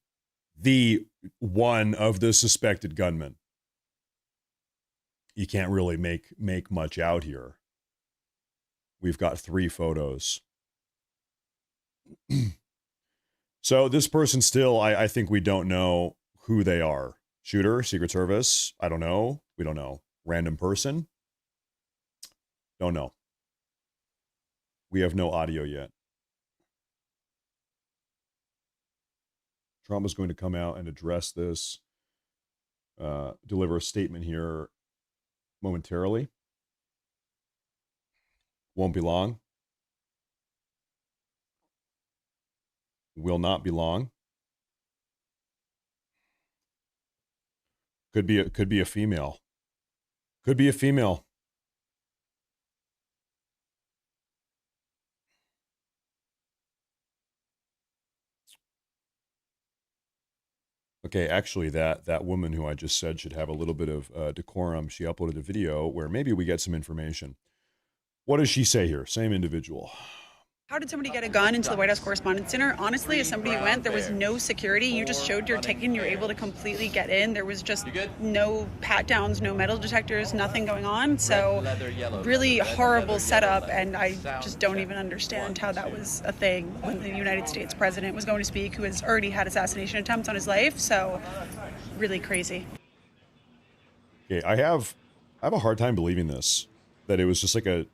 Speaker 1: the one of the suspected gunmen. You can't really make much out here. We've got 3 photos. So this person still, I think we don't know who they are. Shooter, Secret Service, I don't know. We don't know. Random person? Don't know. We have no audio yet. Trump is going to come out and address this, deliver a statement here momentarily. Won't be long. Will not be long. Could be a female. Could be a female. Okay, actually, that woman who I just said should have a little bit of decorum. She uploaded a video where maybe we get some information. What does she say here? Same individual.
Speaker 14: How did somebody get a gun into the White House Correspondents' Dinner? Honestly, as somebody who went, there was no security. You just showed your ticket and you were able to completely get in. There was just no pat-downs, no metal detectors, nothing going on. So really horrible setup, and I just don't even understand how that was a thing when the United States president was going to speak, who has already had assassination attempts on his life. So really crazy.
Speaker 1: Okay, I have a hard time believing this, that it was just like that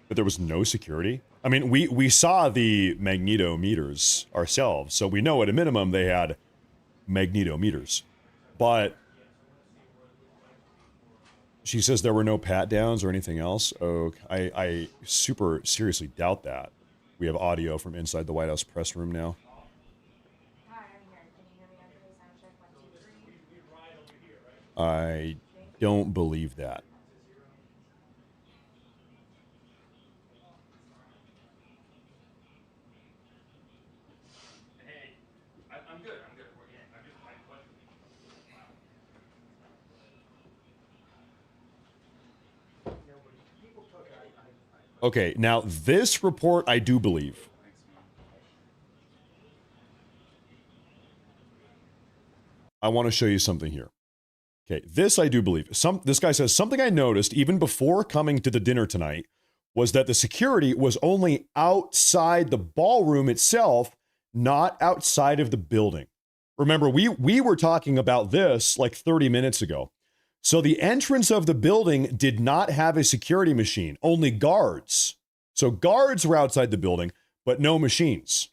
Speaker 1: there was no security. I mean, we saw the magnetometers ourselves, so we know at a minimum they had magnetometers. But she says there were no pat-downs or anything else. Oh, I super seriously doubt that. We have audio from inside the White House press room now. I don't believe that. Okay, now this report I do believe. I want to show you something here. Okay, this I do believe. This guy says, something I noticed even before coming to the dinner tonight was that the security was only outside the ballroom itself, not outside of the building. Remember, we were talking about this like 30 minutes ago. So the entrance of the building did not have a security machine, only guards. So guards were outside the building, but no machines.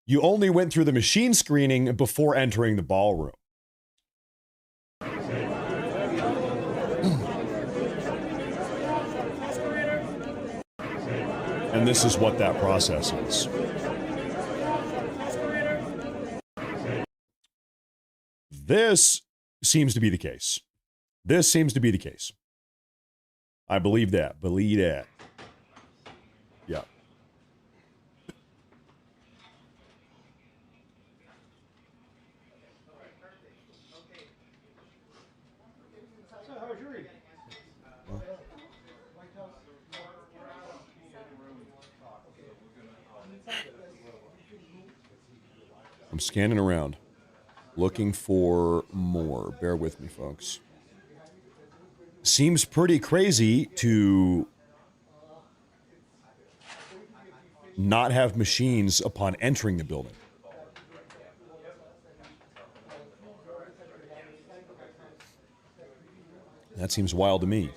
Speaker 1: You only went through the machine screening before entering the ballroom. And this is what that process is. This seems to be the case. This seems to be the case. I believe that. Believe that. Yeah. I'm scanning around, looking for more. Bear with me, folks. Seems pretty crazy to not have machines upon entering the building. That seems wild to me.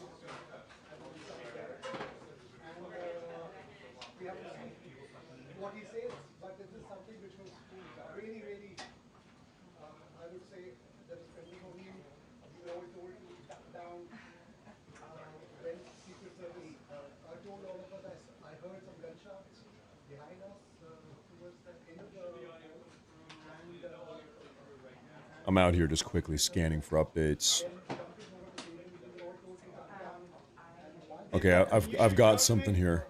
Speaker 1: I'm out here just quickly scanning for updates. Okay, I've got something here.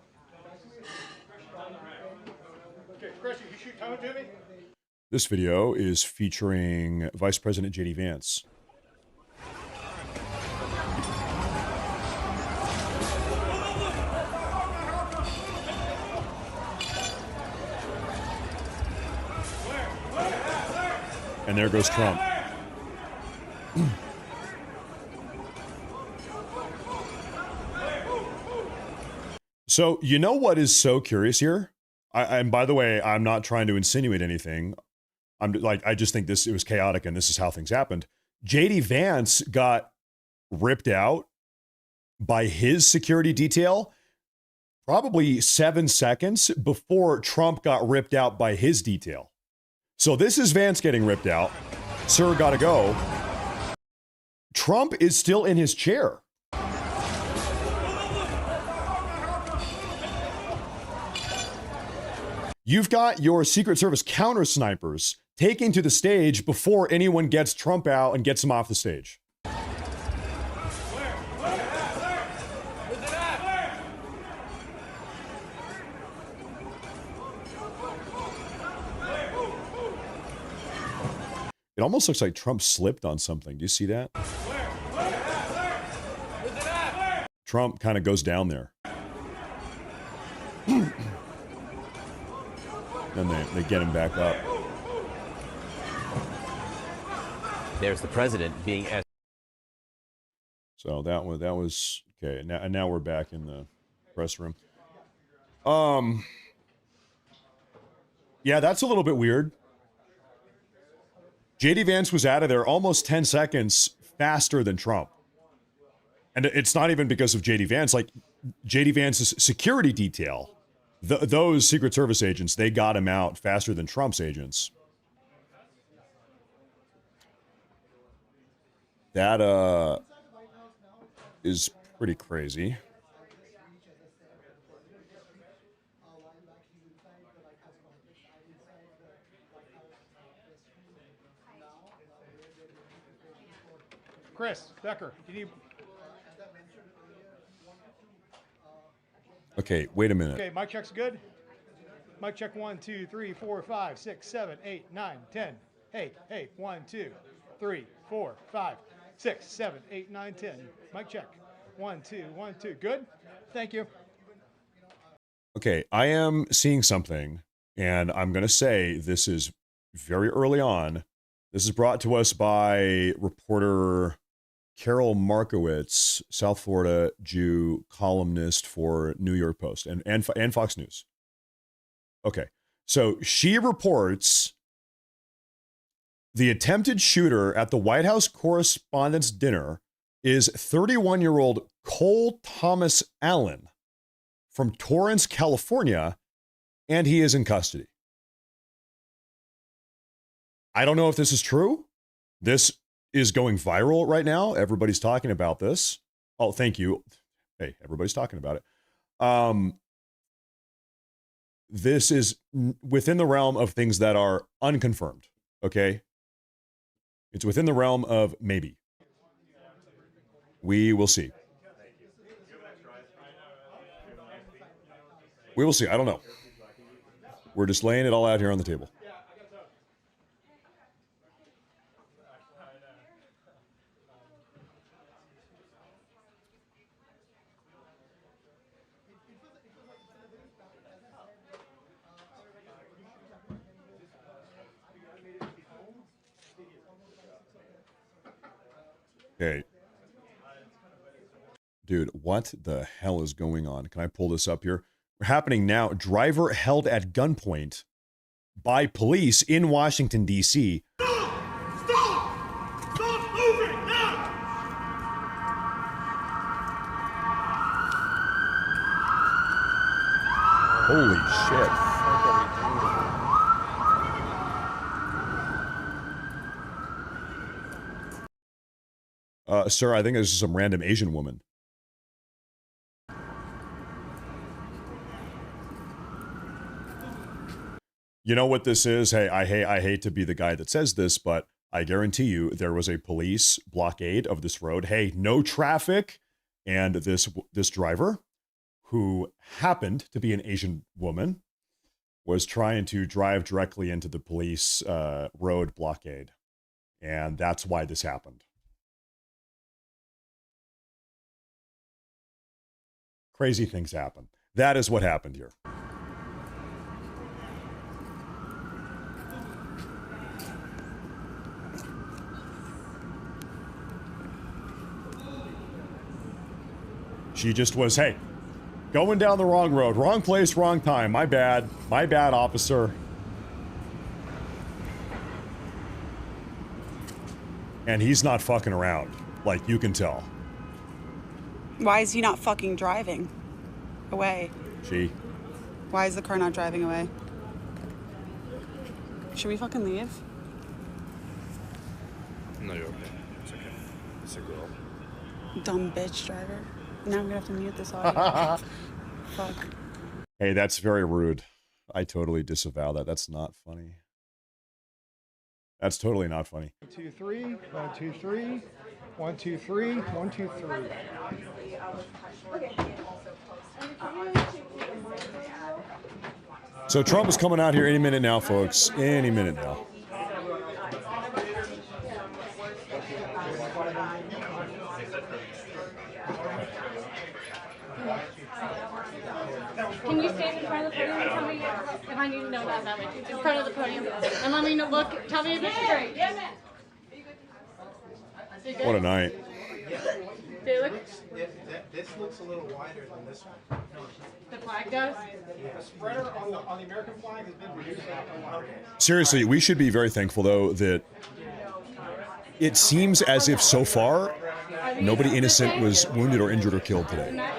Speaker 1: This video is featuring Vice President J.D. Vance. And there goes Trump. So, you know what is so curious here? And by the way, I'm not trying to insinuate anything. I just think it was chaotic and this is how things happened. J.D. Vance got ripped out by his security detail probably 7 seconds before Trump got ripped out by his detail. So this is Vance getting ripped out. Sir, gotta go. Trump is still in his chair. You've got your Secret Service counter snipers taking to the stage before anyone gets Trump out and gets him off the stage. It almost looks like Trump slipped on something. Do you see that? Trump kind of goes down there. Then they get him back up.
Speaker 19: There's the president being asked.
Speaker 1: So that was okay. Now we're back in the press room. Yeah, that's a little bit weird. J.D. Vance was out of there almost 10 seconds faster than Trump. And it's not even because of J.D. Vance. Like, J.D. Vance's security detail, those Secret Service agents, they got him out faster than Trump's agents. That is pretty crazy.
Speaker 20: Chris Becker, can you?
Speaker 1: Okay, wait a minute.
Speaker 20: Okay, mic check's good. Mic check 1, 2, 3, 4, 5, 6, 7, 8, 9, 10. Hey, 1, 2, 3, 4, 5, 6, 7, 8, 9, 10. Mic check. 1, 2, 1, 2. Good. Thank you.
Speaker 1: Okay, I am seeing something, and I'm going to say this is very early on. This is brought to us by reporter Carol Markowitz, South Florida Jew columnist for New York Post and Fox News. Okay, so she reports the attempted shooter at the White House Correspondents' dinner is 31-year-old Cole Thomas Allen from Torrance, California, and he is in custody. I don't know if this is true. This is going viral right now. Everybody's talking about this. Oh, thank you. Hey, everybody's talking about it. This is within the realm of things that are unconfirmed, okay? It's within the realm of maybe. We will see. We will see. I don't know. We're just laying it all out here on the table. Okay. Dude, what the hell is going on? Can I pull this up here? Happening now. Driver held at gunpoint by police in Washington, D.C.
Speaker 12: Stop moving now!
Speaker 1: Holy shit. Sir, I think this is some random Asian woman. You know what this is? Hey, I hate to be the guy that says this, but I guarantee you there was a police blockade of this road. Hey, no traffic. And this driver, who happened to be an Asian woman, was trying to drive directly into the police road blockade. And that's why this happened. Crazy things happen. That is what happened here. She just was, hey, going down the wrong road, wrong place, wrong time. My bad, officer. And he's not fucking around, like you can tell.
Speaker 14: Why is he not fucking driving away? Why is the car not driving away? Should we fucking leave?
Speaker 21: No, you're okay. It's okay. It's a girl.
Speaker 14: Dumb bitch driver. Now I'm gonna have to mute this audio. Fuck.
Speaker 1: Hey, that's very rude. I totally disavow that. That's not funny. That's totally not funny.
Speaker 20: 1, 2, 3. 1, 2, 3. 1, 2, 3. 1, 2, 3.
Speaker 1: So Trump is coming out here any minute now, folks. Any minute now.
Speaker 22: Can you stand in front of the podium and tell me if I need to know that way? In front of the podium. And let me know, look, tell me if it's straight. Yeah, man.
Speaker 1: What a night.
Speaker 22: They look,
Speaker 18: This looks a little wider than this one.
Speaker 22: the flag does?
Speaker 20: The spreader on the American flag has been reduced.
Speaker 1: Seriously, we should be very thankful, though, that it seems as if so far nobody innocent was wounded or injured or killed today.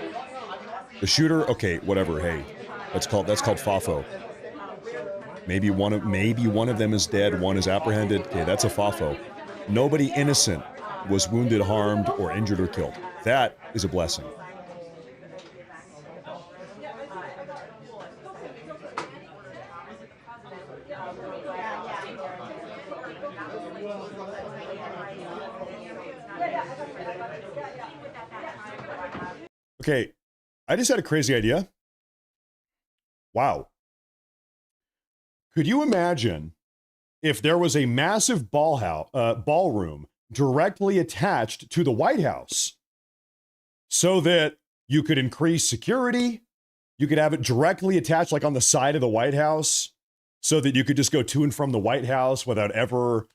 Speaker 1: The shooter, okay, whatever. Hey, that's called FAFO. Maybe one of them is dead, one is apprehended. Okay, that's a FAFO. Nobody innocent was wounded, harmed, or injured or killed. That is a blessing. Okay, I just had a crazy idea. Wow. Could you imagine if there was a massive ballroom directly attached to the White House so that you could increase security? You could have it directly attached, like on the side of the White House, so that you could just go to and from the White House without ever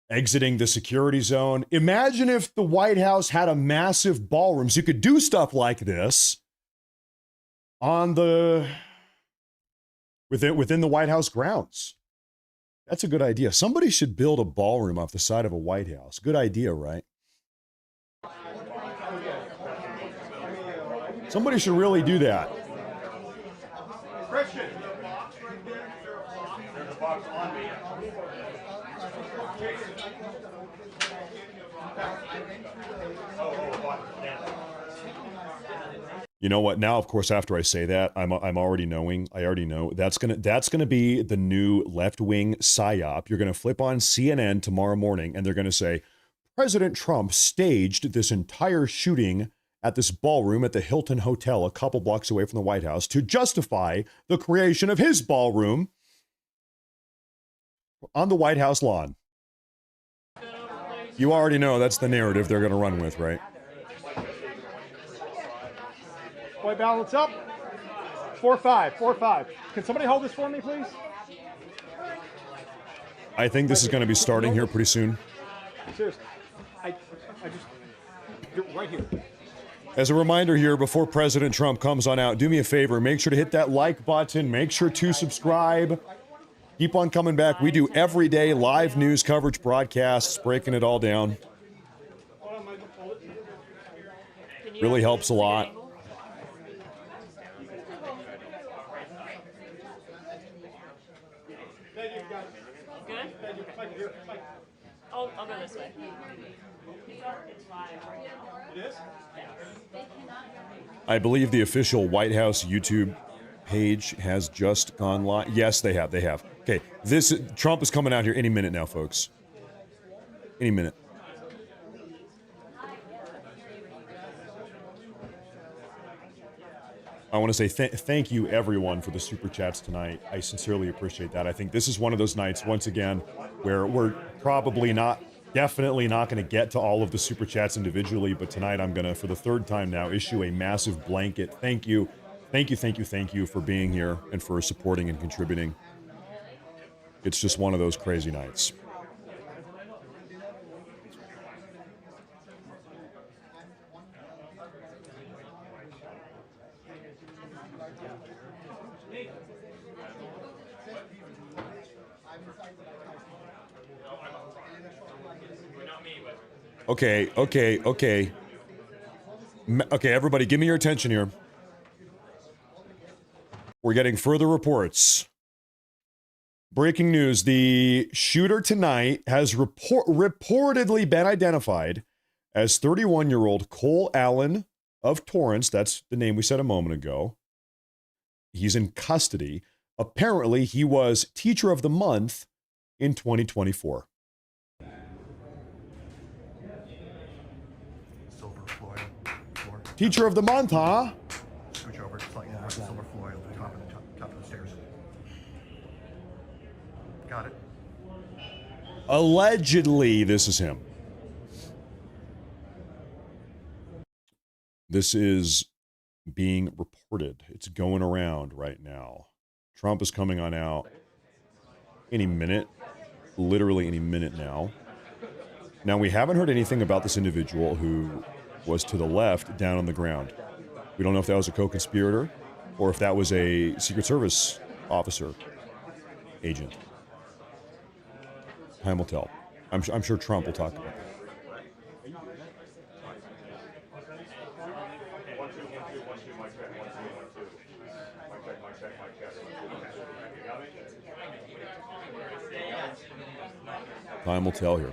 Speaker 1: exiting the security zone. Imagine if the White House had a massive ballroom so you could do stuff like this on within the White House grounds. That's a good idea. Somebody should build a ballroom off the side of a White House. Good idea, right? Somebody should really do that.
Speaker 20: Christian.
Speaker 1: You know what? Now, of course, after I say that, I'm already knowing. I already know that's gonna be the new left-wing psyop. You're gonna flip on CNN tomorrow morning, and they're gonna say President Trump staged this entire shooting at this ballroom at the Hilton Hotel, a couple blocks away from the White House, to justify the creation of his ballroom on the White House lawn. You already know that's the narrative they're gonna run with, right?
Speaker 20: Boy, balance up. 4-5, 4-5. Can somebody hold this for me, please?
Speaker 1: I think this is going to be starting here pretty soon.
Speaker 20: Seriously. You're right here.
Speaker 1: As a reminder here, before President Trump comes on out, do me a favor. Make sure to hit that like button. Make sure to subscribe. Keep on coming back. We do everyday live news coverage broadcasts, breaking it all down. Really helps a lot.
Speaker 22: I'll go this way.
Speaker 20: It is?
Speaker 1: I believe the official White House YouTube page has just gone live. Yes, they have. They have. Okay, Trump is coming out here any minute now, folks. Any minute. I want to say thank you, everyone, for the super chats tonight. I sincerely appreciate that. I think this is one of those nights, once again, where we're definitely not going to get to all of the super chats individually, but tonight I'm going to, for the third time now, issue a massive blanket. Thank you for being here and for supporting and contributing. It's just one of those crazy nights. Okay, everybody, give me your attention here. We're getting further reports. Breaking news, the shooter tonight has reportedly been identified as 31-year-old Cole Allen of Torrance. That's the name we said a moment ago. He's in custody. Apparently, he was Teacher of the Month in 2024. Teacher of the Month, huh?
Speaker 3: Switch over. It's like silver foil at the top of the stairs. Got it.
Speaker 1: Allegedly, this is him. This is being reported. It's going around right now. Trump is coming on out any minute, literally any minute now. Now, we haven't heard anything about this individual who was to the left down on the ground. We don't know if that was a co-conspirator or if that was a Secret Service officer, agent. Time will tell. I'm sure Trump will talk about that. Time will tell here.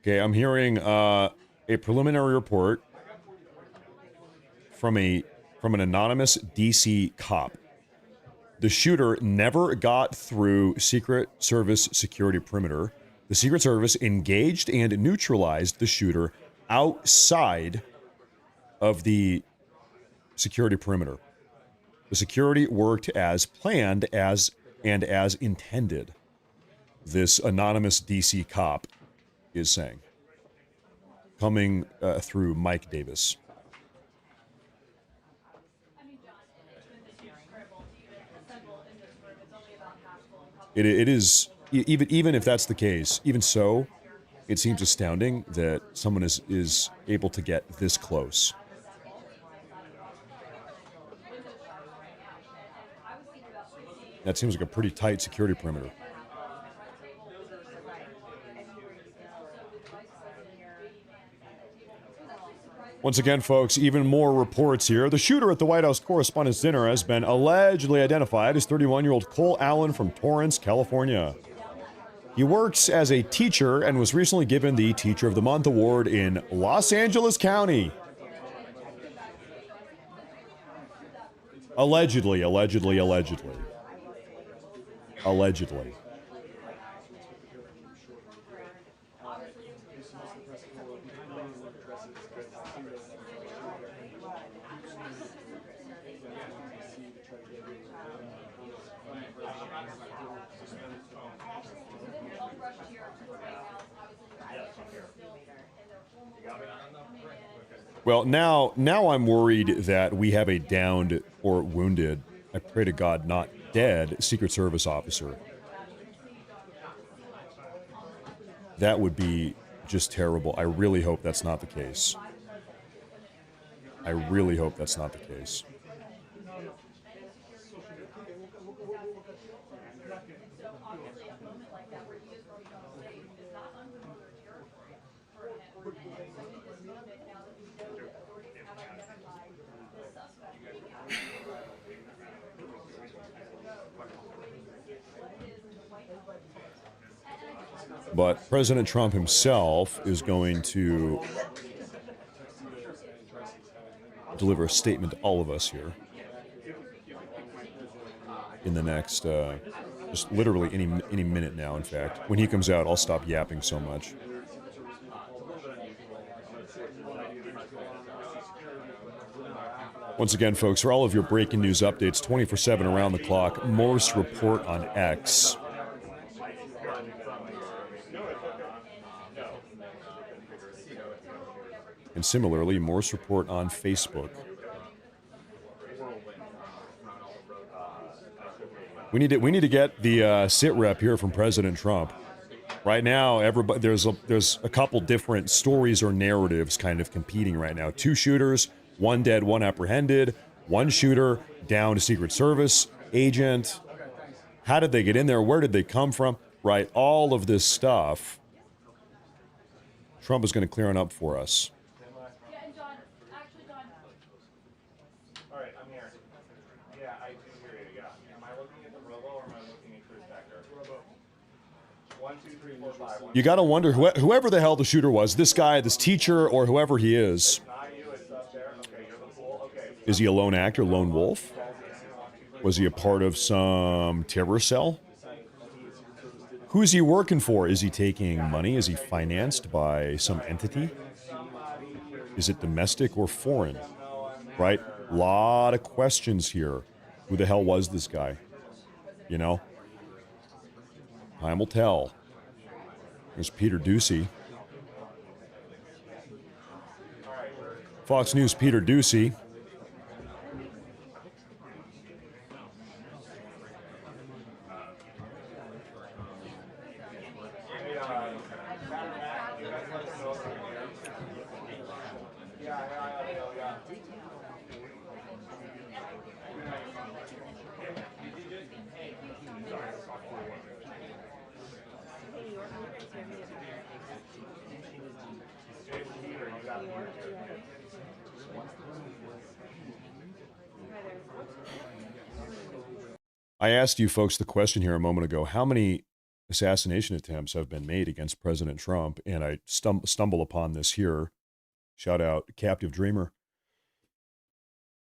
Speaker 1: Okay, I'm hearing a preliminary report from an anonymous DC cop. The shooter never got through Secret Service security perimeter. The Secret Service engaged and neutralized the shooter outside of the security perimeter. The security worked as planned as intended. This anonymous DC cop is saying, coming through Mike Davis. It is, even if that's the case, even so, it seems astounding that someone is able to get this close. That seems like a pretty tight security perimeter. Once again, folks, even more reports here. The shooter at the White House Correspondents' Dinner has been allegedly identified as 31-year-old Cole Allen from Torrance, California. He works as a teacher and was recently given the Teacher of the Month award in Los Angeles County. Allegedly. Well, now I'm worried that we have a downed or wounded, I pray to God not dead, Secret Service officer. That would be just terrible. I really hope that's not the case. But President Trump himself is going to deliver a statement to all of us here in the next Just literally any minute now, in fact. When he comes out, I'll stop yapping so much. Once again, folks, for all of your breaking news updates 24/7 around the clock, Morse Report on X. And similarly, Morse Report on Facebook. We need to get the sit rep here from President Trump. Right now, everybody there's a couple different stories or narratives kind of competing right now. 2 shooters, 1 dead, 1 apprehended, 1 shooter down, a Secret Service agent. How did they get in there? Where did they come from? Right, all of this stuff. Trump is going to clear it up for us. You got to wonder, whoever the hell the shooter was, this guy, this teacher, or whoever he is he a lone actor, lone wolf? Was he a part of some terror cell? Who's he working for? Is he taking money? Is he financed by some entity? Is it domestic or foreign? Right? A lot of questions here. Who the hell was this guy? You know? Time will tell. There's Peter Doocy. Fox News Peter Doocy. I asked you folks the question here a moment ago, how many assassination attempts have been made against President Trump? And I stumble upon this here. Shout out Captive Dreamer.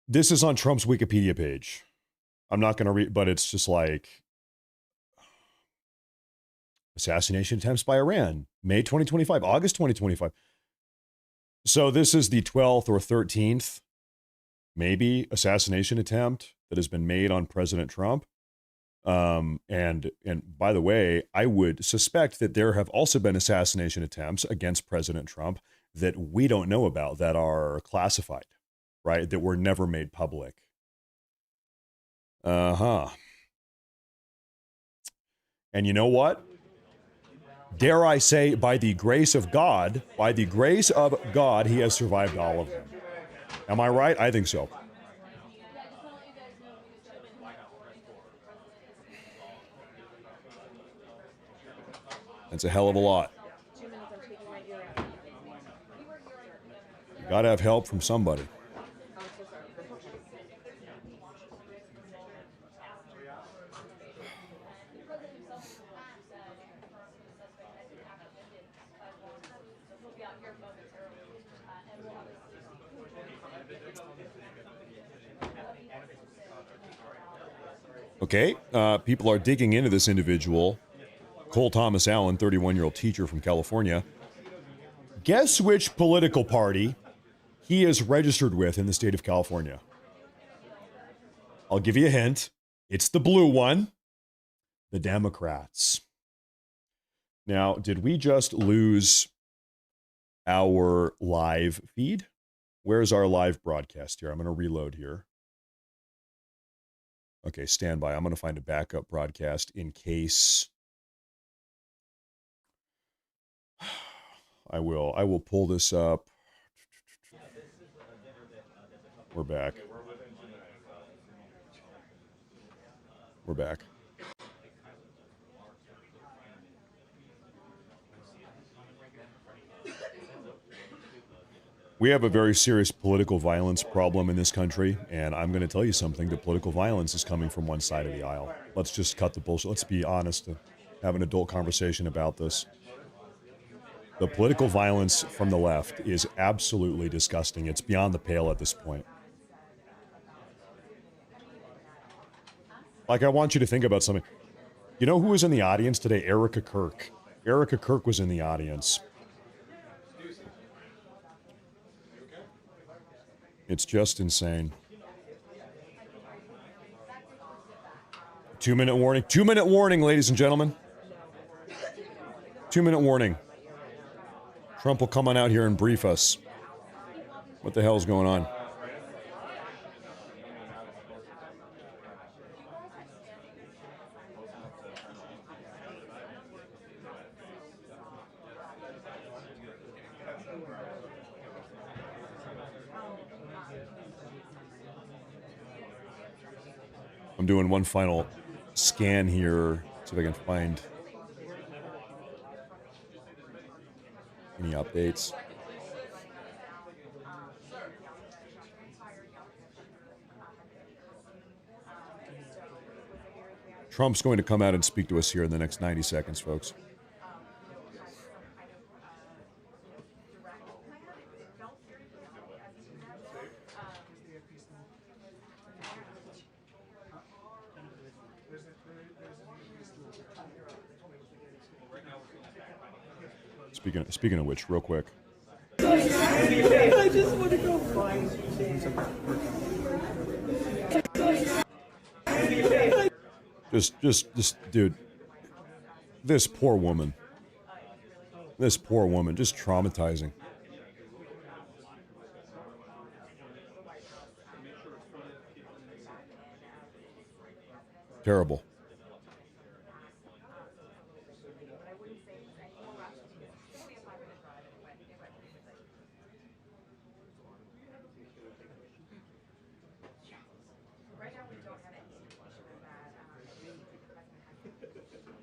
Speaker 1: This is on Trump's Wikipedia page. I'm not going to read, but it's just like assassination attempts by Iran, May 2025, August 2025. So this is the 12th or 13th, maybe, assassination attempt that has been made on President Trump. And by the way, I would suspect that there have also been assassination attempts against President Trump that we don't know about, that are classified, right? That were never made public. And you know what? Dare I say, by the grace of God, he has survived all of them. Am I right? I think so. That's a hell of a lot. You gotta have help from somebody. Okay, people are digging into this individual. Cole Thomas Allen, 31-year-old teacher from California. Guess which political party he is registered with in the state of California? I'll give you a hint. It's the blue one, the Democrats. Now, did we just lose our live feed? Where's our live broadcast here? I'm going to reload here. Okay, stand by. I'm going to find a backup broadcast in case... I will pull this up. We're back. We're back. We have a very serious political violence problem in this country, and I'm going to tell you something. The political violence is coming from one side of the aisle. Let's just cut the bullshit. Let's be honest and have an adult conversation about this. The political violence from the left is absolutely disgusting. It's beyond the pale at this point. Like, I want you to think about something. You know who was in the audience today? Erica Kirk. Erica Kirk was in the audience. It's just insane. 2-minute warning. 2-minute warning, ladies and gentlemen. 2-minute warning. Trump will come on out here and brief us. What the hell is going on? I'm doing one final scan here, see if I can find any updates. Trump's going to come out and speak to us here in the next 90 seconds, folks. Speaking of which, real quick.
Speaker 12: I just want to go find.
Speaker 1: Just, dude. This poor woman. Just traumatizing. Terrible.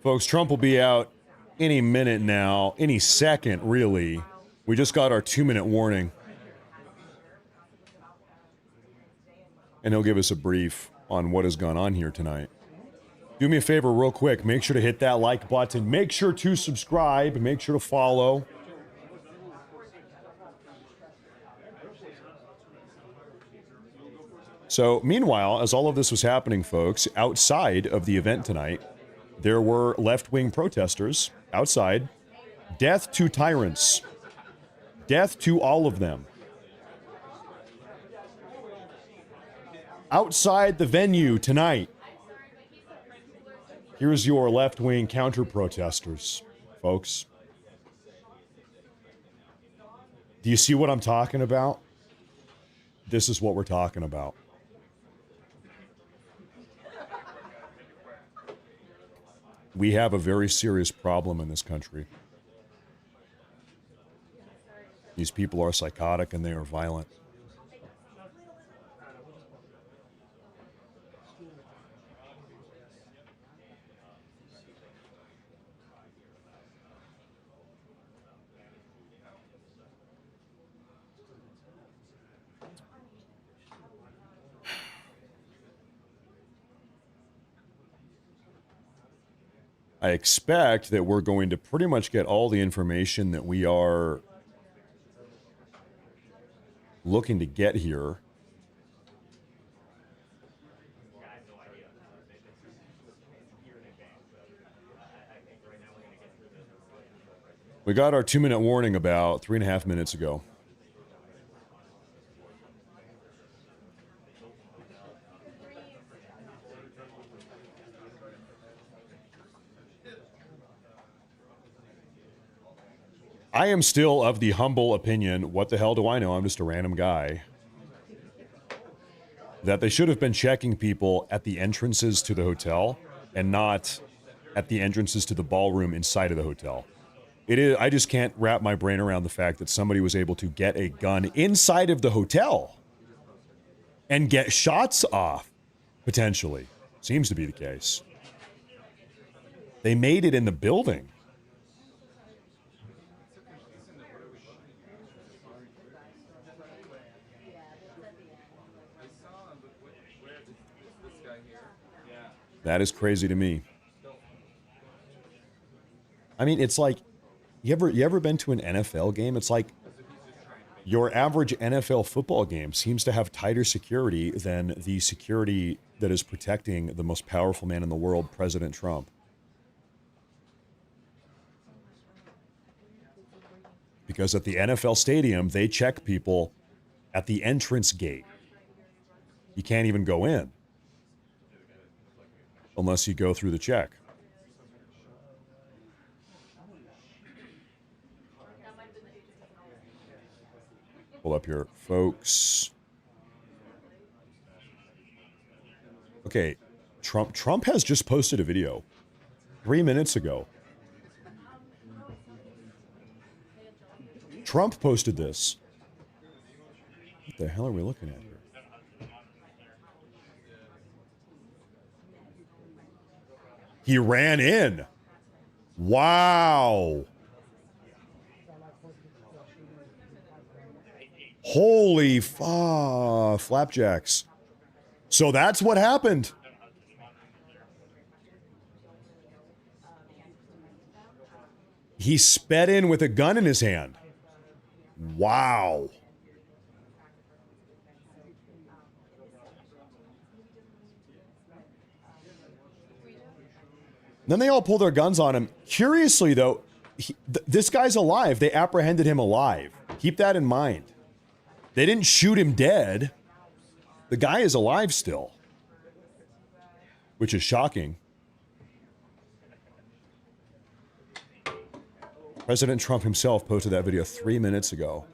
Speaker 1: Folks, Trump will be out any minute now, any second, really. We just got our 2-minute warning. And he'll give us a brief on what has gone on here tonight. Do me a favor real quick. Make sure to hit that like button. Make sure to subscribe. Make sure to follow. So, meanwhile, as all of this was happening, folks, outside of the event tonight, there were left-wing protesters outside. Death to tyrants. Death to all of them. Outside the venue tonight. Here's your left-wing counter-protesters, folks. Do you see what I'm talking about? This is what we're talking about. We have a very serious problem in this country. These people are psychotic and they are violent. I expect that we're going to pretty much get all the information that we are looking to get here. We got our 2-minute warning about 3.5 minutes ago. I am still of the humble opinion, what the hell do I know? I'm just a random guy. That they should have been checking people at the entrances to the hotel and not at the entrances to the ballroom inside of the hotel. It is, I just can't wrap my brain around the fact that somebody was able to get a gun inside of the hotel and get shots off, potentially. Seems to be the case. They made it in the building. That is crazy to me. I mean, it's like, you ever been to an NFL game? It's like your average NFL football game seems to have tighter security than the security that is protecting the most powerful man in the world, President Trump. Because at the NFL stadium, they check people at the entrance gate. You can't even go in unless you go through the check. Pull up here, folks. Okay, Trump has just posted a video 3 minutes ago. Trump posted this. What the hell are we looking at here? He ran in. Wow. Holy flapjacks. So that's what happened. He sped in with a gun in his hand. Wow. Then they all pull their guns on him. Curiously, though, this guy's alive. They apprehended him alive. Keep that in mind. They didn't shoot him dead. The guy is alive still, which is shocking. President Trump himself posted that video 3 minutes ago.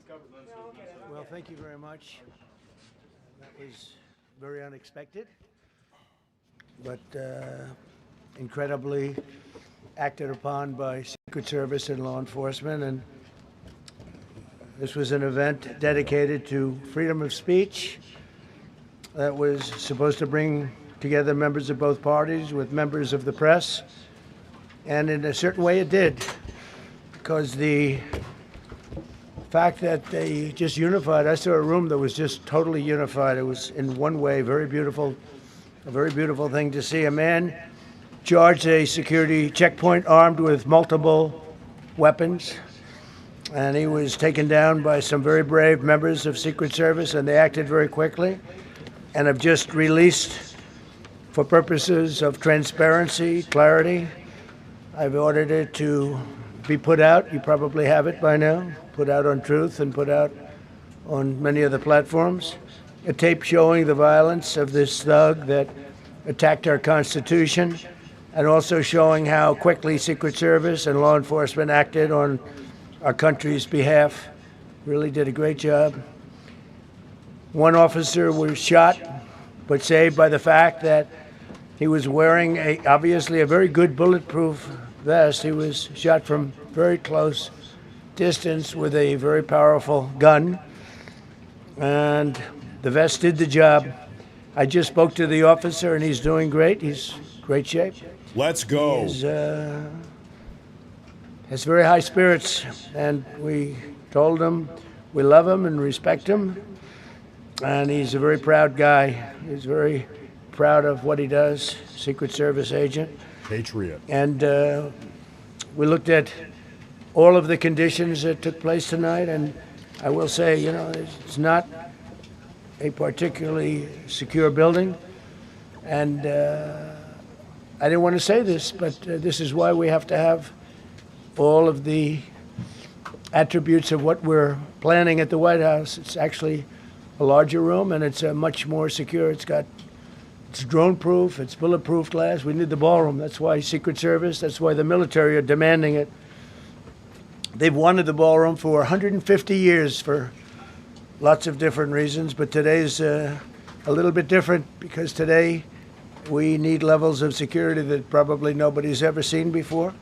Speaker 6: Well, thank you very much. That was very unexpected, but incredibly acted upon by Secret Service and law enforcement. And this was an event dedicated to freedom of speech that was supposed to bring together members of both parties with members of the press. And in a certain way it did, because the fact that they just unified, I saw a room that was just totally unified. It was in one way very beautiful, a very beautiful thing to see. A man charged a security checkpoint armed with multiple weapons, and he was taken down by some very brave members of Secret Service, and they acted very quickly and have just released, for purposes of transparency, clarity, I've ordered it to be put out. You probably have it by now, put out on Truth and put out on many of the platforms. A tape showing the violence of this thug that attacked our Constitution, and also showing how quickly Secret Service and law enforcement acted on our country's behalf. Really did a great job. One officer was shot, but saved by the fact that he was wearing obviously a very good bulletproof vest. He was shot from very close distance with a very powerful gun, and the vest did the job. I just spoke to the officer, and he's doing great. He's in great shape.
Speaker 1: Let's go.
Speaker 6: He has very high spirits, and we told him we love him and respect him, and he's a very proud guy. He's very proud of what he does, Secret Service agent.
Speaker 1: Patriot.
Speaker 6: And we looked at all of the conditions that took place tonight, and I will say, you know, it's not a particularly secure building, and I didn't want to say this, but this is why we have to have all of the attributes of what we're planning at the White House. It's actually a larger room, and it's much more secure. It's drone-proof, it's bulletproof glass. We need the ballroom. That's why Secret Service, that's why the military are demanding it. They've wanted the ballroom for 150 years for lots of different reasons, but today's a little bit different, because today we need levels of security that probably nobody's ever seen before.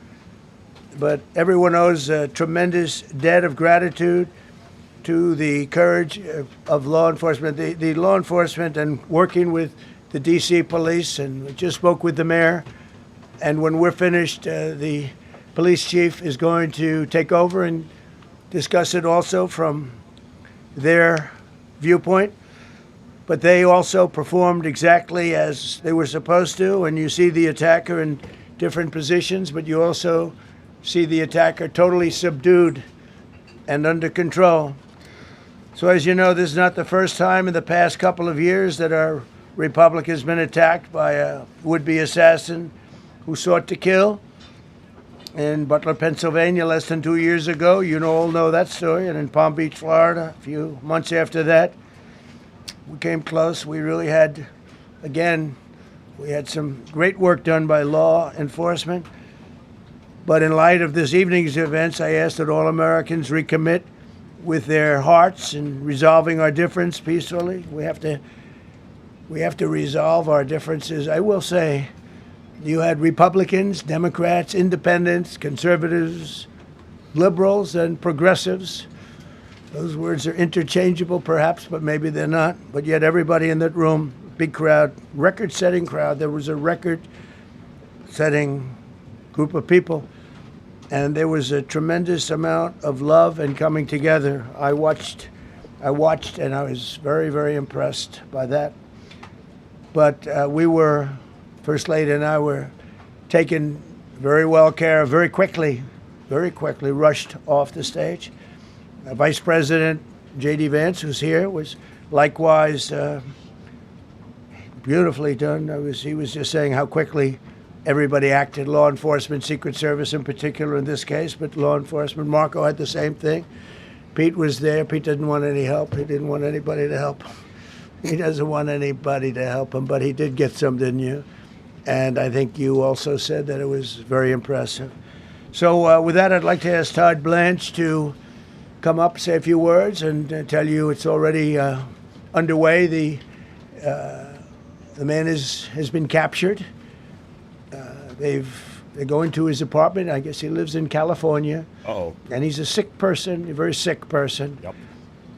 Speaker 6: But everyone owes a tremendous debt of gratitude to the courage of law enforcement, the law enforcement, and working with the D.C. police, and we just spoke with the mayor. And when we're finished, the police chief is going to take over and discuss it also from their viewpoint. But they also performed exactly as they were supposed to, and you see the attacker in different positions, but you also see the attacker totally subdued and under control. So as you know, this is not the first time in the past couple of years that our republic has been attacked by a would-be assassin who sought to kill. in Butler, Pennsylvania, less than 2 years ago. You all know that story. And in Palm Beach, Florida, a few months after that, we came close. We really had, again, we had some great work done by law enforcement. But in light of this evening's events, I asked that all Americans recommit with their hearts in resolving our difference peacefully. We have to resolve our differences. I will say, you had Republicans, Democrats, independents, conservatives, liberals, and progressives. Those words are interchangeable, perhaps, but maybe they're not. But yet everybody in that room, big crowd, record-setting crowd. There was a record-setting group of people, and there was a tremendous amount of love and coming together. I watched, and I was very, very impressed by that. But First Lady and I were taken very well care of, very quickly rushed off the stage. Vice President J.D. Vance, who's here, was likewise beautifully done. He was just saying how quickly everybody acted, law enforcement, Secret Service in particular in this case, but law enforcement. Marco had the same thing. Pete was there. Pete didn't want any help. He didn't want anybody to help him. He doesn't want anybody to help him, but he did get some, didn't you? And I think you also said that it was very impressive. So with that, I'd like to ask Todd Blanche to come up, say a few words, and tell you it's already underway. The man has been captured. They're going to his apartment. I guess he lives in California.
Speaker 1: Uh-oh.
Speaker 6: And he's a sick person, a very sick person.
Speaker 1: Yep.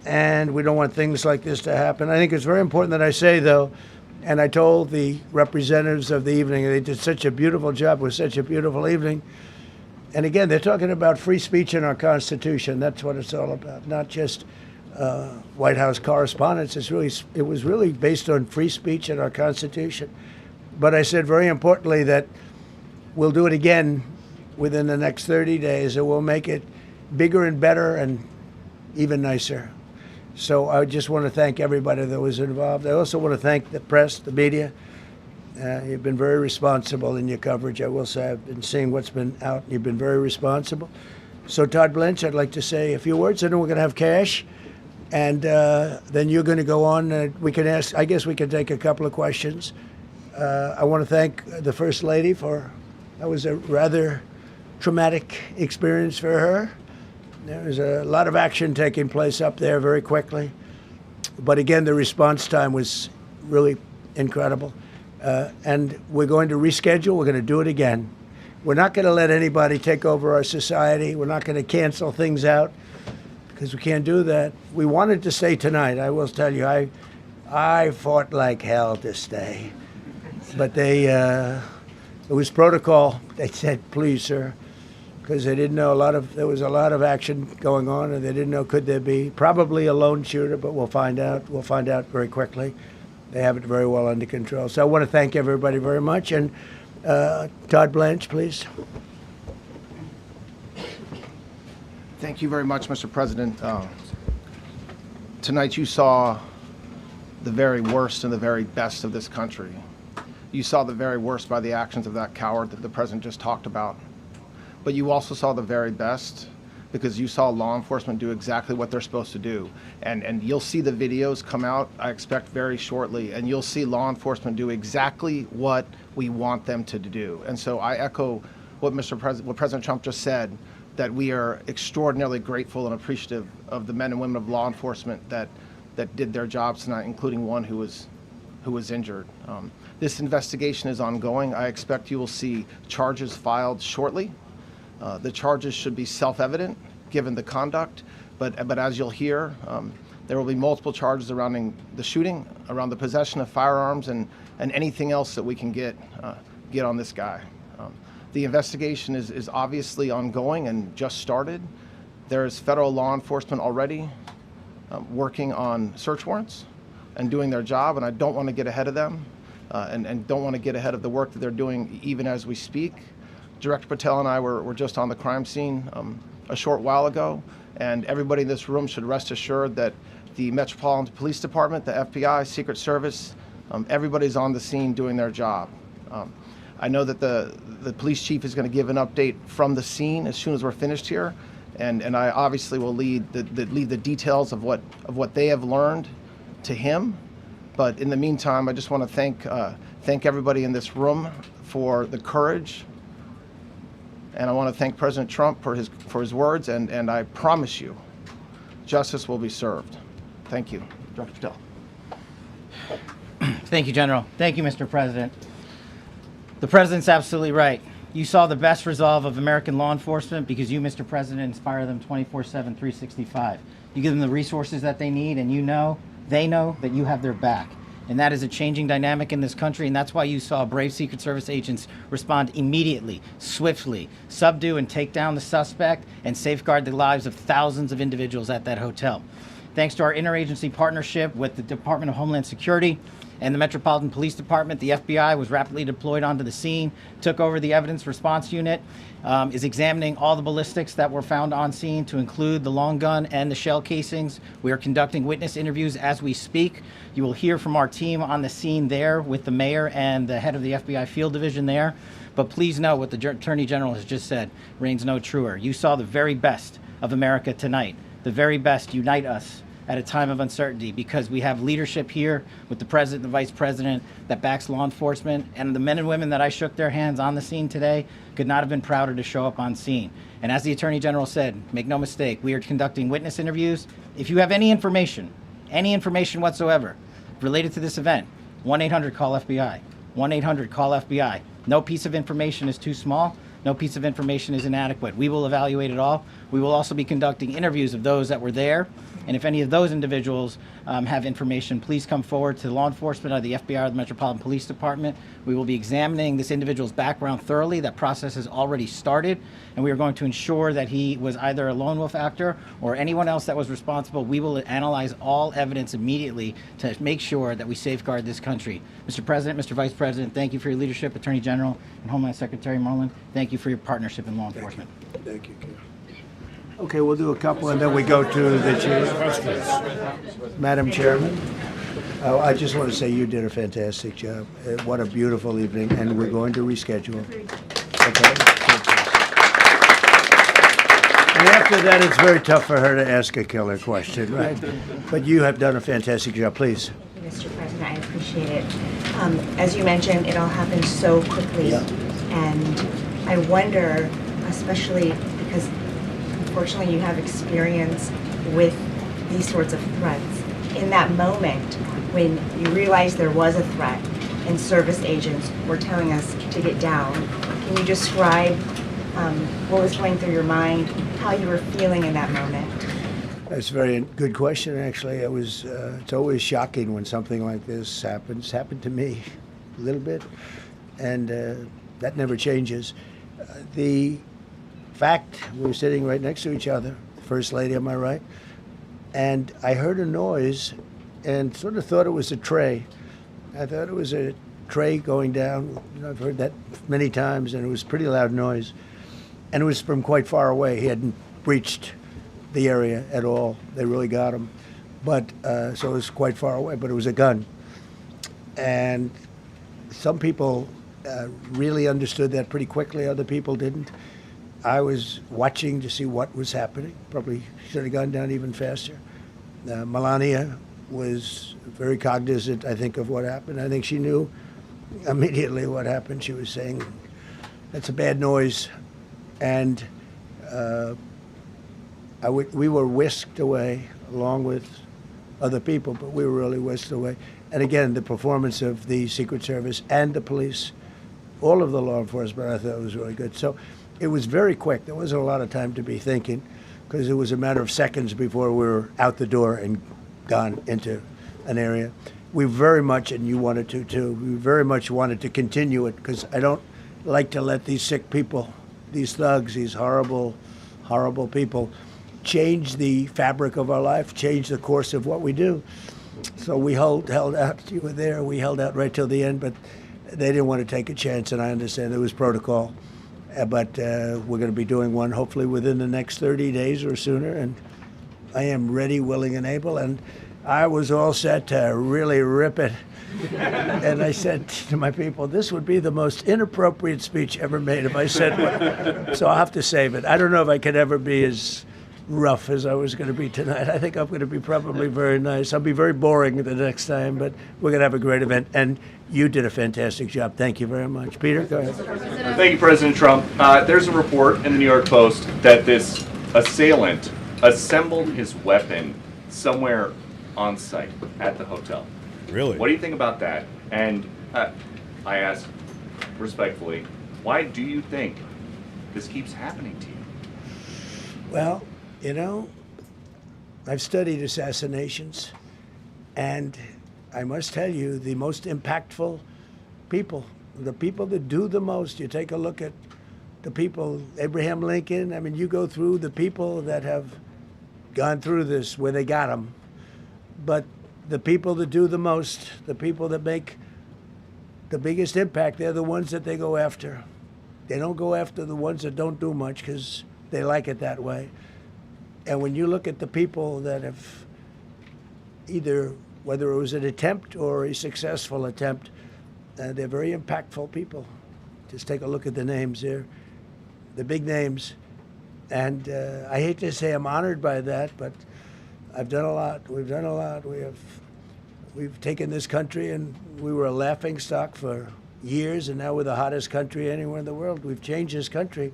Speaker 6: And we don't want things like this to happen. I think it's very important that I say, though, and I told the representatives of the evening, they did such a beautiful job. It was such a beautiful evening. And again, they're talking about free speech in our Constitution. That's what it's all about, not just White House correspondence. It was really based on free speech in our Constitution. But I said very importantly that we'll do it again within the next 30 days, and we'll make it bigger and better and even nicer. So I just want to thank everybody that was involved. I also want to thank the press, the media. You've been very responsible in your coverage. I will say I've been seeing what's been out. You've been very responsible. So Todd Blanche, I'd like to say a few words, and then we're going to have cash. And then you're going to go on. We can ask, I guess we can take a couple of questions. I want to thank the First Lady that was a rather traumatic experience for her. There was a lot of action taking place up there very quickly. But again, the response time was really incredible. And we're going to reschedule. We're going to do it again. We're not going to let anybody take over our society. We're not going to cancel things out because we can't do that. We wanted to stay tonight. I will tell you, I fought like hell to stay. But it was protocol. They said, please, sir, because they didn't know there was a lot of action going on, and they didn't know could there be probably a lone shooter, but we'll find out. We'll find out very quickly. They have it very well under control. So I want to thank everybody very much. And Todd Blanche, please.
Speaker 7: Thank you very much, Mr. President. Tonight you saw the very worst and the very best of this country. You saw the very worst by the actions of that coward that the president just talked about. But you also saw the very best because you saw law enforcement do exactly what they're supposed to do. And you'll see the videos come out, I expect, very shortly, and you'll see law enforcement do exactly what we want them to do. And so I echo what what President Trump just said, that we are extraordinarily grateful and appreciative of the men and women of law enforcement that did their jobs tonight, including one who was injured. This investigation is ongoing. I expect you will see charges filed shortly. The charges should be self-evident given the conduct, but as you'll hear, there will be multiple charges surrounding the shooting, around the possession of firearms, and anything else that we can get on this guy. The investigation is obviously ongoing and just started. There is federal law enforcement already working on search warrants and doing their job, and I don't want to get ahead of them and don't want to get ahead of the work that they're doing even as we speak. Director Patel and I were just on the crime scene a short while ago, and everybody in this room should rest assured that the Metropolitan Police Department, the FBI, Secret Service, everybody's on the scene doing their job. I know that the police chief is going to give an update from the scene as soon as we're finished here, and I obviously will leave the details of what they have learned to him. But in the meantime, I just want to thank everybody in this room for the courage, and I want to thank President Trump for his words, and I promise you, justice will be served. Thank you, Dr. Patel.
Speaker 8: Thank you, General. Thank you, Mr. President. The President's absolutely right. You saw the best resolve of American law enforcement because you, Mr. President, inspire them 24/7, 365. You give them the resources that they need, and they know that you have their back. And that is a changing dynamic in this country, and that's why you saw brave Secret Service agents respond immediately, swiftly, subdue and take down the suspect, and safeguard the lives of thousands of individuals at that hotel. Thanks to our interagency partnership with the Department of Homeland Security and the Metropolitan Police Department, the FBI was rapidly deployed onto the scene, took over the evidence response unit, is examining all the ballistics that were found on scene to include the long gun and the shell casings. We are conducting witness interviews as we speak. You will hear from our team on the scene there with the mayor and the head of the FBI field division there. But please know what the Attorney General has just said reigns no truer. You saw the very best of America tonight. The very best unite us at a time of uncertainty, because we have leadership here with the President and the Vice President that backs law enforcement, and the men and women that I shook their hands on the scene today could not have been prouder to show up on scene. And as the Attorney General said, make no mistake, we are conducting witness interviews. If you have any information whatsoever related to this event, 1-800-CALL-FBI, 1-800-CALL-FBI. No piece of information is too small. No piece of information is inadequate. We will evaluate it all. We will also be conducting interviews of those that were there. And if any of those individuals have information, please come forward to law enforcement or the FBI or the Metropolitan Police Department. We will be examining this individual's background thoroughly. That process has already started, and we are going to ensure that he was either a lone wolf actor or anyone else that was responsible. We will analyze all evidence immediately to make sure that we safeguard this country. Mr. President, Mr. Vice President, thank you for your leadership. Attorney General and Homeland Secretary Marlin, thank you for your partnership in law enforcement.
Speaker 6: Thank you, Ken. Okay, we'll do a couple and then we go to the chief. Madam Chairman, I just want to say you did a fantastic job. What a beautiful evening, and we're going to reschedule. Okay? And after that, it's very tough for her to ask a killer question, right? But you have done a fantastic job. Please.
Speaker 4: Mr. President, I appreciate it. As you mentioned, it all happened so quickly. Yeah. And I wonder, especially because unfortunately you have experience with these sorts of threats, in that moment when you realized there was a threat and service agents were telling us to get down, can you describe what was going through your mind, how you were feeling in that moment?
Speaker 6: That's a very good question, actually. It's always shocking when something like this happens. Happened to me a little bit, and that never changes. The fact, we were sitting right next to each other, First Lady on my right, and I heard a noise and sort of thought it was a tray. I thought it was a tray going down. I've heard that many times, and it was a pretty loud noise. And it was from quite far away. He hadn't breached the area at all. They really got him. But so it was quite far away, but it was a gun. And some people really understood that pretty quickly. Other people didn't. I was watching to see what was happening. Probably should have gone down even faster. Melania was very cognizant, I think, of what happened. I think she knew immediately what happened. She was saying, that's a bad noise. And we were whisked away along with other people, but we were really whisked away. And again, the performance of the Secret Service and the police, all of the law enforcement, I thought was really good. So it was very quick. There wasn't a lot of time to be thinking, because it was a matter of seconds before we were out the door and gone into an area. We very much, and you wanted to too, we very much wanted to continue it, because I don't like to let these sick people, these thugs, these horrible, horrible people, change the fabric of our life, change the course of what we do. So we held out. You were there. We held out right till the end, but they didn't want to take a chance, and I understand there was protocol. But we're going to be doing one hopefully within the next 30 days or sooner, and I am ready, willing, and able. And I was all set to really rip it And I said to my people, this would be the most inappropriate speech ever made if I said what. So I'll have to save it. I don't know if I could ever be as rough as I was going to be tonight. I think I'm going to be probably very nice. I'll be very boring the next time, but we're going to have a great event. And you did a fantastic job. Thank you very much. Peter, go ahead.
Speaker 9: Thank you, President Trump. There's a report in the New York Post that this assailant assembled his weapon somewhere on site at the hotel.
Speaker 1: Really?
Speaker 9: What do you think about that? And I ask respectfully, why do you think this keeps happening to you?
Speaker 6: Well, you know, I've studied assassinations, and I must tell you, the most impactful people, the people that do the most, you take a look at the people, Abraham Lincoln, I mean, you go through the people that have gone through this, where they got them. But the people that do the most, the people that make the biggest impact, they're the ones that they go after. They don't go after the ones that don't do much because they like it that way. And when you look at the people that have either, whether it was an attempt or a successful attempt, they're very impactful people. Just take a look at the names here, the big names. And I hate to say I'm honored by that, but I've done a lot. We've done a lot. We've taken this country, and we were a laughing stock for years, and now we're the hottest country anywhere in the world. We've changed this country,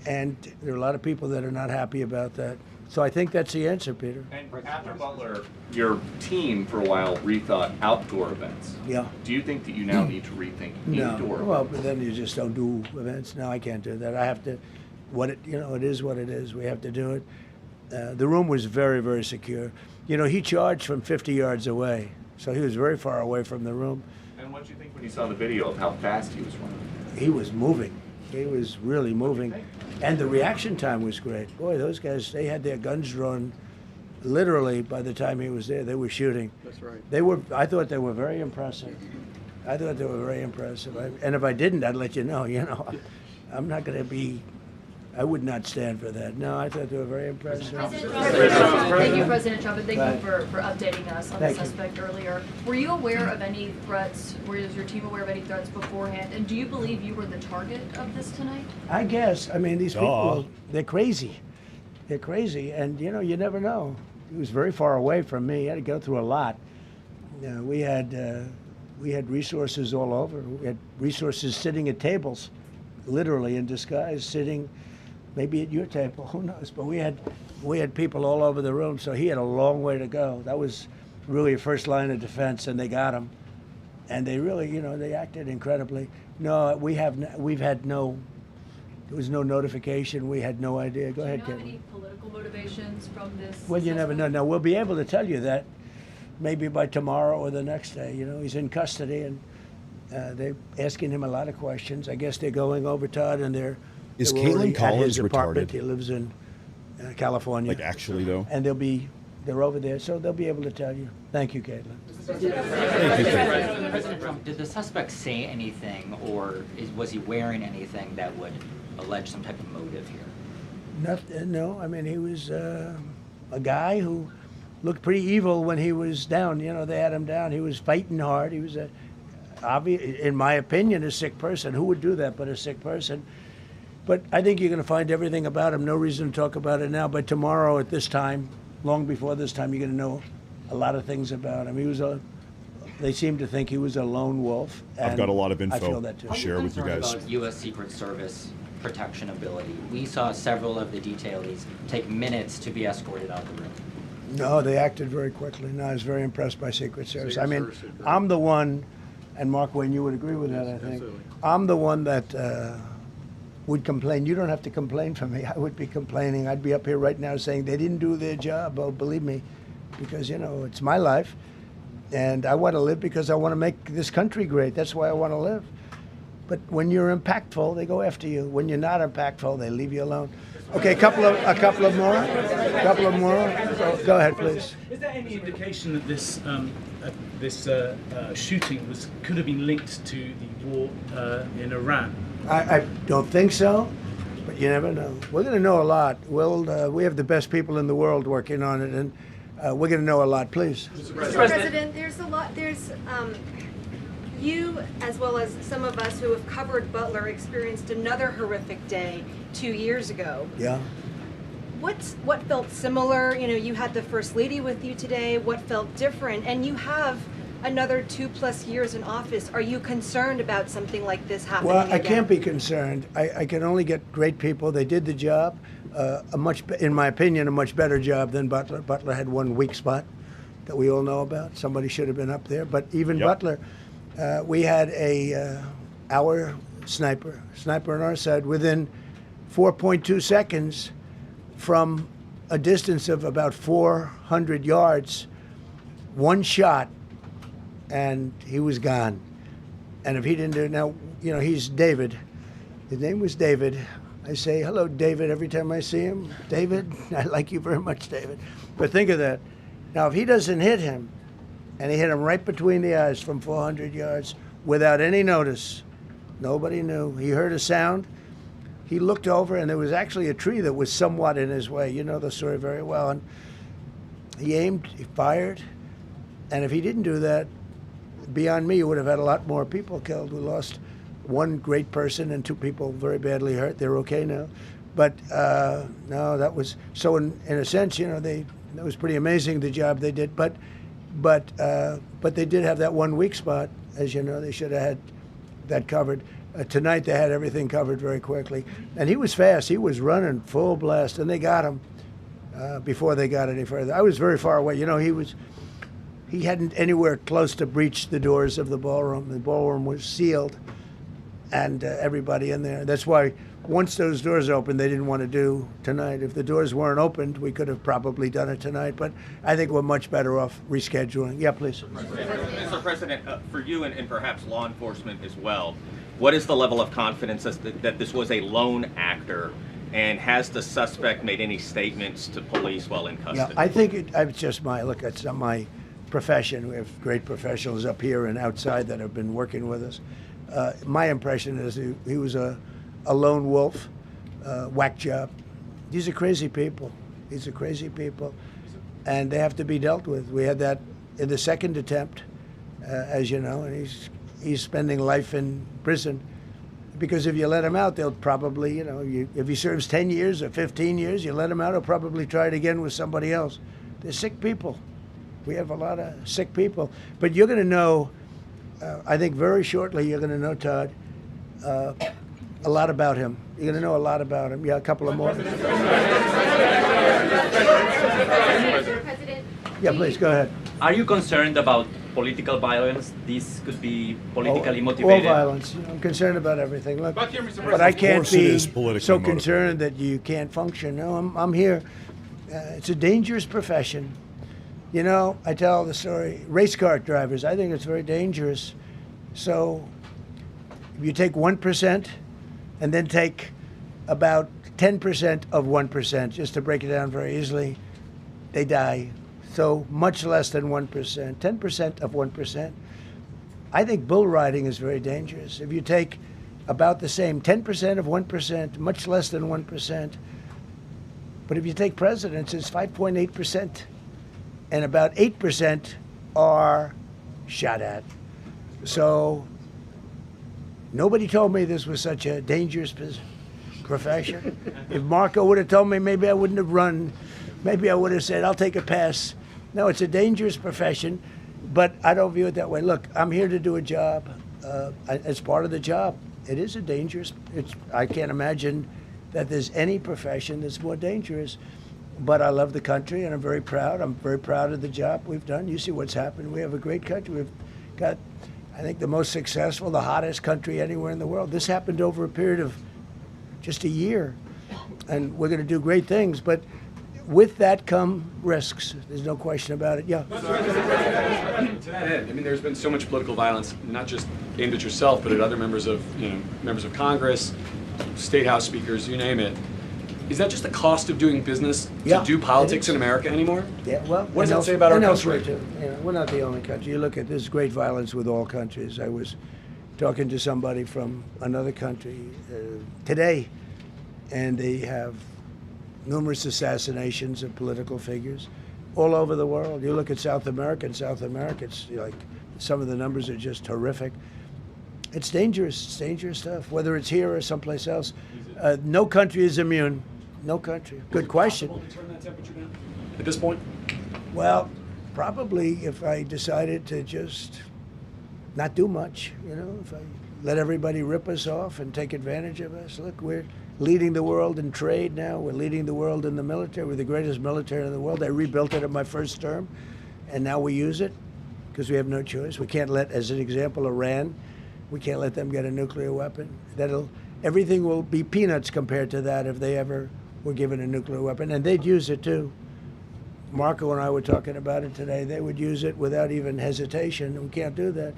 Speaker 6: and there are a lot of people that are not happy about that. So I think that's the answer, Peter.
Speaker 9: And after Butler, your team for a while rethought outdoor events.
Speaker 6: Yeah.
Speaker 9: Do you think that you now need to rethink indoor?
Speaker 6: Well, but then you just don't do events. No, I can't do that. I have to. It is what it is. We have to do it. The room was very, very secure. You know, he charged from 50 yards away, so he was very far away from the room.
Speaker 9: And what did you think when you saw the video of how fast he was running?
Speaker 6: He was moving. He was really moving. And the reaction time was great. Boy, those guys, they had their guns drawn literally by the time he was there. They were shooting.
Speaker 3: That's right.
Speaker 6: I thought they were very impressive. And if I didn't, I'd let you know. I'm not going to be, I would not stand for that. No, I thought they were very impressive.
Speaker 10: Thank you, President Trump, and thank you for updating us on the suspect earlier. Were you aware of any threats? Was your team aware of any threats beforehand? And do you believe you were the target of this tonight?
Speaker 6: I guess. I mean, these people, they're crazy. They're crazy, and you never know. He was very far away from me. He had to go through a lot. We had resources all over. We had resources sitting at tables, literally in disguise, sitting maybe at your table, who knows? But we had people all over the room, so he had a long way to go. That was really a first line of defense, and they got him. And they really, they acted incredibly. No, there was no notification. We had no idea. Go ahead, Kevin.
Speaker 10: Do you know any political motivations from this?
Speaker 6: Well, you never know. Now, we'll be able to tell you that maybe by tomorrow or the next day. He's in custody, and they're asking him a lot of questions. I guess they're going over, Todd, and they're
Speaker 1: Caitlin Collins retarded?
Speaker 6: He lives in California.
Speaker 1: Like, actually, though?
Speaker 6: And they're over there, so they'll be able to tell you. Thank you, Caitlin.
Speaker 1: Thank you, Caitlin.
Speaker 23: President Trump, did the suspect say anything, or was he wearing anything that would allege some type of motive here?
Speaker 6: Nothing. No, I mean, he was a guy who looked pretty evil when he was down. They had him down. He was fighting hard. He was in my opinion, a sick person. Who would do that but a sick person? But I think you're going to find everything about him. No reason to talk about it now. But tomorrow at this time, long before this time, you're going to know a lot of things about him. They seem to think he was a lone wolf.
Speaker 1: I've got a lot of info
Speaker 6: I feel that too.
Speaker 1: to share with you guys.
Speaker 23: About U.S. Secret Service protection ability. We saw several of the detailees take minutes to be escorted out of the room.
Speaker 6: No, they acted very quickly. No, I was very impressed by Secret Service. I mean, I'm the one, and Mark Wayne, you would agree with that, I think.
Speaker 3: Absolutely.
Speaker 6: I'm the one that would complain. You don't have to complain for me. I would be complaining. I'd be up here right now saying they didn't do their job. Oh, believe me, because, it's my life, and I want to live because I want to make this country great. That's why I want to live. But when you're impactful, they go after you. When you're not impactful, they leave you alone. Okay, a couple of more. Go ahead, please.
Speaker 24: Is there any indication that this shooting could have been linked to the war in Iran?
Speaker 6: I don't think so, but you never know. We're going to know a lot. We have the best people in the world working on it, and we're going to know a lot. Please.
Speaker 2: Mr. President, there's a lot. You, as well as some of us who have covered Butler, experienced another horrific day 2 years ago.
Speaker 6: Yeah.
Speaker 2: What felt similar? You know, you had the First Lady with you today. What felt different? And you have another 2+ years in office. Are you concerned about something like this happening
Speaker 6: Well, I
Speaker 2: again?
Speaker 6: can't be concerned. I can only get great people. They did the job, in my opinion, a much better job than Butler. Butler had one weak spot that we all know about. Somebody should have been up there. But even Butler, we had our sniper on our side within 4.2 seconds from a distance of about 400 yards, one shot, and he was gone. And if he didn't do it, now, you know, he's David. His name was David. I say, hello, David, every time I see him. David, I like you very much, David. But think of that. Now, if he doesn't hit him, and he hit him right between the eyes from 400 yards without any notice, nobody knew. He heard a sound. He looked over, and there was actually a tree that was somewhat in his way. You know the story very well. And he aimed, he fired, and if he didn't do that, beyond me, you would have had a lot more people killed. We lost one great person and 2 people very badly hurt. They're okay now. But no, that was, so in a sense, you know, that was pretty amazing, the job they did. But they did have that one weak spot, as you know. They should have had that covered. Tonight they had everything covered very quickly. And he was fast. He was running full blast, and they got him before they got any further. I was very far away. You know, he hadn't anywhere close to breach the doors of the ballroom. The ballroom was sealed, and everybody in there. That's why once those doors opened, they didn't want to do tonight. If the doors weren't opened, we could have probably done it tonight. But I think we're much better off rescheduling. Yeah, please.
Speaker 13: Mr. President, for you and perhaps law enforcement as well, what is the level of confidence that this was a lone actor, and has the suspect made any statements to police while in custody?
Speaker 6: Yeah, I think it's just it's not my profession. We have great professionals up here and outside that have been working with us. My impression is he was a lone wolf, whack job. These are crazy people. And they have to be dealt with. We had that in the second attempt, as you know, and he's spending life in prison. Because if you let him out, they'll probably, you know, if he serves 10 years or 15 years, you let him out, he'll probably try it again with somebody else. They're sick people. We have a lot of sick people. But you're going to know, I think very shortly, you're going to know, Todd, a lot about him. You're going to know a lot about him. Yeah, a couple of more. Yeah, please, go ahead.
Speaker 15: Are you concerned about political violence? This could be politically motivated.
Speaker 6: All violence. You know, I'm concerned about everything. Look,
Speaker 15: Back here, Mr.
Speaker 6: but I can't
Speaker 1: Of course it
Speaker 6: be
Speaker 1: is politically
Speaker 6: so
Speaker 1: motivated.
Speaker 6: concerned that you can't function. No, I'm here. It's a dangerous profession. You know, I tell the story, race car drivers, I think it's very dangerous. So if you take 1% and then take about 10% of 1%, just to break it down very easily, they die. So much less than 1%, 10% of 1%. I think bull riding is very dangerous. If you take about the same 10% of 1%, much less than 1%, but if you take presidents, it's 5.8%. And about 8% are shot at. So nobody told me this was such a dangerous profession. If Marco would have told me, maybe I wouldn't have run. Maybe I would have said, I'll take a pass. No, it's a dangerous profession, but I don't view it that way. Look, I'm here to do a job. It's part of the job. It is a dangerous, I can't imagine that there's any profession that's more dangerous. But I love the country, and I'm very proud. I'm very proud of the job we've done. You see what's happened. We have a great country. We've got, I think, the most successful, the hottest country anywhere in the world. This happened over a period of just a year, and we're going to do great things. But with that come risks. There's no question about it. Yeah.
Speaker 16: To that end, I mean, there's been so much political violence, not just aimed at yourself, but at other members of Congress, state house speakers, you name it. Is that just the cost of doing business to do politics in America anymore?
Speaker 6: Yeah, well,
Speaker 16: what does that say about our country?
Speaker 6: Too. You know, we're not the only country. You look at this great violence with all countries. I was talking to somebody from another country today, and they have numerous assassinations of political figures. all over the world. You look at South America, it's like some of the numbers are just horrific. It's dangerous stuff, whether it's here or someplace else. No country is immune. No country. Good question.
Speaker 16: Is it possible to turn that temperature down at this point?
Speaker 6: Well, probably if I decided to just not do much, if I let everybody rip us off and take advantage of us. Look, we're leading the world in trade now. We're leading the world in the military. We're the greatest military in the world. I rebuilt it in my first term, and now we use it because we have no choice. We can't let, as an example, Iran, we can't let them get a nuclear weapon. Everything will be peanuts compared to that if they ever were given a nuclear weapon, and they'd use it too. Marco and I were talking about it today. They would use it without even hesitation. We can't do that.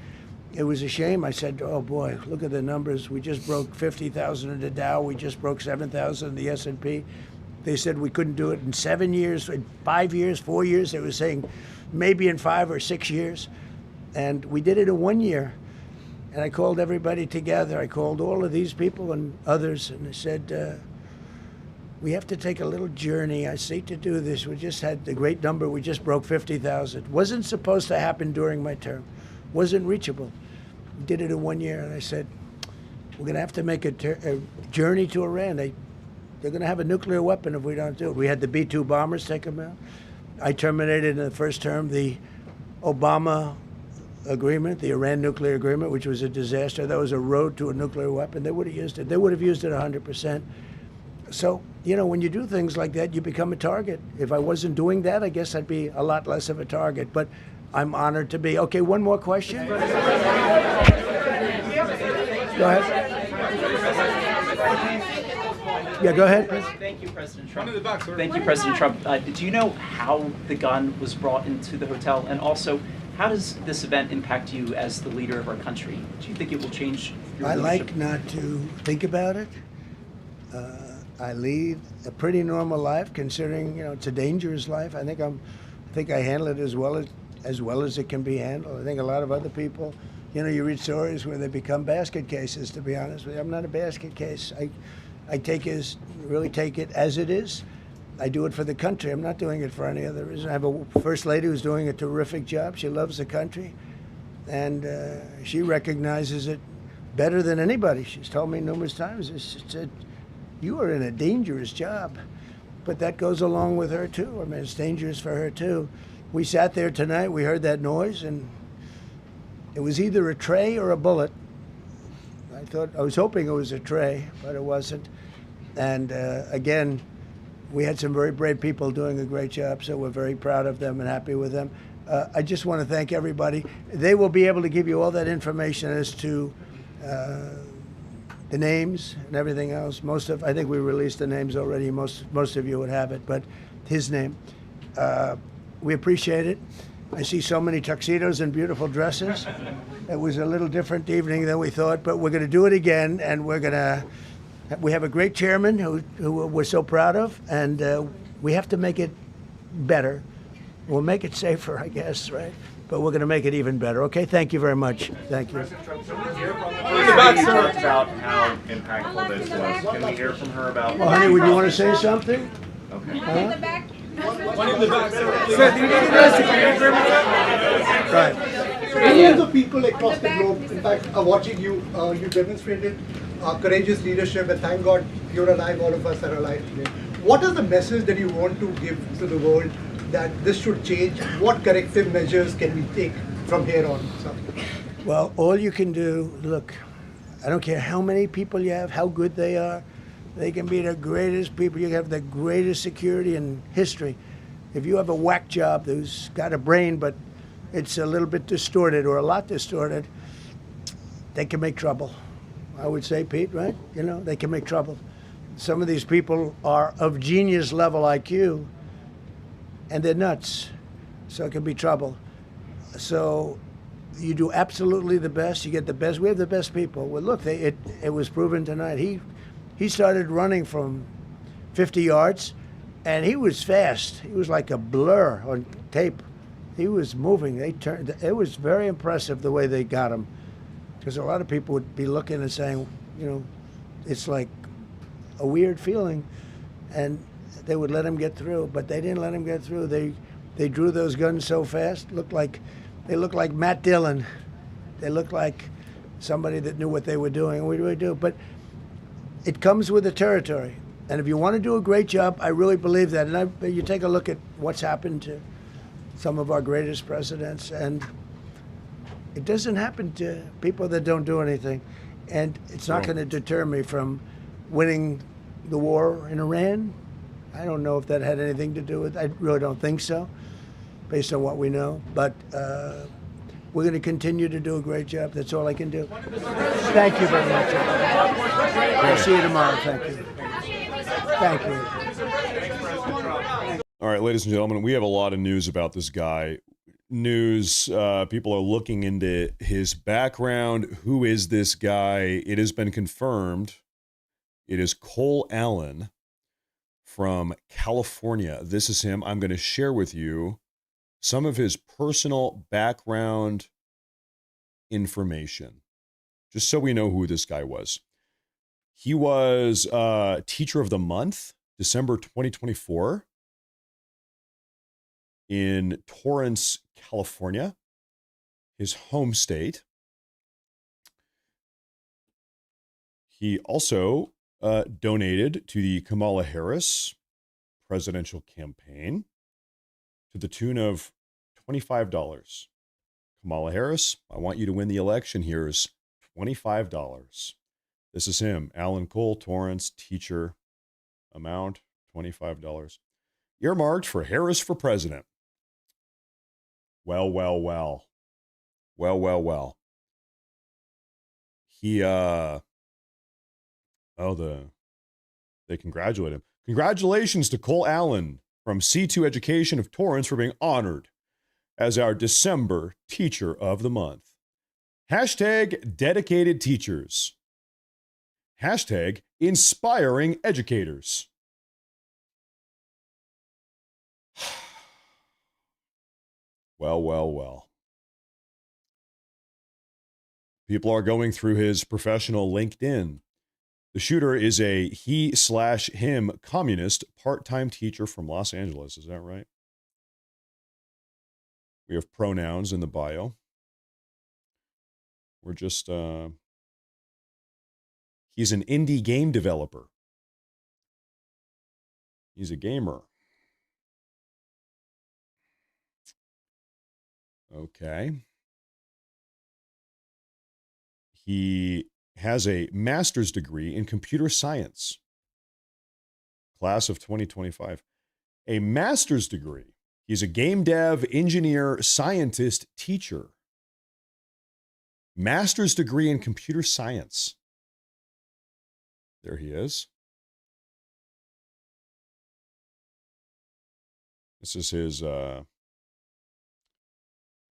Speaker 6: It was a shame. I said, oh boy, look at the numbers. We just broke 50,000 in the Dow. We just broke 7,000 in the S&P. They said we couldn't do it in 7 years, in 5 years, 4 years. They were saying maybe in 5 or 6 years. And we did it in 1 year. And I called everybody together. I called all of these people and others, and I said, we have to take a little journey. I see to do this. We just had the great number. We just broke 50,000. Wasn't supposed to happen during my term. Wasn't reachable. We did it in 1 year, and I said, we're going to have to make a journey to Iran. They're going to have a nuclear weapon if we don't do it. We had the B-2 bombers take them out. I terminated in the first term the Obama agreement, the Iran nuclear agreement, which was a disaster. That was a road to a nuclear weapon. They would have used it. They would have used it 100%. So, when you do things like that, you become a target. If I wasn't doing that, I guess I'd be a lot less of a target. But I'm honored to be. Okay, one more question. Go ahead. Yeah, go ahead.
Speaker 15: Thank you, President Trump. Thank you, President Trump. Do you know how the gun was brought into the hotel? And also, how does this event impact you as the leader of our country? Do you think it will change your leadership?
Speaker 6: I like not to think about it. I lead a pretty normal life, considering it's a dangerous life. I think I handle it as well as it can be handled. I think a lot of other people, you read stories where they become basket cases. To be honest with you, I'm not a basket case. I really take it as it is. I do it for the country. I'm not doing it for any other reason. I have a first lady who's doing a terrific job. She loves the country, and she recognizes it better than anybody. She's told me numerous times. She said, you are in a dangerous job. But that goes along with her, too. I mean, it's dangerous for her, too. We sat there tonight. We heard that noise, and it was either a tray or a bullet. I was hoping it was a tray, but it wasn't. And again, we had some very brave people doing a great job, so we're very proud of them and happy with them. I just want to thank everybody. They will be able to give you all that information as to the names and everything else. I think we released the names already. Most of you would have it, but his name. We appreciate it. I see so many tuxedos and beautiful dresses. It was a little different evening than we thought, but we're going to do it again, and we have a great chairman who we're so proud of, and we have to make it better. We'll make it safer, I guess, right? But we're going to make it even better. Okay, thank you very much. Thank you.
Speaker 9: Talked about how impactful this was. Can we hear from her about?
Speaker 6: Well, honey, would you want to say something?
Speaker 9: Okay.
Speaker 6: Huh?
Speaker 12: One in the back.
Speaker 6: Right.
Speaker 5: Millions of people across the globe, in fact, are watching you. You demonstrated courageous leadership, and thank God you're alive. All of us are alive today. What is the message that you want to give to the world that this should change? What corrective measures can we take from here on?
Speaker 6: Well, all you can do, look, I don't care how many people you have, how good they are. They can be the greatest people. You have the greatest security in history. If you have a whack job who's got a brain, but it's a little bit distorted or a lot distorted, they can make trouble. I would say, Pete, right? They can make trouble. Some of these people are of genius level IQ, and they're nuts. So it can be trouble. So you do absolutely the best. You get the best. We have the best people. Well, look, it was proven tonight. He started running from 50 yards, and he was fast. He was like a blur on tape. He was moving. It was very impressive the way they got him, because a lot of people would be looking and saying, it's like a weird feeling, and they would let him get through, but they didn't let him get through. They drew those guns so fast. They look like Matt Dillon. They look like somebody that knew what they were doing. What do we do? But it comes with the territory. And if you want to do a great job, I really believe that. And you take a look at what's happened to some of our greatest presidents, and it doesn't happen to people that don't do anything. And it's not going to deter me from winning the war in Iran. I don't know if that had anything to do with it. I really don't think so, based on what we know. But we're going to continue to do a great job. That's all I can do. Thank you very much. I'll see you tomorrow. Thank you. Thank you.
Speaker 1: All right, ladies and gentlemen, we have a lot of news about this guy. People are looking into his background. Who is this guy? It has been confirmed. It is Cole Allen from California. This is him. I'm going to share with you some of his personal background information, just so we know who this guy was. He was Teacher of the Month, December 2024, in Torrance, California, his home state. He also donated to the Kamala Harris presidential campaign to the tune of $25. Kamala Harris, I want you to win the election. Here's $25. This is him, Alan Cole, Torrance, teacher, amount $25. Earmarked for Harris for president. Well. He, they congratulate him. Congratulations to Cole Allen from C2 Education of Torrance for being honored as our December Teacher of the Month. Hashtag dedicated teachers. Hashtag inspiring educators. Well. People are going through his professional LinkedIn. The shooter is a he/him communist part-time teacher from Los Angeles. Is that right? We have pronouns in the bio. We're just, he's an indie game developer. He's a gamer. Okay. He has a master's degree in computer science. Class of 2025. A master's degree. He's a game dev, engineer, scientist, teacher. Master's degree in computer science. There he is. This is his,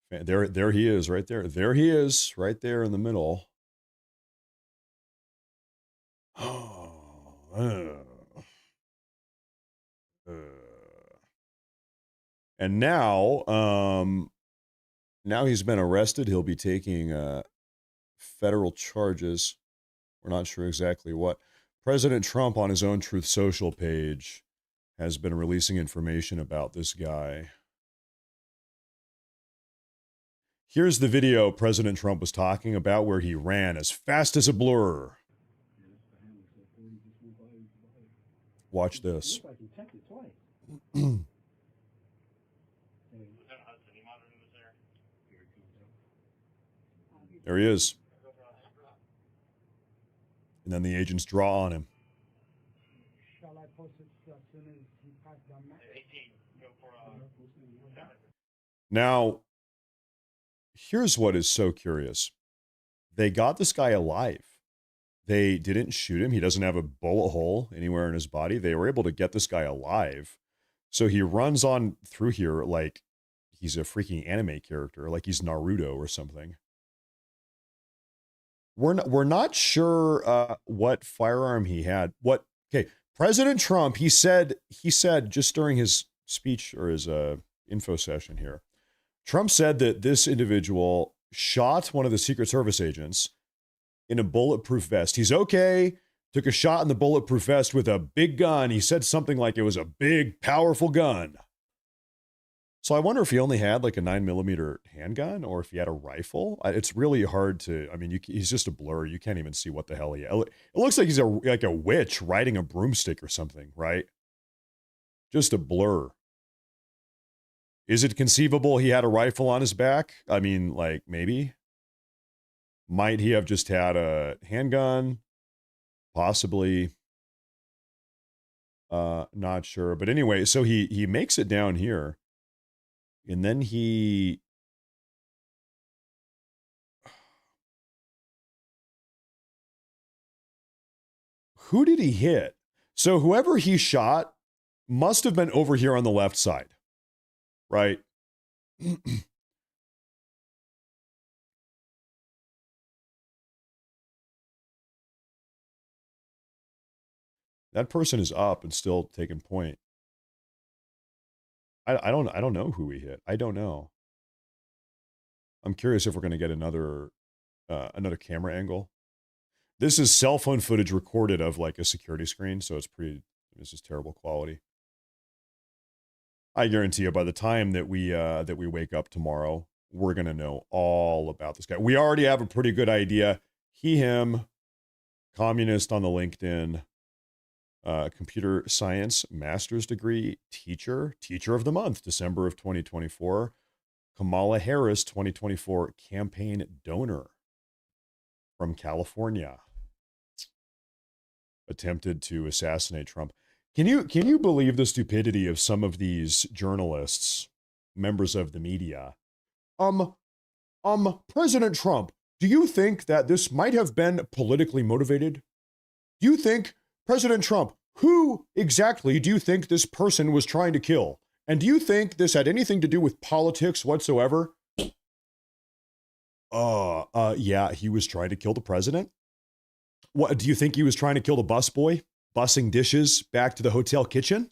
Speaker 1: there he is right there. There he is right there in the middle. And now he's been arrested. He'll be taking federal charges. We're not sure exactly what. President Trump on his own Truth Social page has been releasing information about this guy. Here's the video President Trump was talking about where he ran as fast as a blur. Watch this. There he is. And then the agents draw on him. Now, here's what is so curious. They got this guy alive. They didn't shoot him. He doesn't have a bullet hole anywhere in his body. They were able to get this guy alive. So he runs on through here like he's a freaking anime character, like he's Naruto or something. We're not sure what firearm he had. Okay, President Trump, he said just during his speech or his info session here, Trump said that this individual shot one of the Secret Service agents in a bulletproof vest. He's okay, took a shot in the bulletproof vest with a big gun. He said something like it was a big, powerful gun. So I wonder if he only had like a 9mm handgun or if he had a rifle. It's really hard to, I mean, he's just a blur. You can't even see what the hell he, it looks like he's like a witch riding a broomstick or something, right? Just a blur. Is it conceivable he had a rifle on his back? I mean, like, maybe. Might he have just had a handgun? Possibly. Not sure. But anyway, so he makes it down here. And then who did he hit? So whoever he shot must have been over here on the left side, right? That person is up and still taking point. I don't know who he hit. I don't know. I'm curious if we're going to get another camera angle. This is cell phone footage recorded of like a security screen, so this is terrible quality. I guarantee you by the time that we wake up tomorrow, we're going to know all about this guy. We already have a pretty good idea. He, him, communist on the LinkedIn, computer science master's degree teacher of the month, December of 2024. Kamala Harris 2024 campaign donor from California. Attempted to assassinate Trump. Can you believe the stupidity of some of these journalists, members of the media? President Trump, do you think that this might have been politically motivated? Do you think, President Trump, who exactly do you think this person was trying to kill? And do you think this had anything to do with politics whatsoever? Yeah, he was trying to kill the president. What, do you think he was trying to kill the busboy, bussing dishes back to the hotel kitchen? Do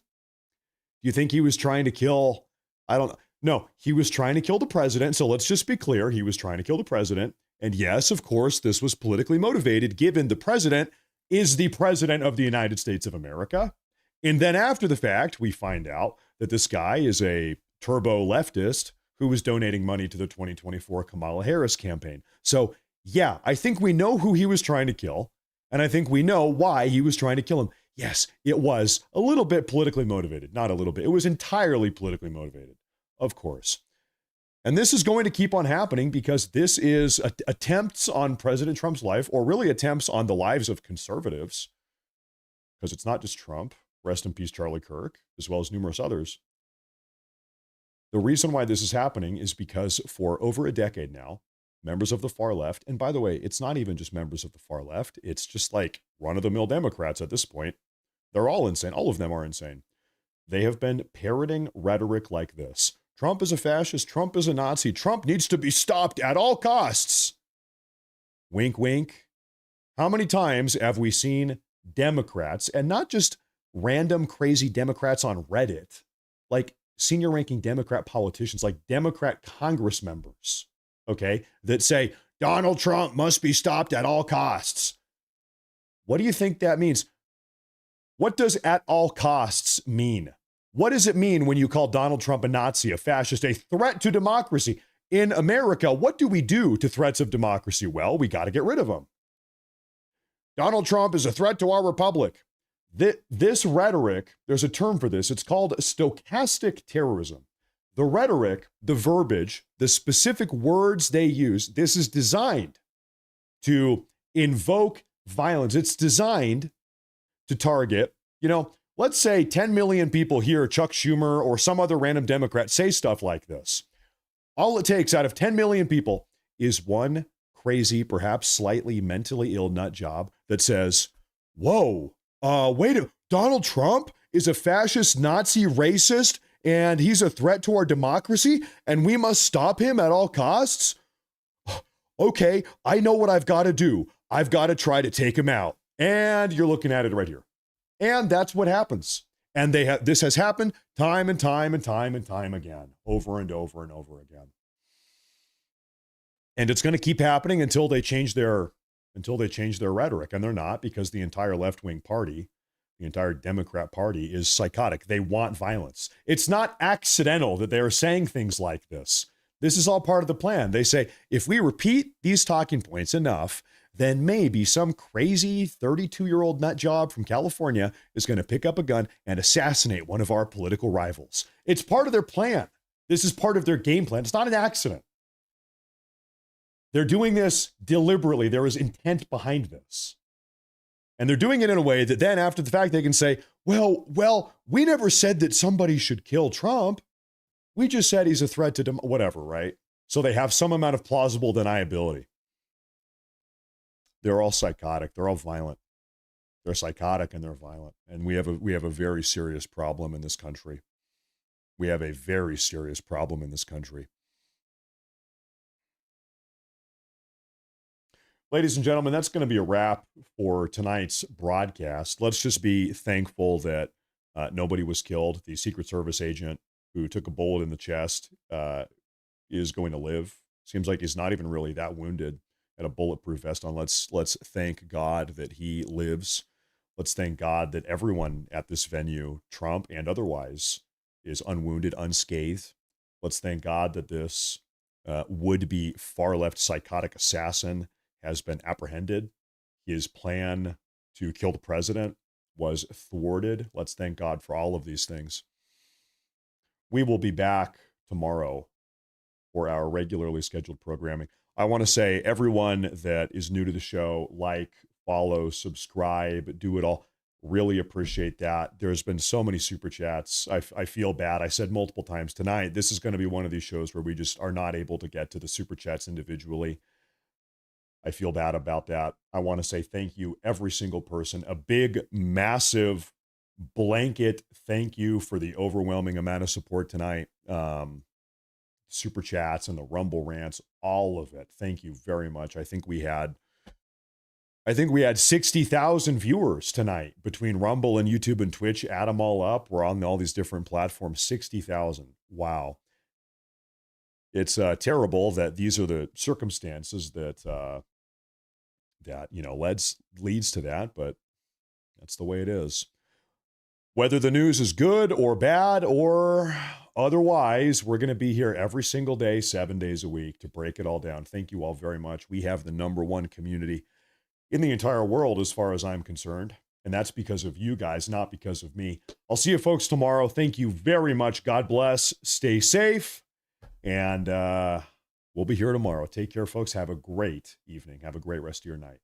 Speaker 1: you think he was trying to kill, I don't know. No, he was trying to kill the president. So let's just be clear. He was trying to kill the president. And yes, of course, this was politically motivated, given the president is the president of the United States of America. And then after the fact, we find out that this guy is a turbo leftist who was donating money to the 2024 Kamala Harris campaign. So yeah, I think we know who he was trying to kill. And I think we know why he was trying to kill him. Yes, it was a little bit politically motivated. Not a little bit. It was entirely politically motivated, of course. And this is going to keep on happening because this is attempts on President Trump's life, or really attempts on the lives of conservatives, because it's not just Trump. Rest in peace, Charlie Kirk, as well as numerous others. The reason why this is happening is because for over a decade now, members of the far left, and by the way, it's not even just members of the far left, it's just like run-of-the-mill Democrats at this point. They're all insane. All of them are insane. They have been parroting rhetoric like this. Trump is a fascist. Trump is a Nazi. Trump needs to be stopped at all costs. Wink, wink. How many times have we seen Democrats, and not just random crazy Democrats on Reddit, like senior ranking Democrat politicians, like Democrat Congress members, okay, that say Donald Trump must be stopped at all costs? What do you think that means? What does at all costs mean? What does it mean when you call Donald Trump a Nazi, a fascist, a threat to democracy? In America, what do we do to threats of democracy? Well, we got to get rid of them. Donald Trump is a threat to our republic. This rhetoric, there's a term for this. It's called stochastic terrorism. The rhetoric, the verbiage, the specific words they use, this is designed to invoke violence. It's designed to target, let's say 10 million people hear Chuck Schumer or some other random Democrat say stuff like this. All it takes out of 10 million people is one crazy, perhaps slightly mentally ill nut job that says, whoa, Donald Trump is a fascist, Nazi, racist, and he's a threat to our democracy, and we must stop him at all costs? Okay, I know what I've got to do. I've got to try to take him out. And you're looking at it right here. And that's what happens. And this has happened time and time and time and time again, over and over and over again. And it's going to keep happening until they change their rhetoric. And they're not, because the entire left-wing party the entire Democrat Party is psychotic. They want violence. It's not accidental that they are saying things like this. This is all part of the plan. They say, if we repeat these talking points enough, then maybe some crazy 32-year-old nut job from California is going to pick up a gun and assassinate one of our political rivals. It's part of their plan. This is part of their game plan. It's not an accident. They're doing this deliberately. There is intent behind this. And they're doing it in a way that then after the fact, they can say, well, we never said that somebody should kill Trump. We just said he's a threat to whatever, right? So they have some amount of plausible deniability. They're all psychotic. They're all violent. They're psychotic and they're violent. And we have a very serious problem in this country. We have a very serious problem in this country. Ladies and gentlemen, that's going to be a wrap for tonight's broadcast. Let's just be thankful that nobody was killed. The Secret Service agent who took a bullet in the chest is going to live. Seems like he's not even really that wounded at a bulletproof vest on. Let's thank God that he lives. Let's thank God that everyone at this venue, Trump and otherwise, is unwounded, unscathed. Let's thank God that this would-be far-left psychotic assassin has been apprehended. His plan to kill the president was thwarted. Let's thank God for all of these things. We will be back tomorrow for our regularly scheduled programming. I want to say everyone that is new to the show, like, follow, subscribe, do it all. Really appreciate that. There's been so many super chats. I feel bad. I said multiple times tonight, this is going to be one of these shows where we just are not able to get to the super chats individually. I feel bad about that. I want to say thank you, every single person. A big, massive blanket thank you for the overwhelming amount of support tonight. Super chats and the Rumble rants, all of it. Thank you very much. I think we had 60,000 viewers tonight between Rumble and YouTube and Twitch. Add them all up. We're on all these different platforms. 60,000. Wow. It's terrible that these are the circumstances that leads to that, but that's the way it is. Whether the news is good or bad or otherwise, we're going to be here every single day, 7 days a week to break it all down. Thank you all very much. We have the #1 community in the entire world as far as I'm concerned, and that's because of you guys, not because of me. I'll see you folks tomorrow. Thank you very much. God bless. Stay safe, and we'll be here tomorrow. Take care, folks. Have a great evening. Have a great rest of your night.